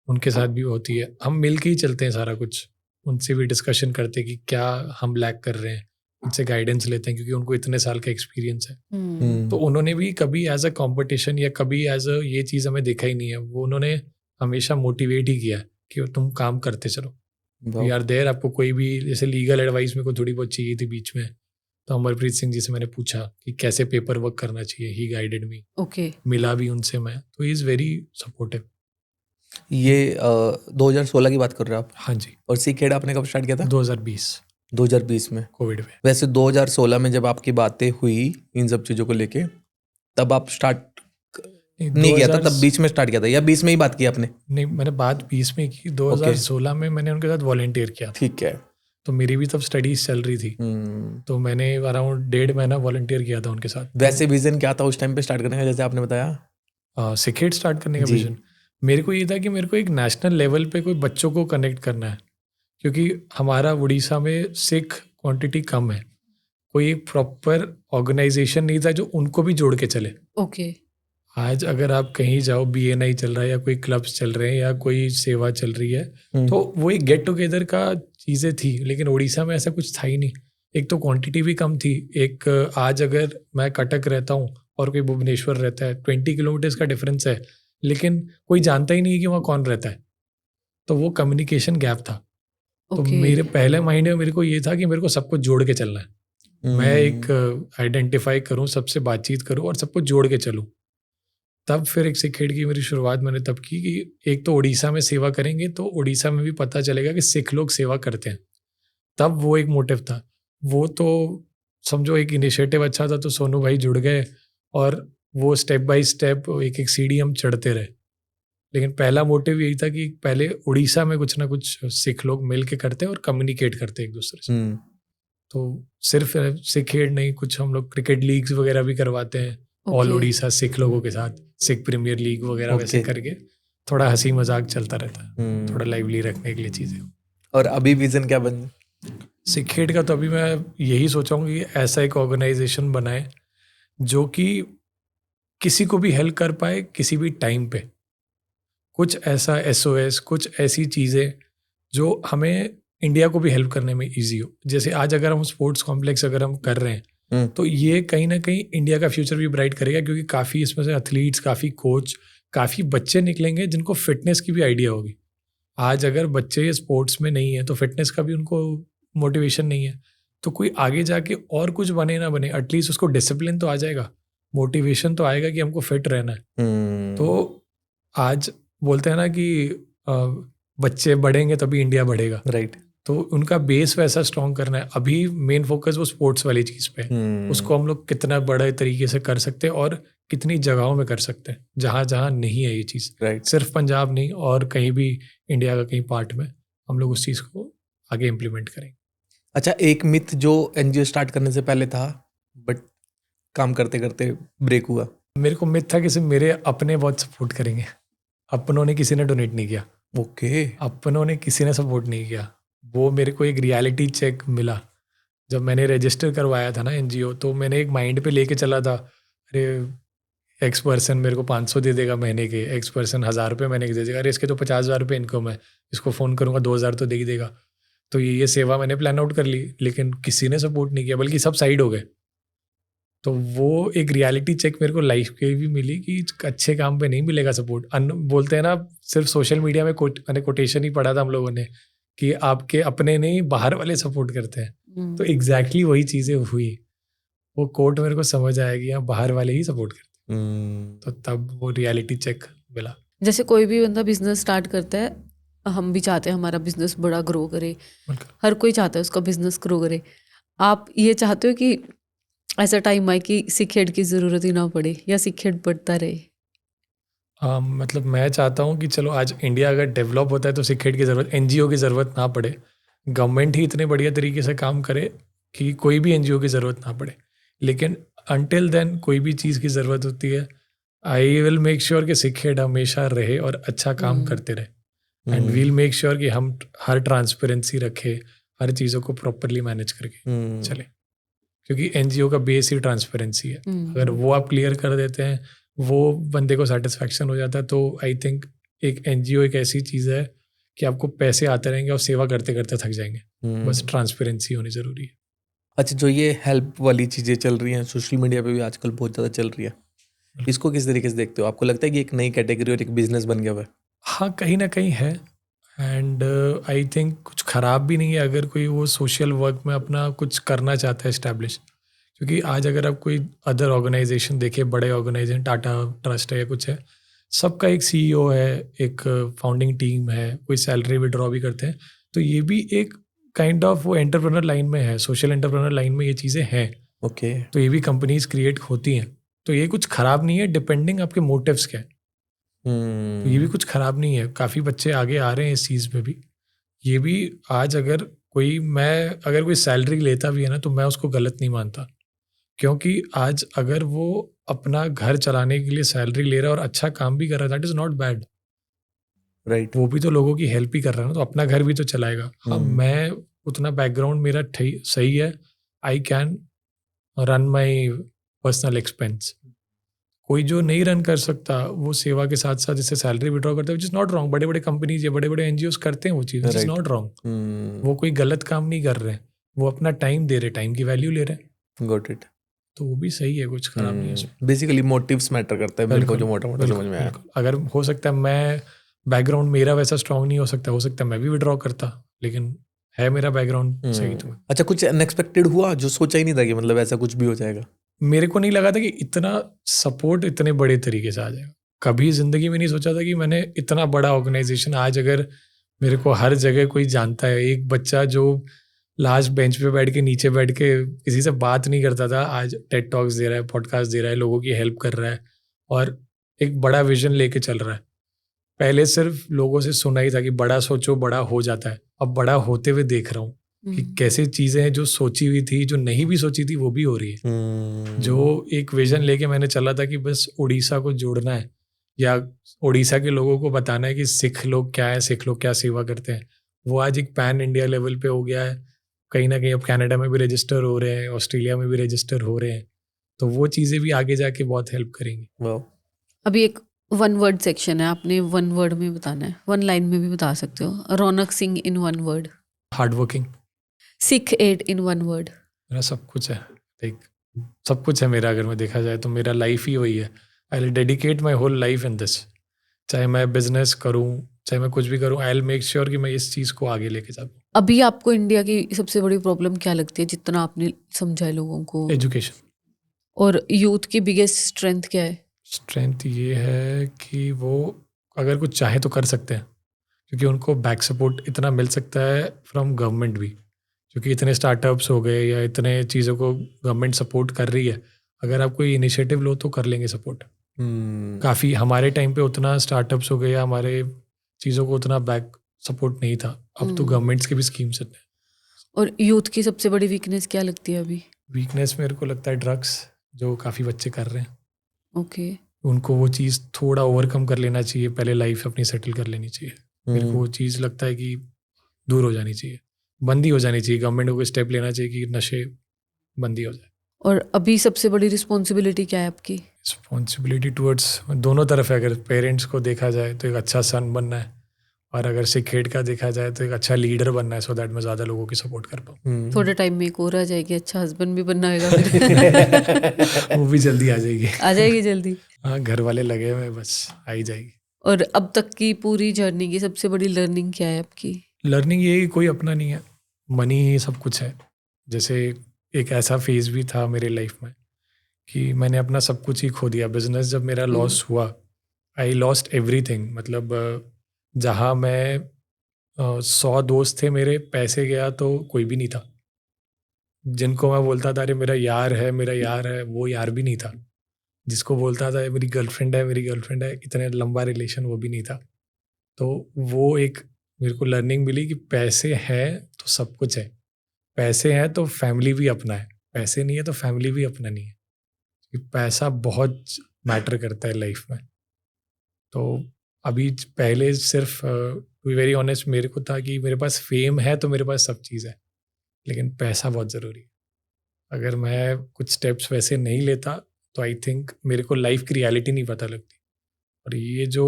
[SPEAKER 1] उनके साथ भी होती है। हम मिल के ही चलते हैं सारा कुछ। उनसे भी डिस्कशन करते हैं कि क्या हम लैक कर रहे हैं, उनसे गाइडेंस लेते हैं क्योंकि उनको इतने साल का एक्सपीरियंस है। तो उन्होंने भी कभी एज अ कंपटीशन या कभी एज अ ये चीज़ हमें देखा ही नहीं है। वो उन्होंने हमेशा मोटिवेट ही किया है कि तुम काम करते चलो, वी आर देयर। आपको कोई भी जैसे लीगल एडवाइस मेरे को थोड़ी बहुत चाहिए थी बीच में, तो अमरप्रीत सिंह जी से मैंने पूछा कि कैसे पेपर वर्क करना चाहिए, ही गाइडेड मी।
[SPEAKER 2] ओके।
[SPEAKER 1] मिला भी उनसे मैं, तो ही इज़ वेरी सपोर्टिव।
[SPEAKER 3] ये 2016 की बात कर रहे हो आप?
[SPEAKER 1] हाँ जी,
[SPEAKER 3] और सीखेड आपने कब स्टार्ट किया था?
[SPEAKER 1] 2020
[SPEAKER 3] 2020 में।
[SPEAKER 1] कोविड में।
[SPEAKER 3] वैसे 2016 में जब आपकी बातें हुई इन सब चीज़ों को लेके, तब आप स्टार्ट नहीं किया था? तब बीच में स्टार्ट किया था या बीच में ही बात की आपने?
[SPEAKER 1] नहीं, मैंने बात 20 में की। 2016 में मैंने उनके साथ वॉलंटियर किया था।
[SPEAKER 3] ठीक है।
[SPEAKER 1] तो मेरी भी तब स्टडीज चल रही थी, तो मैंने अराउंड 1.5 महीना वॉलंटियर किया था उनके साथ।
[SPEAKER 3] वैसे विजन क्या था उस टाइम पे स्टार्ट करने का, जैसे आपने बताया?
[SPEAKER 1] सिखेड स्टार्ट करने का
[SPEAKER 3] जी।
[SPEAKER 1] विजन मेरे को ये था कि मेरे को एक नेशनल लेवल पे कोई बच्चों को कनेक्ट करना है, क्योंकि हमारा उड़ीसा में सिख क्वांटिटी कम है। कोई एक प्रॉपर ऑर्गेनाइजेशन नहीं था जो उनको भी जोड़ के चले।
[SPEAKER 2] ओके।
[SPEAKER 1] आज अगर आप कहीं जाओ, BNI चल रहा है या कोई क्लब्स चल रहे हैं या कोई सेवा चल रही है, तो वो एक गेट टुगेदर का चीज़ें थी, लेकिन उड़ीसा में ऐसा कुछ था ही नहीं। एक तो क्वांटिटी भी कम थी। एक आज अगर मैं कटक रहता हूँ और कोई भुवनेश्वर रहता है, 20 किलोमीटर्स का डिफरेंस है, लेकिन कोई जानता ही नहीं कि वहाँ कौन रहता है। तो वो कम्युनिकेशन गैप था। तो
[SPEAKER 2] ओके।
[SPEAKER 1] मेरे पहले माइंड में मेरे को ये था कि मेरे को सबको जोड़ के चलना है। मैं एक आइडेंटिफाई करूँ, सबसे बातचीत करूँ और सबको जोड़ के चलूँ। तब फिर एक सिखेड की मेरी शुरुआत मैंने तब की कि एक तो उड़ीसा में सेवा करेंगे तो उड़ीसा में भी पता चलेगा कि सिख लोग सेवा करते हैं। तब वो एक मोटिव था। वो तो समझो एक इनिशिएटिव अच्छा था, तो सोनू भाई जुड़ गए और वो स्टेप बाय स्टेप एक एक सीढ़ी हम चढ़ते रहे। लेकिन पहला मोटिव यही था कि पहले उड़ीसा में कुछ ना कुछ सिख लोग मिल के करते और कम्युनिकेट करते एक दूसरे से। तो सिर्फ सिखेड नहीं, कुछ हम लोग क्रिकेट लीग्स वगैरह भी करवाते हैं ऑल
[SPEAKER 2] ओके।
[SPEAKER 1] उड़ीसा सिख लोगों के साथ, सिख प्रीमियर लीग वगैरह वैसे
[SPEAKER 3] ओके।
[SPEAKER 1] करके थोड़ा हंसी मजाक चलता रहता है, थोड़ा लाइवली रखने के लिए चीज़ें।
[SPEAKER 3] और अभी विजन क्या बन?
[SPEAKER 1] सिखेड का तो अभी मैं यही सोचा हूँ कि ऐसा एक ऑर्गेनाइजेशन बनाए जो कि किसी को भी हेल्प कर पाए किसी भी टाइम पे। कुछ ऐसा SOS, कुछ ऐसी चीज़ें जो हमें इंडिया को भी हेल्प करने में इजी हो। जैसे आज अगर हम स्पोर्ट्स कॉम्प्लेक्स अगर हम कर रहे हैं, तो ये कहीं ना कहीं इंडिया का फ्यूचर भी ब्राइट करेगा, क्योंकि काफ़ी इसमें से एथलीट्स, काफ़ी कोच, काफ़ी बच्चे निकलेंगे जिनको फिटनेस की भी आइडिया होगी। आज अगर बच्चे स्पोर्ट्स में नहीं है तो फिटनेस का भी उनको मोटिवेशन नहीं है, तो कोई आगे जाके और कुछ बने ना बने, एटलीस्ट उसको डिसिप्लिन तो आ जाएगा, मोटिवेशन तो आएगा कि हमको फिट रहना है। तो आज बोलते हैं ना कि बच्चे बढ़ेंगे तभी इंडिया बढ़ेगा,
[SPEAKER 3] राइट।
[SPEAKER 1] तो उनका बेस वैसा स्ट्रॉन्ग करना है। अभी मेन फोकस वो स्पोर्ट्स वाली चीज़ पे है। उसको हम लोग कितना बड़े तरीके से कर सकते हैं और कितनी जगहों में कर सकते हैं जहाँ जहाँ नहीं है ये चीज़।
[SPEAKER 3] राइट।
[SPEAKER 1] सिर्फ पंजाब नहीं, और कहीं भी इंडिया का कहीं पार्ट में हम लोग उस चीज़ को आगे इम्प्लीमेंट करेंगे।
[SPEAKER 3] अच्छा, एक मिथ जो NGO स्टार्ट करने से पहले था बट काम करते करते ब्रेक हुआ?
[SPEAKER 1] मेरे को मिथ था कि सिर्फ मेरे अपने बहुत सपोर्ट करेंगे, अपनों ने किसी ने डोनेट नहीं किया।
[SPEAKER 3] ओके।
[SPEAKER 1] अपनों ने किसी ने सपोर्ट नहीं किया। वो मेरे को एक रियलिटी चेक मिला जब मैंने रजिस्टर करवाया था ना NGO। तो मैंने एक माइंड पे लेके चला था, अरे X पर्सन मेरे को 500 दे देगा महीने के, X पर्सन 1000 रुपये महीने के दे देगा, अरे इसके तो 50,000 रुपये इनकम है, इसको फ़ोन करूँगा 2000 तो दे ही देगा। तो ये सेवा मैंने प्लान आउट कर ली, लेकिन किसी ने सपोर्ट नहीं किया, बल्कि सब साइड हो गए। तो वो एक रियलिटी चेक मेरे को लाइफ के भी मिली कि अच्छे काम पे नहीं मिलेगा सपोर्ट। बोलते हैं ना, सिर्फ सोशल मीडिया में मैंने कोटेशन ही पढ़ा था हम लोगों ने कि आपके अपने नहीं बाहर वाले सपोर्ट करते हैं। तो एग्जैक्टली वही चीज़ें हुई। वो कोट मेरे को समझ आया कि यहाँ बाहर वाले ही सपोर्ट करते हैं। तो तब वो रियलिटी चेक मिला।
[SPEAKER 2] जैसे कोई भी बंदा बिजनेस स्टार्ट करता है, हम भी चाहते हैं हमारा बिजनेस बड़ा ग्रो करे, हर कोई चाहता है उसका बिजनेस ग्रो करे। आप ये चाहते हो कि ऐसा टाइम आए कि सिखेड की ज़रूरत ही ना पड़े या सिखेड बढ़ता रहे?
[SPEAKER 1] मतलब मैं चाहता हूँ कि चलो आज इंडिया अगर डेवलप होता है तो सिखेड की ज़रूरत, NGO की ज़रूरत ना पड़े। गवर्नमेंट ही इतने बढ़िया तरीके से काम करे कि कोई भी NGO की ज़रूरत ना पड़े। लेकिन अनटिल देन कोई भी चीज़ की ज़रूरत होती है, आई विल मेक श्योर कि सिखेड हमेशा रहे और अच्छा काम करते रहे। एंड वील मेक श्योर कि हम हर ट्रांसपेरेंसी रखें, हर चीज़ों को प्रॉपरली मैनेज करके चले, क्योंकि एनजीओ का बेस ही ट्रांसपेरेंसी है। अगर वो आप क्लियर कर देते हैं, वो बंदे को सेटिस्फैक्शन हो जाता है, तो आई थिंक एक एनजीओ एक ऐसी चीज़ है कि आपको पैसे आते रहेंगे और सेवा करते करते थक जाएंगे। बस ट्रांसपेरेंसी होनी ज़रूरी है।
[SPEAKER 3] अच्छा, जो ये हेल्प वाली चीज़ें चल रही हैं सोशल मीडिया पे भी आजकल बहुत ज़्यादा चल रही है, इसको किस तरीके से देखते हो? आपको लगता है कि एक नई कैटेगरी और एक बिजनेस बन गया हुआ है?
[SPEAKER 1] हाँ, कहीं ना कहीं है। एंड आई थिंक कुछ ख़राब भी नहीं है अगर कोई वो सोशल वर्क में अपना कुछ करना चाहता है इस्टेब्लिश। क्योंकि आज अगर आप कोई अदर ऑर्गेनाइजेशन देखिए, बड़े ऑर्गेनाइजेशन, टाटा ट्रस्ट है या कुछ है, सबका एक सीईओ है, एक फाउंडिंग टीम है, कोई सैलरी विड्रॉ भी करते हैं। तो ये भी एक काइंड ऑफ वो एंटरप्रेन्योर लाइन में है, सोशल एंटरप्रेन्योर लाइन में ये चीज़ें हैं।
[SPEAKER 3] ओके।
[SPEAKER 1] तो ये भी कंपनीज क्रिएट होती हैं। तो ये कुछ ख़राब नहीं है, डिपेंडिंग आपके मोटिव्स क्या है। तो ये भी कुछ ख़राब नहीं है। काफ़ी बच्चे आगे आ रहे हैं इस चीज़ में भी। ये भी आज अगर कोई सैलरी लेता भी है ना, तो मैं उसको गलत नहीं मानता। क्योंकि आज अगर वो अपना घर चलाने के लिए सैलरी ले रहा है और अच्छा काम भी कर रहा है, that is not bad.
[SPEAKER 3] Right.
[SPEAKER 1] वो भी तो लोगों की हेल्प ही कर रहा है ना, तो अपना घर भी तो चलाएगा। हाँ, मैं उतना बैकग्राउंड मेरा सही है, I can run my personal expense. कोई जो नहीं रन कर सकता, वो सेवा के साथ साथ जैसे सैलरी विड्रॉ करता है, विच इज़ नॉट रॉन्ग। बड़े बड़े कंपनीज या बड़े बड़े एनजीओज करते हैं वो चीज़, विच इज़ नॉट रॉन्ग। वो कोई गलत काम नहीं कर रहे हैं, वो अपना टाइम दे रहे, टाइम की वैल्यू ले रहे हैं।
[SPEAKER 3] Got it.
[SPEAKER 1] तो वो भी सही है, कुछ खराब नहीं है उसमें।
[SPEAKER 3] बेसिकली मोटिव्स मैटर करता है, मेरे को जो मोटा मोटा समझ में आया।
[SPEAKER 1] बिल्कुल। अगर हो सकता है मैं बैकग्राउंड मेरा वैसा स्ट्रांग नहीं हो सकता है मैं भी विड्रॉ करता, लेकिन है मेरा बैकग्राउंड सही तो।
[SPEAKER 3] अच्छा, कुछ अनएक्सपेक्टेड हुआ जो सोचा ही नहीं था कि मतलब ऐसा कुछ भी हो जाएगा?
[SPEAKER 1] मेरे को नहीं लगा था कि इतना सपोर्ट इतने बड़े तरीके से आ जाएगा। कभी ज़िंदगी में नहीं सोचा था कि मैंने इतना बड़ा ऑर्गेनाइजेशन, आज अगर मेरे को हर जगह कोई जानता है, एक बच्चा जो लास्ट बेंच पे बैठ के, नीचे बैठ के किसी से बात नहीं करता था, आज टेड टॉक्स दे रहा है, पॉडकास्ट दे रहा है, लोगों की हेल्प कर रहा है और एक बड़ा विजन लेके चल रहा है। पहले सिर्फ लोगों से सुना ही था कि बड़ा सोचो बड़ा हो जाता है, अब बड़ा होते हुए देख रहा हूँ कि कैसे चीज़ें हैं जो सोची हुई थी, जो नहीं भी सोची थी, वो भी हो रही है। जो एक विजन लेके मैंने चला था कि बस उड़ीसा को जोड़ना है या उड़ीसा के लोगों को बताना है कि सिख लोग क्या है, सिख लोग क्या सेवा करते हैं, वो आज एक पैन इंडिया लेवल पे हो गया है। कहीं ना कहीं अब कनाडा में भी रजिस्टर हो रहे हैं, ऑस्ट्रेलिया में भी रजिस्टर हो रहे हैं। तो वो चीज़ें भी आगे जाके बहुत हेल्प करेंगी।
[SPEAKER 6] अभी एक 1 वर्ड सेक्शन है, आपने 1 वर्ड में बताना है, 1 लाइन में भी बता सकते हो। Raunak Singh in 1 word.
[SPEAKER 1] Hard working.
[SPEAKER 6] Sikh Aid in 1 word.
[SPEAKER 1] मेरा सब कुछ है, लाइक सब कुछ है मेरा। अगर मैं देखा जाए तो मेरा लाइफ ही वही है। I will dedicate my whole life in this. चाहे मैं बिजनेस करूँ, चाहे मैं कुछ भी करूँ, आई विल मेक श्योर कि मैं इस चीज़ को आगे लेके जाऊँ।
[SPEAKER 6] अभी आपको इंडिया की सबसे बड़ी प्रॉब्लम क्या लगती है, जितना आपने समझा है लोगों को?
[SPEAKER 1] एजुकेशन।
[SPEAKER 6] और यूथ की बिगेस्ट स्ट्रेंथ क्या है?
[SPEAKER 1] स्ट्रेंथ ये है कि वो अगर कुछ चाहे तो कर सकते हैं, क्योंकि उनको बैक सपोर्ट इतना मिल सकता है फ्रॉम गवर्नमेंट भी, क्योंकि इतने स्टार्टअप्स हो गए या इतने चीज़ों को गवर्नमेंट सपोर्ट कर रही है। अगर आप कोई इनिशिएटिव लो तो कर लेंगे सपोर्ट। काफ़ी हमारे टाइम पे उतना स्टार्टअप्स हो गए या हमारे चीज़ों को उतना बैक सपोर्ट नहीं था। अब तो गवर्नमेंट्स के भी स्कीम्स हैं।
[SPEAKER 6] और यूथ की सबसे बड़ी वीकनेस क्या लगती है अभी?
[SPEAKER 1] वीकनेस मेरे को लगता है ड्रग्स, जो काफ़ी बच्चे कर रहे हैं।
[SPEAKER 6] ओके।
[SPEAKER 1] उनको वो चीज़ थोड़ा ओवरकम कर लेना चाहिए, पहले लाइफ अपनी सेटल कर लेनी चाहिए। मेरे को वो चीज़ लगता है कि दूर हो जानी चाहिए, बंदी हो जानी चाहिए। गवर्नमेंट को स्टेप लेना चाहिए कि नशे बंदी हो जाए।
[SPEAKER 6] और अभी सबसे बड़ी रिस्पॉन्सिबिलिटी क्या है आपकी?
[SPEAKER 1] रिस्पॉन्सिबिलिटी टूवर्ड्स दोनों तरफ है। अगर पेरेंट्स को देखा जाए तो एक अच्छा सन बनना है, और अगर सिखेट का देखा जाए तो एक अच्छा लीडर बनना है, सो दैट मैं ज़्यादा लोगों की सपोर्ट कर पाऊँ।
[SPEAKER 6] थोड़े टाइम में एक और आ जाएगी, अच्छा हस्बैंड भी बनना होगा फिर।
[SPEAKER 1] वो भी जल्दी आ जाएगी।
[SPEAKER 6] आ जाएगी जल्दी।
[SPEAKER 1] हाँ, घर वाले लगे हुए, बस आ ही जाएगी।
[SPEAKER 6] और अब तक की पूरी जर्नी की सबसे बड़ी लर्निंग क्या है आपकी?
[SPEAKER 1] लर्निंग ये कोई अपना नहीं है, मनी ही सब कुछ है। जैसे एक ऐसा फेज भी था मेरे लाइफ में कि मैंने अपना सब कुछ ही खो दिया। बिजनेस जब मेरा लॉस हुआ, आई लॉस्ट एवरीथिंग। मतलब जहाँ मैं 100 दोस्त थे मेरे, पैसे गया तो कोई भी नहीं था। जिनको मैं बोलता था अरे मेरा यार है, वो यार भी नहीं था। जिसको बोलता था मेरी गर्लफ्रेंड है, इतने लंबा रिलेशन वो भी नहीं था। तो वो एक मेरे को लर्निंग मिली कि पैसे हैं तो सब कुछ है। पैसे हैं तो फैमिली भी अपना है, पैसे नहीं है तो फैमिली भी अपना नहीं है। क्योंकि पैसा बहुत मैटर करता है लाइफ में। तो अभी पहले सिर्फ टू बी वेरी ऑनेस्ट मेरे को था कि मेरे पास फेम है तो मेरे पास सब चीज़ है, लेकिन पैसा बहुत ज़रूरी है। अगर मैं कुछ स्टेप्स वैसे नहीं लेता तो आई थिंक मेरे को लाइफ की रियलिटी नहीं पता लगती। और ये जो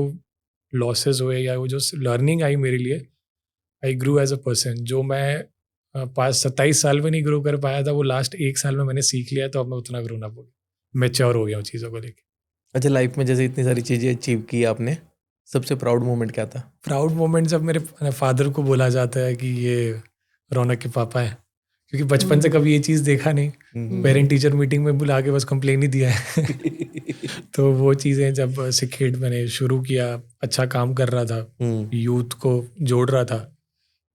[SPEAKER 1] लॉसेस हुए या वो जो लर्निंग आई मेरे लिए, आई ग्रू एज अ पर्सन। जो मैं 27 साल में नहीं ग्रो कर पाया था, वो लास्ट 1 साल में मैंने सीख लिया, तो अब मैं उतना ग्रोन अप हो गया, मैच्योर हो गया हूँ चीज़ों को लेकर।
[SPEAKER 3] अच्छा, लाइफ में जैसे इतनी सारी चीज़ें अचीव की आपने, सबसे प्राउड मोमेंट क्या था?
[SPEAKER 1] प्राउड मोमेंट जब मेरे फादर को बोला जाता है कि ये रौनक के पापा हैं, क्योंकि बचपन से कभी ये चीज़ देखा नहीं, पेरेंट टीचर मीटिंग में बुला के बस कंप्लेन ही दिया है। तो वो चीज़ें जब से किड मैंने शुरू किया, अच्छा काम कर रहा था, यूथ को जोड़ रहा था,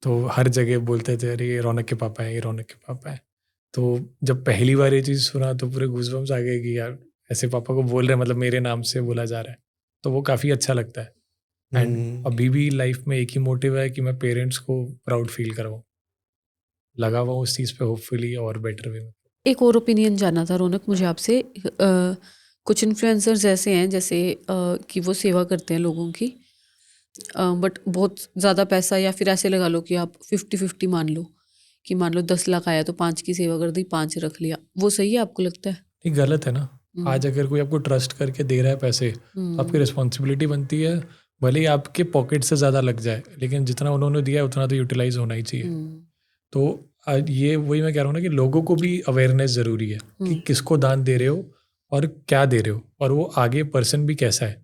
[SPEAKER 1] तो हर जगह बोलते थे अरे ये रौनक के पापा हैं, ये रौनक के पापा हैं। तो जब पहली बार ये चीज़ सुना तो पूरे गूज़बम्स आ गए कि यार ऐसे पापा को बोल रहे हैं, मतलब मेरे नाम से बोला जा रहा है, तो वो काफ़ी अच्छा लगता है। एंड अभी भी लाइफ में एक ही मोटिव है कि मैं पेरेंट्स को प्राउड फील करवाऊँ, लगा हुआ हूँ उस चीज़ पे, होपफुली और बेटर वे में।
[SPEAKER 2] एक और ओपिनियन जानना था रौनक मुझे आपसे। कुछ इन्फ्लुएंसर्स ऐसे हैं जैसे कि वो सेवा करते हैं लोगों की, बट बहुत ज़्यादा पैसा, या फिर ऐसे लगा लो कि आप 50-50 मान लो कि मान लो 10 लाख आया तो 5 की सेवा कर दी, 5 रख लिया, वो सही है आपको लगता है?
[SPEAKER 1] नहीं, गलत है ना। आज अगर कोई आपको ट्रस्ट करके दे रहा है पैसे, तो आपकी रिस्पॉन्सिबिलिटी बनती है, भले ही आपके पॉकेट से ज़्यादा लग जाए, लेकिन जितना उन्होंने दिया है उतना तो यूटिलाइज होना ही चाहिए। तो आज ये वही मैं कह रहा हूँ ना कि लोगों को भी अवेयरनेस ज़रूरी है कि किसको दान दे रहे हो और क्या दे रहे हो, और वो आगे पर्सन भी कैसा है।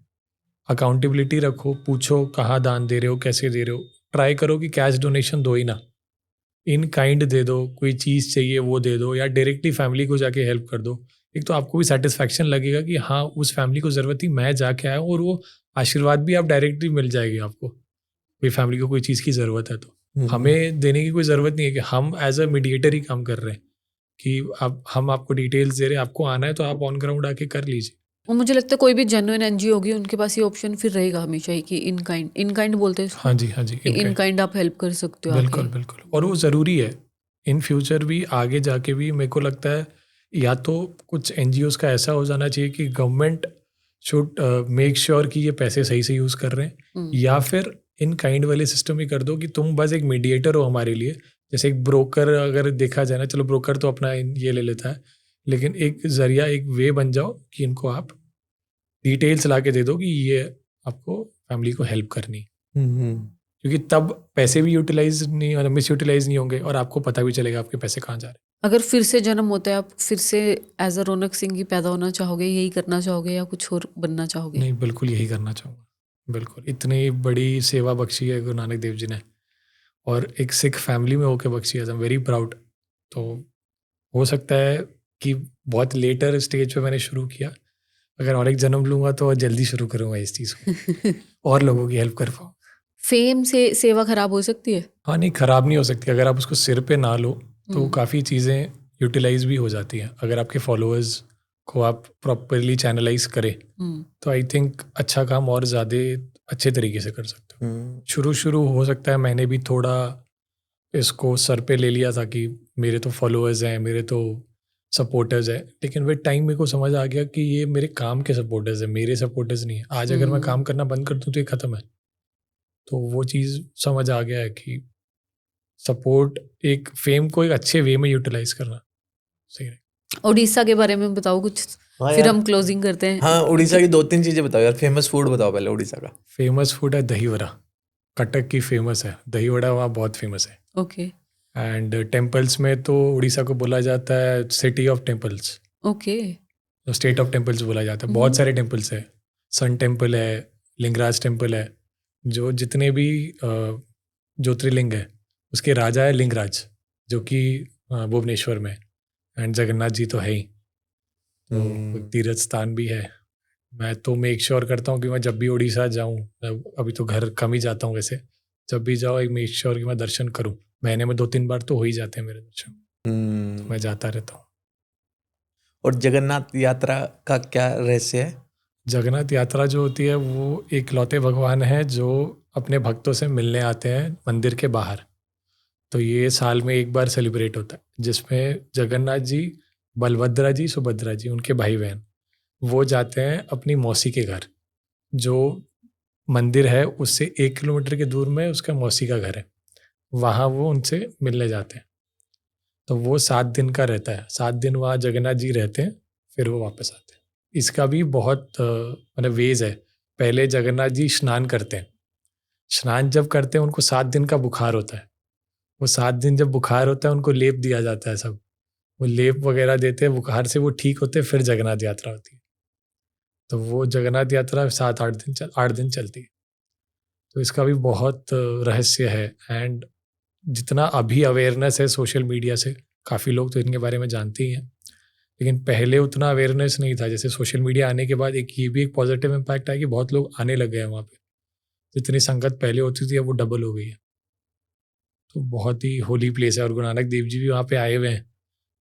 [SPEAKER 1] अकाउंटेबिलिटी रखो, पूछो कहाँ दान दे रहे हो, कैसे दे रहे हो। ट्राई करो कि कैश डोनेशन दो ही ना, इन काइंड दे दो, कोई चीज़ चाहिए वो दे दो, या डायरेक्टली फैमिली को जाके हेल्प कर दो। एक तो आपको भी सेटिस्फैक्शन लगेगा कि हाँ उस फैमिली को ज़रूरत थी, मैं जाके आया हूँ, और वो आशीर्वाद भी आप डायरेक्टली मिल जाएगी आपको। कोई फैमिली को कोई चीज़ की ज़रूरत है तो हमें देने की कोई ज़रूरत नहीं है, कि हम एज अ मीडिएटर ही काम कर रहे हैं कि अब हम आपको डिटेल्स दे रहे हैं, आपको आना है तो आप ऑन ग्राउंड आके कर लीजिए।
[SPEAKER 2] और मुझे लगता है कोई भी जेन्युइन एनजीओ होगी उनके पास ये ऑप्शन फिर रहेगा हमेशा ही कि इन काइंड बोलते हैं इसको।
[SPEAKER 1] हाँ जी, हाँ जी,
[SPEAKER 2] इन काइंड आप हेल्प कर सकते हो
[SPEAKER 1] बिल्कुल
[SPEAKER 2] आके।
[SPEAKER 1] बिल्कुल। और वो ज़रूरी है इन फ्यूचर भी, आगे जाके भी। मेरे को लगता है या तो कुछ एनजीओज़ का ऐसा हो जाना चाहिए कि गवर्नमेंट शुड मेक श्योर कि ये पैसे सही से यूज़ कर रहे हैं, या फिर इन काइंड वाले सिस्टम ही कर दो कि तुम बस एक मीडिएटर हो हमारे लिए। जैसे एक ब्रोकर अगर देखा जाए ना, चलो ब्रोकर तो अपना ये ले लेता है, लेकिन एक जरिया, एक वे बन जाओ कि इनको आप डिटेल्स ला के दे दो कि ये आपको फैमिली को हेल्प करनी है। क्योंकि तब पैसे भी यूटिलाइज नहीं, मतलब मिस यूटिलाइज नहीं होंगे, और आपको पता भी चलेगा आपके पैसे कहाँ जा रहे हैं।
[SPEAKER 2] अगर फिर से जन्म होता है, आप फिर से एज अ रौनक सिंह ही पैदा होना चाहोगे, यही करना चाहोगे, या कुछ और बनना चाहोगे?
[SPEAKER 1] नहीं, बिल्कुल यही करना चाहूँगा। बिल्कुल, इतनी बड़ी सेवा बख्शी है गुरु नानक देव जी ने, और एक सिख फैमिली में होकर बख्शी है। I am very proud. तो हो सकता है कि बहुत लेटर स्टेज पे मैंने शुरू किया, अगर और एक जन्म लूँगा तो जल्दी शुरू करूँगा इस चीज़ को और लोगों की हेल्प कर पाऊँ।
[SPEAKER 2] फेम से सेवा खराब हो सकती है?
[SPEAKER 1] हाँ, नहीं, ख़राब नहीं हो सकती। अगर आप उसको सिर पे ना लो तो काफ़ी चीज़ें यूटिलाइज भी हो जाती हैं। अगर आपके फॉलोअर्स को आप प्रॉपरली चैनलाइज करें तो आई थिंक अच्छा काम और ज़्यादा अच्छे तरीके से कर सकते हो। शुरू हो सकता है मैंने भी थोड़ा इसको सर पे ले लिया था कि मेरे तो फॉलोअर्स हैं, मेरे तो सपोर्टर्स हैं, लेकिन विद टाइम मेरे को समझ आ गया कि ये मेरे काम के सपोर्टर्स हैं, मेरे सपोर्टर्स नहीं है। आज अगर मैं काम करना बंद कर दूँ तो ये ख़त्म है। तो वो चीज़ समझ आ गया है कि सपोर्ट, एक फेम को एक अच्छे वे में यूटिलाइज करना सही है।
[SPEAKER 2] उड़ीसा के बारे में बताओ कुछ, फिर हम क्लोजिंग करते हैं।
[SPEAKER 3] हाँ, उड़ीसा की 2-3 चीज़ें बताओ यार। फेमस फूड बताओ पहले उड़ीसा का।
[SPEAKER 1] फेमस फूड है दही वड़ा, कटक की फेमस है दही वड़ा, वहाँ बहुत फेमस है।
[SPEAKER 2] ओके
[SPEAKER 1] एंड टेम्पल्स में तो उड़ीसा को बोला जाता है city of temples,
[SPEAKER 2] okay.
[SPEAKER 1] State of temples बोला जाता है। बहुत सारे टेम्पल्स है, सन टेम्पल है, लिंगराज टेम्पल है, जो जितने भी ज्योतिर्लिंग है उसके राजा है लिंगराज, जो कि भुवनेश्वर में, एंड जगन्नाथ जी तो है ही, तो तीर्थ स्थान भी है। मैं तो मेक श्योर करता हूँ कि मैं जब भी उड़ीसा जाऊँ, अभी तो घर कम ही जाता हूँ वैसे, जब भी जाओ एक मेक श्योर कि मैं दर्शन करूँ। महीने में 2-3 बार तो हो ही जाते हैं मेरे दर्शन, तो मैं जाता रहता हूँ।
[SPEAKER 3] और जगन्नाथ यात्रा का क्या रहस्य है?
[SPEAKER 1] जगन्नाथ यात्रा जो होती है वो एक लौते भगवान है जो अपने भक्तों से मिलने आते हैं मंदिर के बाहर। तो ये साल में एक बार सेलिब्रेट होता है, जिसमें जगन्नाथ जी, बलभद्रा जी, सुभद्रा जी, उनके भाई बहन, वो जाते हैं अपनी मौसी के घर। जो मंदिर है उससे 1 किलोमीटर के दूर में उसका मौसी का घर है, वहाँ वो उनसे मिलने जाते हैं। तो वो 7 दिन का रहता है, 7 दिन वहाँ जगन्नाथ जी रहते हैं, फिर वो वापस आते हैं। इसका भी बहुत मतलब वेज है। पहले जगन्नाथ जी स्नान करते हैं, स्नान जब करते हैं उनको 7 दिन का बुखार होता है, वो 7 दिन जब बुखार होता है उनको लेप दिया जाता है, सब वो लेप वगैरह देते हैं, बुखार से वो ठीक होते हैं, फिर जगन्नाथ यात्रा होती है। तो वो जगन्नाथ यात्रा 8 दिन चलती है। तो इसका भी बहुत रहस्य है। एंड जितना अभी अवेयरनेस है सोशल मीडिया से, काफ़ी लोग तो इनके बारे में जानते ही हैं, लेकिन पहले उतना अवेयरनेस नहीं था। जैसे सोशल मीडिया आने के बाद एक ये भी एक पॉजिटिव इम्पैक्ट है कि बहुत लोग आने लग गए हैं वहाँ पे। जितनी संगत पहले होती थी अब वो डबल हो गई है। तो बहुत ही होली प्लेस है, और गुरु नानक देव जी भी वहाँ पे आए हुए हैं।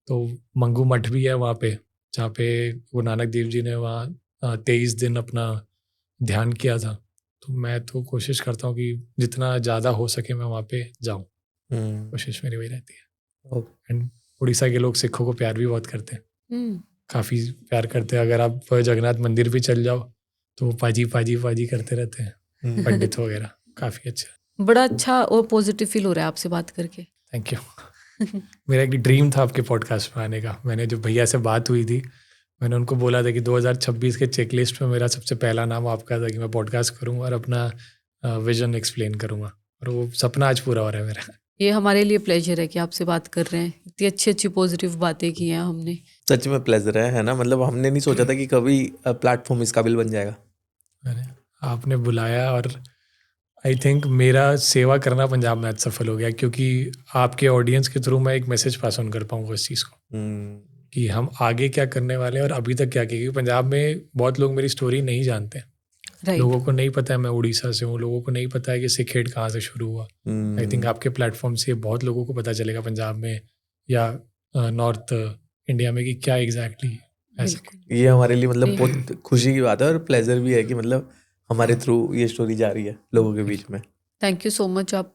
[SPEAKER 1] तो मंगू मठ भी है वहाँ पे, जहाँ पे गुरु नानक देव जी ने वहाँ 23 दिन अपना ध्यान किया था। तो मैं तो कोशिश करता हूँ कि जितना ज़्यादा हो सके मैं वहाँ पे जाऊँ, कोशिश मेरी वही रहती है। एंड उड़ीसा के लोग सिखों को प्यार भी बहुत करते हैं, काफ़ी प्यार करते हैं। अगर आप जगन्नाथ मंदिर भी चल जाओ तो वो पाजी पाजी पाजी करते रहते हैं पंडित वगैरह, काफ़ी अच्छा।
[SPEAKER 2] बड़ा अच्छा और पॉजिटिव फील हो रहा है आपसे बात करके।
[SPEAKER 1] Thank you. मेरा एक ड्रीम था आपके पॉडकास्ट में आने का। मैंने जो भैया से बात हुई थी, मैंने उनको बोला था कि 2026 के चेकलिस्ट में मेरा सबसे पहला नाम आपका था कि मैं पॉडकास्ट करूँगा और अपना विजन एक्सप्लेन करूँगा, और वो सपना आज पूरा हो रहा है मेरा।
[SPEAKER 2] ये हमारे लिए प्लेजर है कि आपसे बात कर रहे हैं। इतनी अच्छी अच्छी पॉजिटिव बातें की हैं हमने।
[SPEAKER 3] सच में प्लेजर है ना। मतलब हमने नहीं सोचा था कि कभी प्लेटफॉर्म इस काबिल बन जाएगा।
[SPEAKER 1] अरे आपने बुलाया, और आई थिंक मेरा सेवा करना पंजाब में आज सफल हो गया, क्योंकि आपके ऑडियंस के थ्रू मैं एक मैसेज पास ऑन कर पाऊँ उस चीज़ को कि हम आगे क्या करने वाले हैं और अभी तक क्या किया। क्योंकि पंजाब में बहुत लोग मेरी स्टोरी नहीं जानते हैं। लोगों को नहीं पता है मैं उड़ीसा से हूँ, लोगों को नहीं पता है कि सिखेड़ कहाँ से शुरू हुआ। आई थिंक आपके प्लेटफॉर्म से बहुत लोगों को पता चलेगा पंजाब में या नॉर्थ इंडिया में कि क्या एग्जैक्टली ऐसा।
[SPEAKER 3] ये हमारे लिए मतलब बहुत खुशी की बात है और प्लेजर भी है कि मतलब हमारे थ्रू ये स्टोरी जा रही है लोगों के बीच में।
[SPEAKER 2] Thank you so much. आप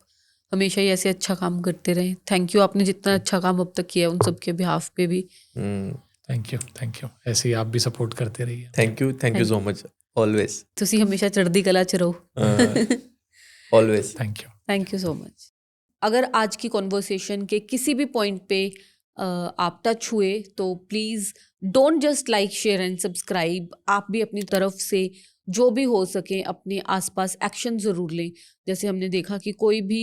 [SPEAKER 2] हमेशा ही ऐसे अच्छा काम करते रहें। थैंक यू, आपने जितना अच्छा काम अब तक किया उन सब के बिहाफ पे भी।
[SPEAKER 1] Thank you. ऐसे ही आप भी सपोर्ट करते रहिए।
[SPEAKER 3] Thank you so much. Always
[SPEAKER 2] ਤੁਸੀਂ हमेशा चढ़दी कला च रहो।
[SPEAKER 3] Always
[SPEAKER 2] thank you so much. अगर आज की कॉन्वर्सेशन के किसी भी पॉइंट पे आप टच हुए तो please don't just like, share and subscribe. आप भी अपनी तरफ से जो भी हो सके अपने आसपास एक्शन ज़रूर लें। जैसे हमने देखा कि कोई भी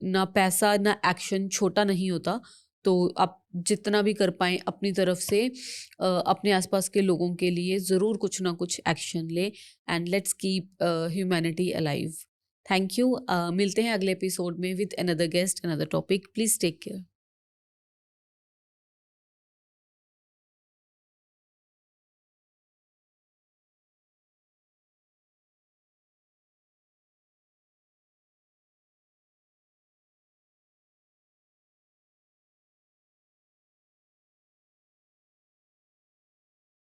[SPEAKER 2] ना पैसा ना एक्शन छोटा नहीं होता। तो आप जितना भी कर पाएँ अपनी तरफ से अपने आसपास के लोगों के लिए ज़रूर कुछ ना कुछ एक्शन ले। And let's keep humanity alive. Thank you. मिलते हैं अगले एपिसोड में with another guest, another topic. Please take care.